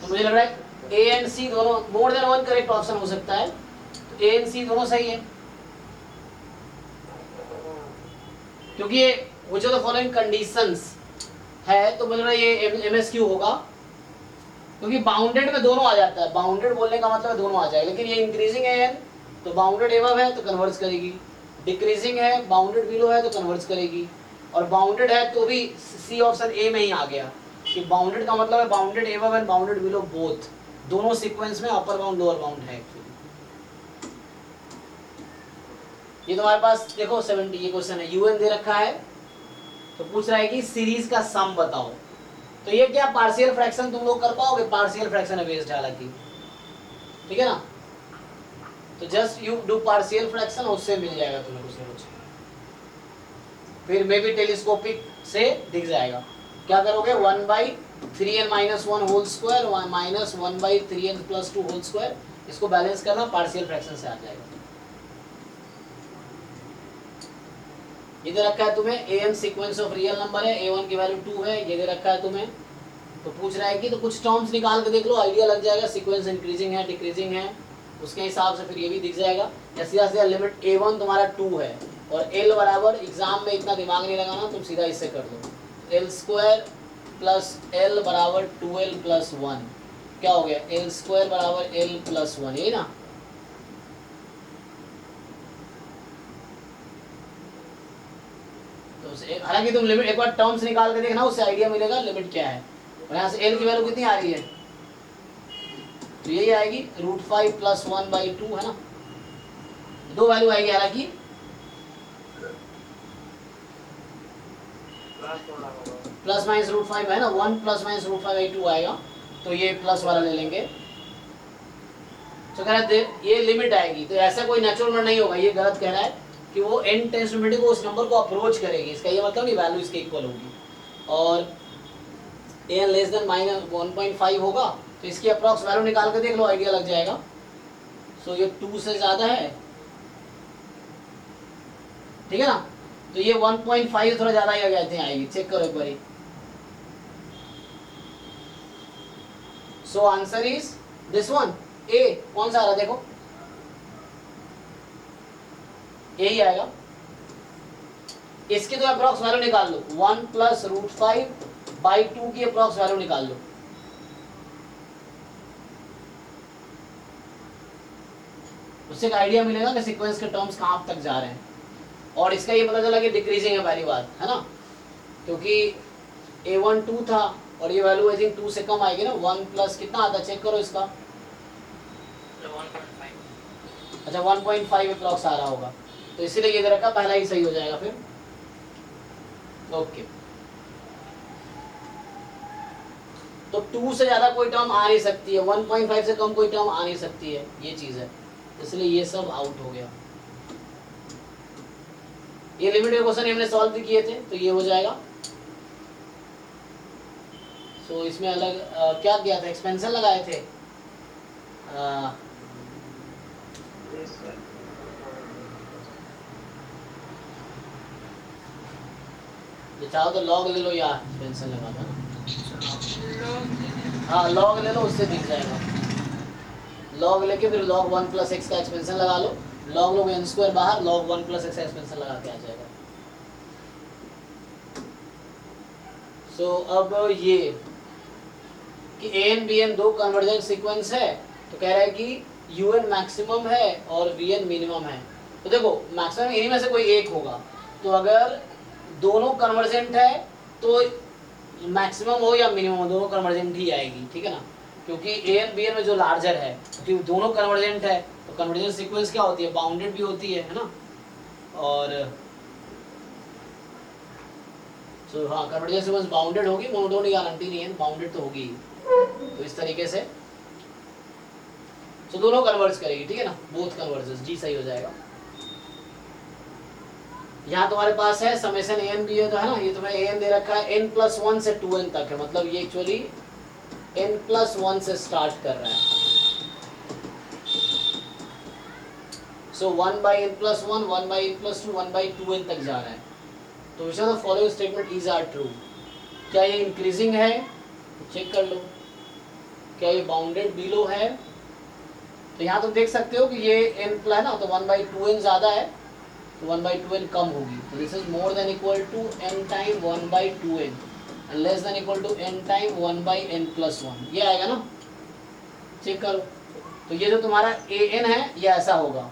तो मुझे लग रहा है A एंड C दोनों more than one correct option हो सकता है, तो A एंड C दोनों सही है, क्योंकि ये वो जो फॉलोइंग कंडीशंस है, तो मुझे लग रहा है ये MSQ होगा, क्योंकि बाउंडेड में दोनों आ जाता है, बाउंडेड बोलने का मतलब है दोनों आ जाएगा, लेकिन ये इंक्रीजिंग है n, तो बाउंडेड एबव है तो कन्वर्ज करेगी, डिक्रीजिंग है, बाउंडेड बिलो है तो कन्वर्ज करेगी, और बाउंडेड है तो भी C ऑप्शन A में ही आ गया कि बाउंडेड का मतलब है bounded above and bounded below both, दोनों सीक्वेंस में अपर बाउंड लोअर बाउंड है एक्चुअली। ये तुम्हारे पास देखो 70 ये क्वेश्चन है, UN दे रखा है, तो पूछ रहा है कि सीरीज का सम बताओ। तो ये क्या पार्शियल फ्रैक्शन तुम लोग कर पाओगे? पार्शियल फ्रैक्शन है बेस्ड, हालांकि ठीक है ना। तो just you do partial fraction, उससे मिल जाएगा तुम्हें कुछ ना कुछ। फिर मे बी टेलीस्कोपिक से दिख जाएगा। क्या करोगे, 1/3n-1 whole square -1/3n+2 whole square, इसको बैलेंस करना, पार्शियल फ्रैक्शन से आ जाएगा। इधर रखा है तुम्हें an sequence of real number है, a1 की वैल्यू 2 है, ये दे रखा है तुम्हें। तो पूछ रहा है कि तो कुछ टर्म्स निकाल के देख लो, आइडिया लग जाएगा सीक्वेंस इंक्रीजिंग है डिक्रीजिंग है, उसके हिसाब से फिर ये भी दिख जाएगा। जैसे लिमिट a1 तुम्हारा 2 है और l बराबर, एग्जाम में इतना दिमाग नहीं लगाना, तुम सीधा इससे कर दो, l² + l बराबर 2l + 1, क्या हो गया, l² बराबर l + 1, यही ना। तो हालांकि तुम लिमिट एक बार टर्म्स निकाल के देखना, उससे आइडिया मिलेगा लिमिट क्या है। और यहाँ से l की वैल्यू कितनी आ रही है, तो यही आएगी √5 + 1/2 है ना, दो वैल्यू आएगी हालांकि, ±√5 है ना, 1 ± √5/2 आएगा, तो ये प्लस वाला ले लेंगे। तो कह रहा है ये लिमिट आएगी, तो ऐसा कोई नेचुरल नंबर नहीं होगा, ये गलत कह रहा है कि वो n टेंड्स टू इन्फिनिटी को उस नंबर को अप्रोच करेगी, इसका ये मतलब नहीं वैल्यू इसके इक्वल होगी। और n लेस देन -1.5 होगा, तो इसकी अप्रॉक्स वैल्यू निकाल के देख लो, आइडिया लग जाएगा। सो ये 2 से ज़्यादा है, ठीक है ना, तो ये 1.5 थोड़ा ज़्यादा ही आ गए थे, आएगी, चेक करो एक बारी। So answer is this one, A, कौन सा आ रहा देखो, ए ही आएगा। इसकी तो अप्रॉक्स वैल्यू निकाल लो, 1 + √5/2 की अप्रॉक्स वैल्यू निकाल लो। उससे एक आइडिया मिलेगा कि सीक्वेंस के टर्म्स कहाँ तक जा रहे हैं। और इसका ये पता चला कि डिक्रीजिंग है, पहली बात है ना, क्योंकि a1 2 था और ये वैल्यू आई थिंक 2 से कम आएगी ना, 1 प्लस कितना आता है, चेक करो इसका, 1.5। अच्छा 1.5 अप्रॉक्स आ रहा होगा, तो इसीलिए ये रखा, पहला ही सही हो जाएगा फिर। ओके, तो 2 से ज़्यादा कोई टर्म आ नहीं सकती है, 1.5 से कम कोई टर्म आ नहीं सकती है, ये चीज़ है, इसलिए ये सब आउट हो गया। ये लिमिट के क्वेश्चन हमने सॉल्व भी किए थे, तो ये हो जाएगा। सो इसमें अलग क्या किया था, एक्सपेंशन लगाए थे, जो चाहो तो लॉग ले लो या एक्सपेंशन लगा दो, हाँ लॉग ले लो, उससे दिख जाएगा। लॉग लेके फिर log 1 + x का एक्सपेंशन लगा लो, log n² बाहर, log 1 + x का एक्सपेंशन लगा के आ जाएगा। सो अब ये कि an bn दो कन्वर्जेंट सीक्वेंस है, तो कह रहा है कि un मैक्सिमम है और vn मिनिमम है। तो देखो मैक्सिमम इन्हीं में से कोई एक होगा, तो अगर दोनों कन्वर्जेंट है तो मैक्सिमम हो या मिनिमम हो, दोनों कन्वर्जेंट ही आएगी, ठीक है ना, क्योंकि an bn में जो लार्जर है, क्योंकि दोनों कन्वर्जेंट है, तो कन्वर्जेंट सीक्वेंस क्या होती है, बाउंडेड भी होती है ना। और सो हाँ, कन्वर्जेंट सीक्वेंस बाउंडेड होगी, मोनोटोन गारंटी नहीं है, बाउंडेड तो होगी। तो इस तरीके से तो दोनों कन्वर्ज करेगी, ठीक है ना, बोथ कन्वर्जेस, जी सही हो जाएगा। यहाँ तुम्हारे पास है समेशन an भी है, तो है ना, ये तुम्हें an दे रखा है n+1 से 2n तक है, मतलब ये एक्चुअली n+1 से स्टार्ट कर रहा है। सो 1/n+1, 1/n+2, 1/2n तक जा रहा है। तो which of the following statement is are true, क्या ये इंक्रीजिंग है, चेक कर लो, क्या ये बाउंडेड बिलो है। तो यहाँ तुम देख सकते हो कि ये n है ना, तो 1/2n ज़्यादा है, तो 1/2n कम होगी, तो this is more than equal to n time 1/2n and less than equal to n time 1/n+1, ये आएगा ना, चेक करो। तो ये जो तुम्हारा an है ये ऐसा होगा,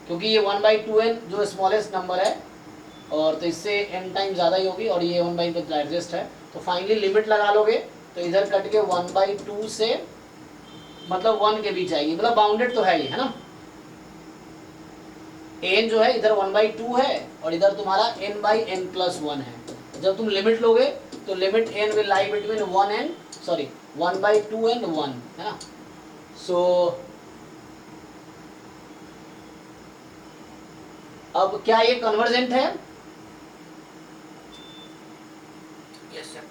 क्योंकि ये 1/2n जो स्मॉलेस्ट नंबर है, और तो इससे n टाइम ज़्यादा ही होगी, और ये 1/n लार्जेस्ट है। तो फाइनली लिमिट लगा लोगे तो इधर कट के 1/2 से मतलब 1 के बीच आएगी, मतलब बाउंडेड तो है ही, है ना। n जो है इधर 1/2 है और इधर तुम्हारा n/n+1 है। जब तुम लिमिट लोगे तो limit n will lie between 1/2 and 1, है ना। सो अब क्या ये कन्वर्जेंट है? Yes sir.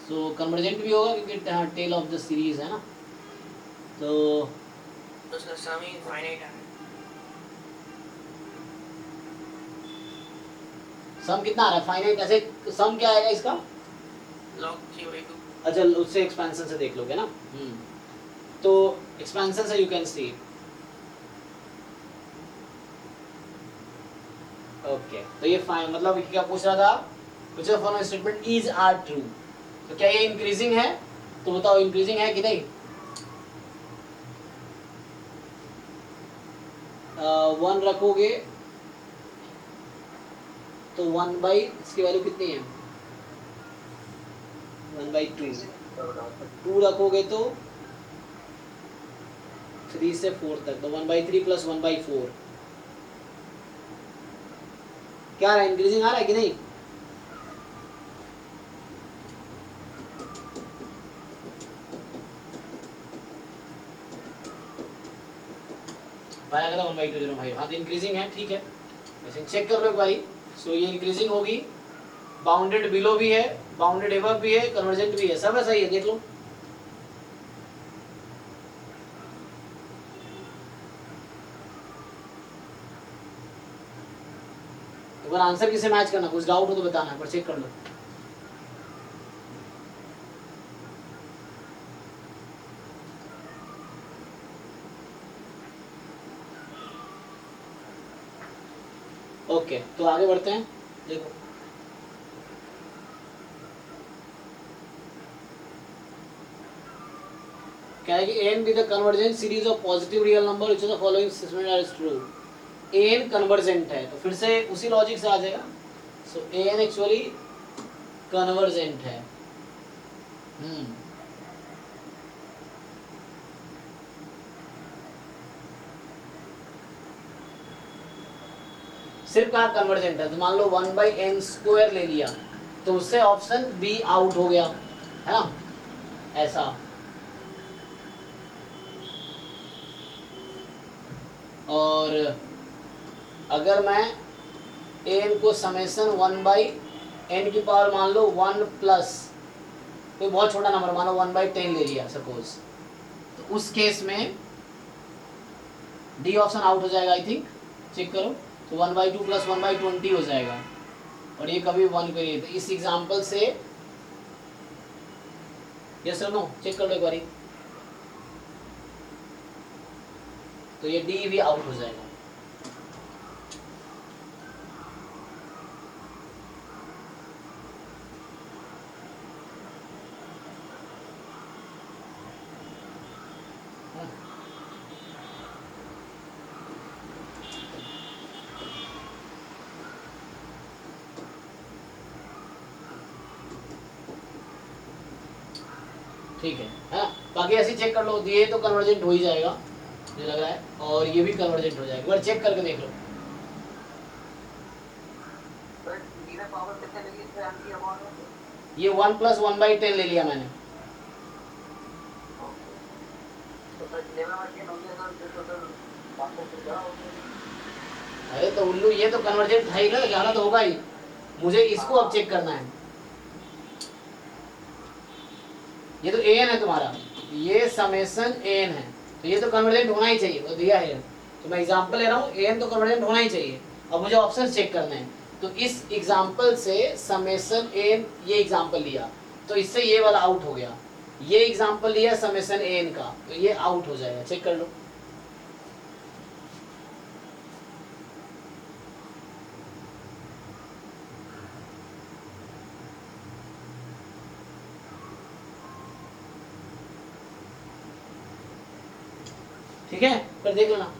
सो कन्वर्जेंट भी होगा क्योंकि टेल ऑफ द सीरीज है ना, तो सर सम इज फाइनाइट है। सम कितना आ रहा है? फाइनाइट। ऐसे सम क्या आएगा इसका? लॉग 3/2। अच्छा, उससे एक्सपेंशन से देख लोगे ना। तो एक्सपेंशन से यू कैन सी। ओके, तो ये फाइन मतलब क्या पूछ रहा था? which of following statement is are true? तो क्या ये इंक्रीजिंग है? तो बताओ इंक्रीजिंग है कि नहीं? 1 रखोगे तो 1 बाई इसकी वैल्यू कितनी है? 1/2। 2 रखोगे तो 3 से 4 तक, तो 1/3 प्लस 1/4 क्या आ रहा है? इंक्रीजिंग आ रहा है कि नहीं? पाया गया 1/2 भाई। हाँ, तो इंक्रीजिंग है, ठीक है। वैसे चेक कर लो एक बारी। सो ये इंक्रीजिंग होगी, बाउंडेड बिलो भी है, बाउंडेड एबव भी है, कन्वर्जेंट भी है, सब ऐसा ही है, देख लो। एक बार आंसर किसे मैच करना, कुछ डाउट हो तो बताना, पर चेक कर लो। ओके, तो आगे बढ़ते हैं। देखो क्या है कि n be the convergent series of positive real number which the following statement are true. N convergent है तो फिर से उसी लॉजिक से आ जाएगा। सो एन एक्चुअली कन्वर्जेंट है। सिर्फ कहाँ कन्वर्जेंट है? तो मान लो 1/n² ले लिया तो उससे ऑप्शन बी आउट हो गया, है ना? ऐसा। और अगर मैं n को समेसन 1/n की पावर मान लो 1 प्लस कोई बहुत छोटा नंबर मानो 1/10 ले लिया सपोज, तो उस केस में डी ऑप्शन आउट हो जाएगा। आई थिंक चेक करो, तो 1/2 प्लस 1/20 हो जाएगा, और ये कभी 1 को नहीं। तो इस एग्जाम्पल से यस और नो चेक कर लो एक बारी, तो ये डी भी आउट हो जाएगा। ठीक है, बाकी ऐसे चेक कर लो, ये तो कन्वर्जेंट हो ही जाएगा मुझे लग रहा है, और ये भी कन्वर्जेंट हो जाएगा। एक बार चेक करके देख लो। पावर कितने लगी इसमें आंटी अमाउंट? ये 1 प्लस 1/10 ले लिया मैंने। तो सर लेवल में हो गया सर, तो सर वापस क्या हो गया? अरे तो उल्लू, ये तो कन्वर्जेंट है ही ना, जाना तो होगा ही। मुझे इसको अब चेक करना है। ये तो एन है तुम्हारा, ये समेसन एन है, तो ये तो कन्वर्जेंट होना ही चाहिए, वो दिया है। तो मैं एग्जांपल ले रहा हूँ, एन तो कन्वर्जेंट होना ही चाहिए। अब मुझे ऑप्शन चेक करना है, तो इस एग्जांपल से समेसन एन, ये एग्जांपल लिया तो इससे ये वाला आउट हो गया। ये एग्जांपल लिया समेसन एन का, तो ये आउट हो जाएगा। चेक कर लो। ठीक है, पर देख लेना,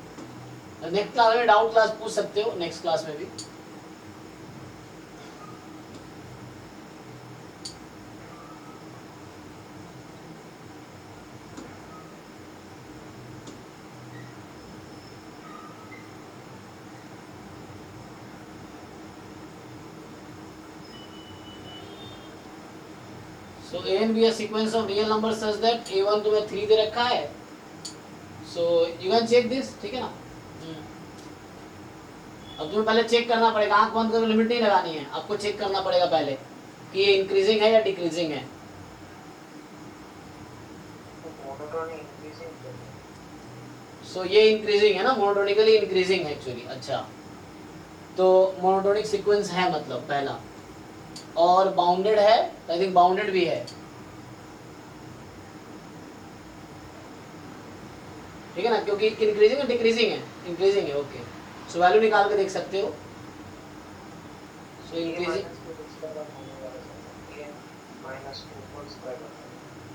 नेक्स्ट क्लास में डाउट क्लास पूछ सकते हो, नेक्स्ट क्लास में भी। So A and B are sequence of real numbers such that A1 तुम्हें 3 दे रखा है, so you can check this, ठीक है ना? अब तुम्हें पहले चेक करना पड़ेगा, आंख बंद करके लिमिट नहीं लगानी है, आपको चेक करना पड़ेगा पहले कि ये इंक्रीजिंग है या डिक्रीजिंग है। मोनोटोनिक इंक्रीजिंग सो ये इंक्रीजिंग है ना, मोनोटोनिकली इंक्रीजिंग है एक्चुअली। अच्छा, तो मोनोटोनिक सीक्वेंस है मतलब पहला, और बाउंडेड है, आई थिंक बाउंडेड भी है, ठीक है ना, क्योंकि इंक्रीजिंग है डिक्रीजिंग है, इंक्रीजिंग है। ओके, सो वैल्यू निकाल के देख सकते हो। सो इंक्रीजिंग,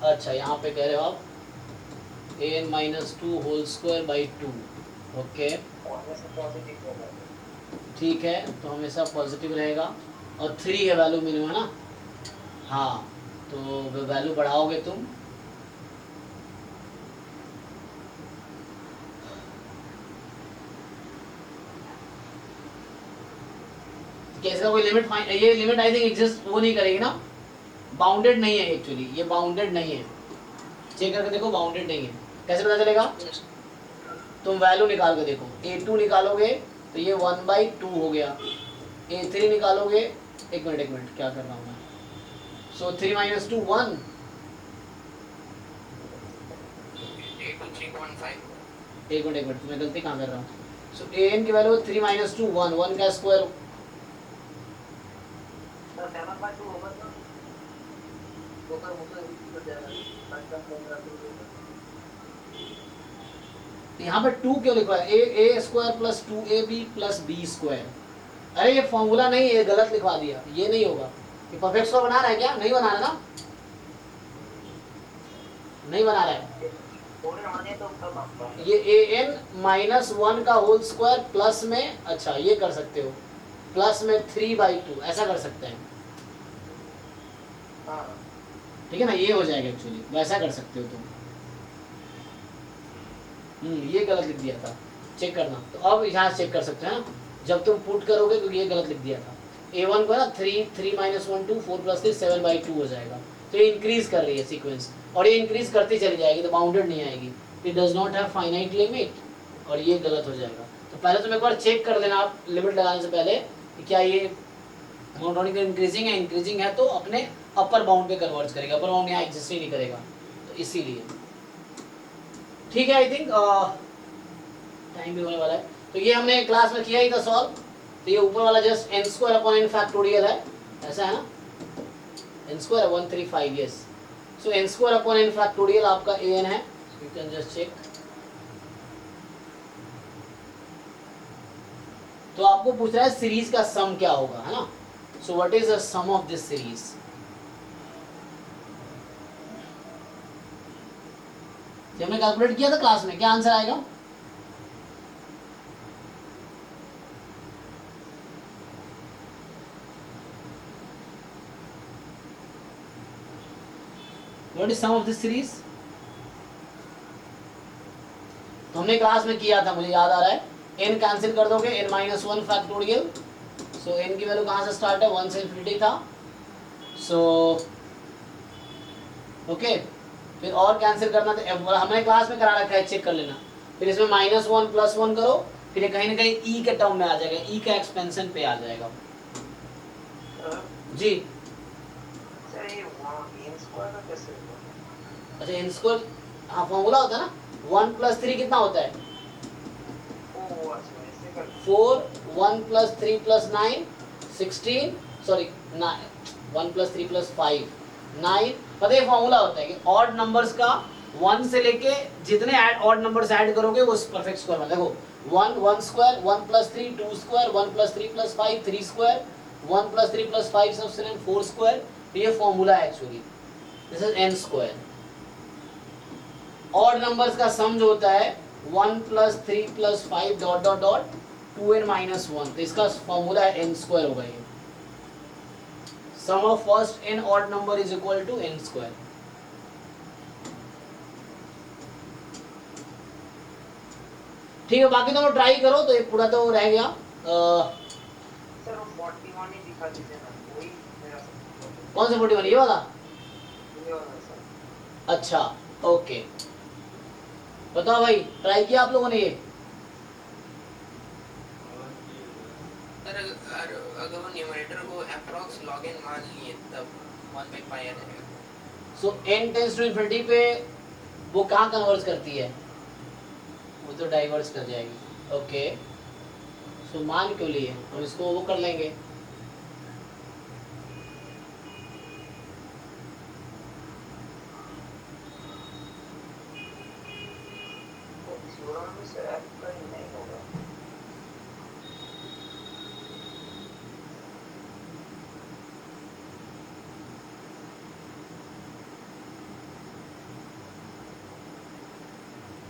अच्छा यहाँ पे कह रहे हो आप an minus 2 whole square by 2। Okay ठीक है, तो हमेशा पॉजिटिव रहेगा, और 3 है वैल्यू मिनिमम, है ना। हाँ, तो वैल्यू बढ़ाओगे तुम, इसका कोई लिमिट फाइन, ये लिमिट आई थिंक एग्जिस्ट वो नहीं करेगी ना, बाउंडेड नहीं है एक्चुअली, ये बाउंडेड नहीं है, चेक करके देखो, बाउंडेड नहीं है। कैसे पता चलेगा, तुम वैल्यू निकाल के देखो, a2 निकालोगे तो ये 1/2 हो गया, a3 निकालोगे, एक मिनट क्या कर रहा हूँ मैं, सो 3 - 2 1, एक मिनट मैं गलती कहाँ कर रहा हूँ। सो an की वैल्यू 3 - 2 1, 1 का स्क्वायर, यहाँ पे 2 क्यों लिखा है, a square plus 2ab plus b square. अरे ये फॉर्मूला नहीं है, गलत लिखवा दिया, ये नहीं होगा। ये परफेक्ट स्क्वायर बना रहा है क्या, नहीं बना रहा ना, नहीं बना रहा है। ये an -1 का होल स्क्वायर प्लस में, अच्छा ये कर सकते हो, प्लस में 3/2 ऐसा कर सकते हैं, ठीक है ना, ये हो जाएगा एक्चुअली, वैसा कर सकते हो तुम। ये गलत लिख दिया था, चेक करना। तो अब यहाँ चेक कर सकते हैं ना, जब तुम पुट करोगे तो ये गलत लिख दिया था, a1 को ना 3 - 1 2 4 + 3 7/2 हो जाएगा। तो ये इंक्रीज कर रही है सीक्वेंस, और ये इंक्रीज करती चली जाएगी, तो बाउंडेड नहीं आएगी, it does not have finite limit, और ये गलत हो जाएगा। तो पहले तुम एक बार चेक कर लेना आप लिमिट लगाने से पहले कि क्या ये मोनोटोनिक इंक्रीजिंग है तो अपने अपर बाउंड पे कन्वर्ट करेगा, अपर बाउंड यहाँ एग्जिस्ट ही नहीं करेगा, तो इसीलिए ठीक है। आई थिंक टाइम भी होने वाला है, तो ये हमने क्लास में किया ही था सॉल्व। तो ये ऊपर वाला जस्ट n² n फैक्टोरियल है, ऐसा है ना, n² 135, यस। सो n² n फैक्टोरियल आपका an है, यू कैन जस्ट चेक। तो आपको पूछ रहा है सीरीज का सम क्या होगा, है ना। So what is the sum of this series, हमने कैलकुलेट किया था क्लास में, क्या आंसर आएगा, what is sum of this series. तो हमने क्लास में किया था, मुझे याद आ रहा है, n कैंसिल कर दोगे, n - 1 फैक्टोरियल। सो n की वैल्यू कहाँ से स्टार्ट है, 1 से इन्फिनिटी था। सो ओके, फिर और कैंसिल करना तो हमने क्लास में करा रखा है, चेक कर लेना। फिर इसमें -1 + 1 करो, फिर कहीं ना कहीं e के टर्म में आ जाएगा, e का एक्सपेंशन पे आ जाएगा जी। अच्छा n², हाँ फॉर्मूला होता है ना, 1 + 3 कितना होता है, 4, 1 + 3 + 9 16, सॉरी 1 + 3 + 5 9। पता है फॉर्मूला होता है कि ऑड नंबर्स का 1 से लेके जितने ऑड नंबर्स ऐड करोगे वो परफेक्ट स्क्वायर में। देखो 1 1 स्क्वायर, 1 + 3 2 स्क्वायर, 1 + 3 + 5 3 स्क्वायर, 1 + 3 + 5 सबसे 4 स्क्वायर। तो ये फॉर्मूला है actually, this is n²। Odd numbers का सम जो होता है 1 + 3 + 5 ... 2n - 1, तो इसका फॉर्मूला है n² होगा ये। Sum of first n odd number is equal to n²। ठीक है, बाकी तो ट्राई करो, तो ये पूरा तो रह गया। सर वो 41 ही दिखा दीजिए ना, वही मेरा सब। कौन सा 41, ये वाला? ये वाला सर। अच्छा ओके, बताओ भाई, ट्राई किया आप लोगों ने ये? अगर वो न्यूमरेटर को अप्रॉक्स log n मान लिए तब 1/pi आ जाएगा। सो n टेंस टू इन्फिनिटी पे वो कहाँ कन्वर्ज करती है? वो तो डाइवर्स कर जाएगी। ओके, सो मान क्यों लिए? हम इसको वो कर लेंगे। थ्योरम से f का ही नहीं होगा।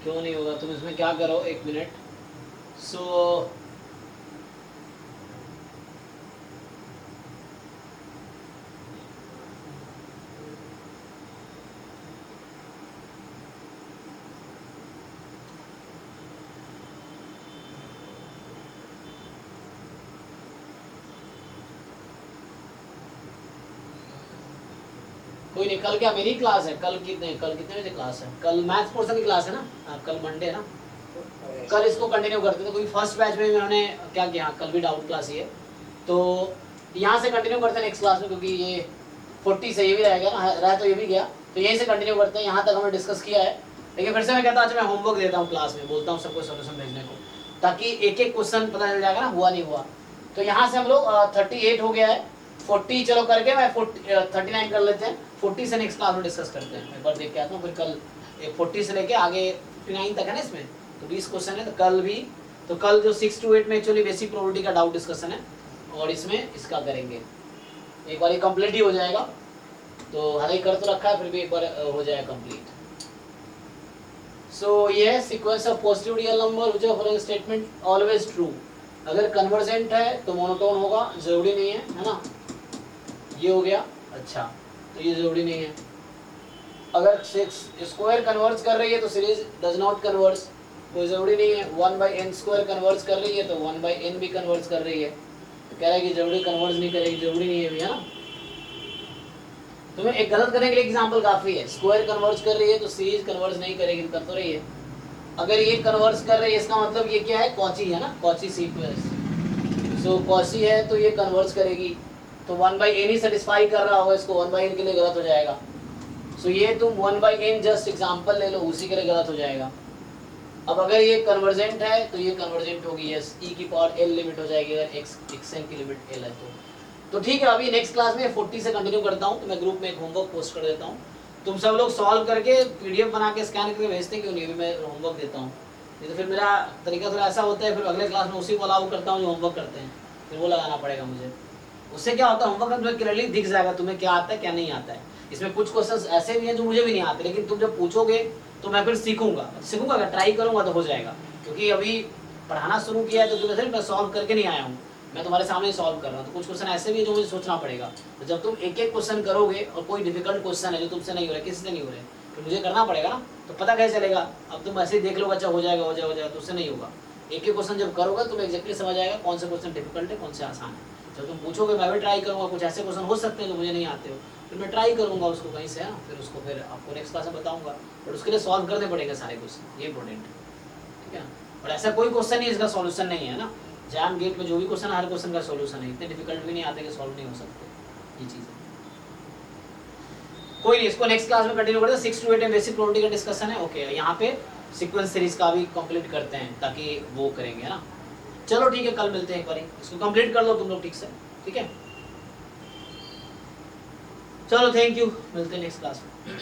क्यों नहीं होगा? तुम इसमें क्या करो, एक मिनट। सो कोई नहीं, कल क्या मेरी क्लास है? कल कितने बजे क्लास है? कल मैथ्स पोर्शन की क्लास है ना? कल मंडे है ना? कल इसको कंटिन्यू करते थे, क्योंकि फर्स्ट बैच में उन्होंने क्या किया, कल भी डाउट क्लास ही है, तो यहाँ से कंटिन्यू करते हैं नेक्स्ट क्लास में, क्योंकि ये 40 से ये भी रहेगा ना, रह तो ये भी गया, तो यहीं से कंटिन्यू करते हैं। यहाँ तक हमने डिस्कस किया है, लेकिन फिर से मैं कहता हूँ अच्छा मैं होमवर्क देता हूँ क्लास में, बोलता हूँ सबको सोल्यूशन भेजने को, ताकि एक एक क्वेश्चन पता चल जाएगा ना, हुआ नहीं हुआ। तो यहाँ से हम लोग 38 हो गया है, 40 चलो करके मैं 39 कर लेते हैं, 40 से नेक्स्ट क्लास में डिस्कस करते हैं। एक बार देख के आता हूँ, फिर कल 40 से लेके आगे 59 तक है ना इसमें, तो 20 क्वेश्चन है, तो कल भी, तो कल जो 6 to 8 में एक्चुअली बेसिक प्रोबेबिलिटी का डाउट डिस्कशन है, और इसमें इसका करेंगे। एक बार ये कंप्लीट ही हो जाएगा, तो हालांकि कर तो रखा है, फिर भी एक बार हो जाएगा कंप्लीट। सो ये sequence of positive real number which are following statement always true. अगर कन्वर्जेंट है तो मोनोटोन होगा, जरूरी नहीं है ना? ये हो गया, अच्छा, तो ये जरूरी नहीं है। अगर 6 स्क्वायर कन्वर्ज कर रही है तो सीरीज डज नॉट कन्वर्ज, कोई जरूरी नहीं है। 1/n स्क्वायर कन्वर्ज कर रही है तो 1/n भी कन्वर्ज कर रही है, तो कह रहा है कि जरूरी कन्वर्ज नहीं करेगी, जरूरी नहीं है भैया ना। तुम्हें एक गलत करने के लिए एग्जांपल काफी है। स्क्वायर कन्वर्ज कर रही है तो सीरीज कन्वर्ज नहीं करेगी, कर तो रही है। अगर ये कन्वर्ज कर रही है, इसका मतलब ये क्या है, कॉची है ना, कॉची सीक्वेंस। सो कॉची है तो ये कन्वर्ज करेगी, तो 1/n ही सेटिस्फाई कर रहा होगा इसको, 1/n के लिए गलत हो जाएगा। सो ये तुम 1/n जस्ट एग्जांपल ले लो, उसी के लिए गलत हो जाएगा। अब अगर ये कन्वर्जेंट है तो ये कन्वर्जेंट होगी, यस, e की पावर l लिमिट हो जाएगी अगर xn की लिमिट l है तो ठीक है। अभी नेक्स्ट क्लास में 40 से कंटिन्यू करता हूँ, तो मैं ग्रुप में एक होमवर्क पोस्ट कर देता हूँ, तुम सब लोग सॉल्व करके PDF बना के स्कैन करके भेजते क्यों नहीं? अभी मैं होमवर्क देता हूँ, नहीं तो फिर मेरा तरीका थोड़ा ऐसा होता है, फिर अगले क्लास में उसी को अलाउ करता हूँ जो होमवर्क करते हैं, फिर वो लगाना पड़ेगा मुझे। उससे क्या होता है, होमवर्क में तुम्हें क्लियरली दिख जाएगा तुम्हें क्या आता है क्या नहीं आता है। इसमें कुछ क्वेश्चन ऐसे भी हैं जो मुझे भी नहीं आते, लेकिन तुम जब पूछोगे तो मैं फिर सीखूंगा, अगर ट्राई करूंगा तो हो जाएगा। क्योंकि अभी पढ़ाना शुरू किया है तो तुम्हें मैं सॉल्व करके नहीं आया हूँ, मैं तुम्हारे सामने सॉल्व कर रहा हूँ। तो कुछ क्वेश्चन ऐसे भी है जो मुझे सोचना पड़ेगा। तो जब तुम एक एक क्वेश्चन करोगे और कोई डिफिकल्ट क्वेश्चन है जो तुमसे नहीं हो रहा है, किसी से नहीं हो रहे, तो मुझे करना पड़ेगा ना, तो पता कैसे चलेगा? अब तुम ऐसे ही देख लो अच्छा हो जाएगा, तो उससे नहीं होगा। एक एक क्वेश्चन जब करोगे तुम एग्जैक्टली समझ आएगा कौन से क्वेश्चन डिफिकल्ट है, कौन से आसान है। जब तुम पूछोगे मैं भी ट्राई करूँगा, कुछ ऐसे क्वेश्चन हो सकते हैं जो मुझे नहीं आते हो, फिर मैं ट्राई करूँगा उसको कहीं से, है ना, फिर उसको फिर आपको नेक्स्ट क्लास में बताऊँगा। बट उसके लिए सॉल्व करने पड़ेंगे सारे क्वेश्चन, ये इंपॉर्टेंट है, ठीक है। और ऐसा कोई क्वेश्चन नहीं इसका सॉल्यूशन नहीं है ना, जैम गेट में जो भी क्वेश्चन है हर क्वेश्चन का सॉल्यूशन है, इतने डिफिकल्ट भी नहीं आते कि सॉल्व नहीं हो सकते, ये चीज़ है। कोई नहीं, इसको नेक्स्ट क्लास में कंटिन्यू करते हैं। 6 to 8 में बेसिक प्रोबेबिलिटी का डिस्कशन है, ओके। यहाँ पे सीक्वेंस सीरीज का भी कंप्लीट करते हैं ताकि वो करेंगे, है ना। चलो ठीक है, कल मिलते हैं एक बार, इसको कंप्लीट कर लो तुम लोग ठीक से, ठीक है। चलो थैंक यू, मिलते हैं नेक्स्ट क्लास में।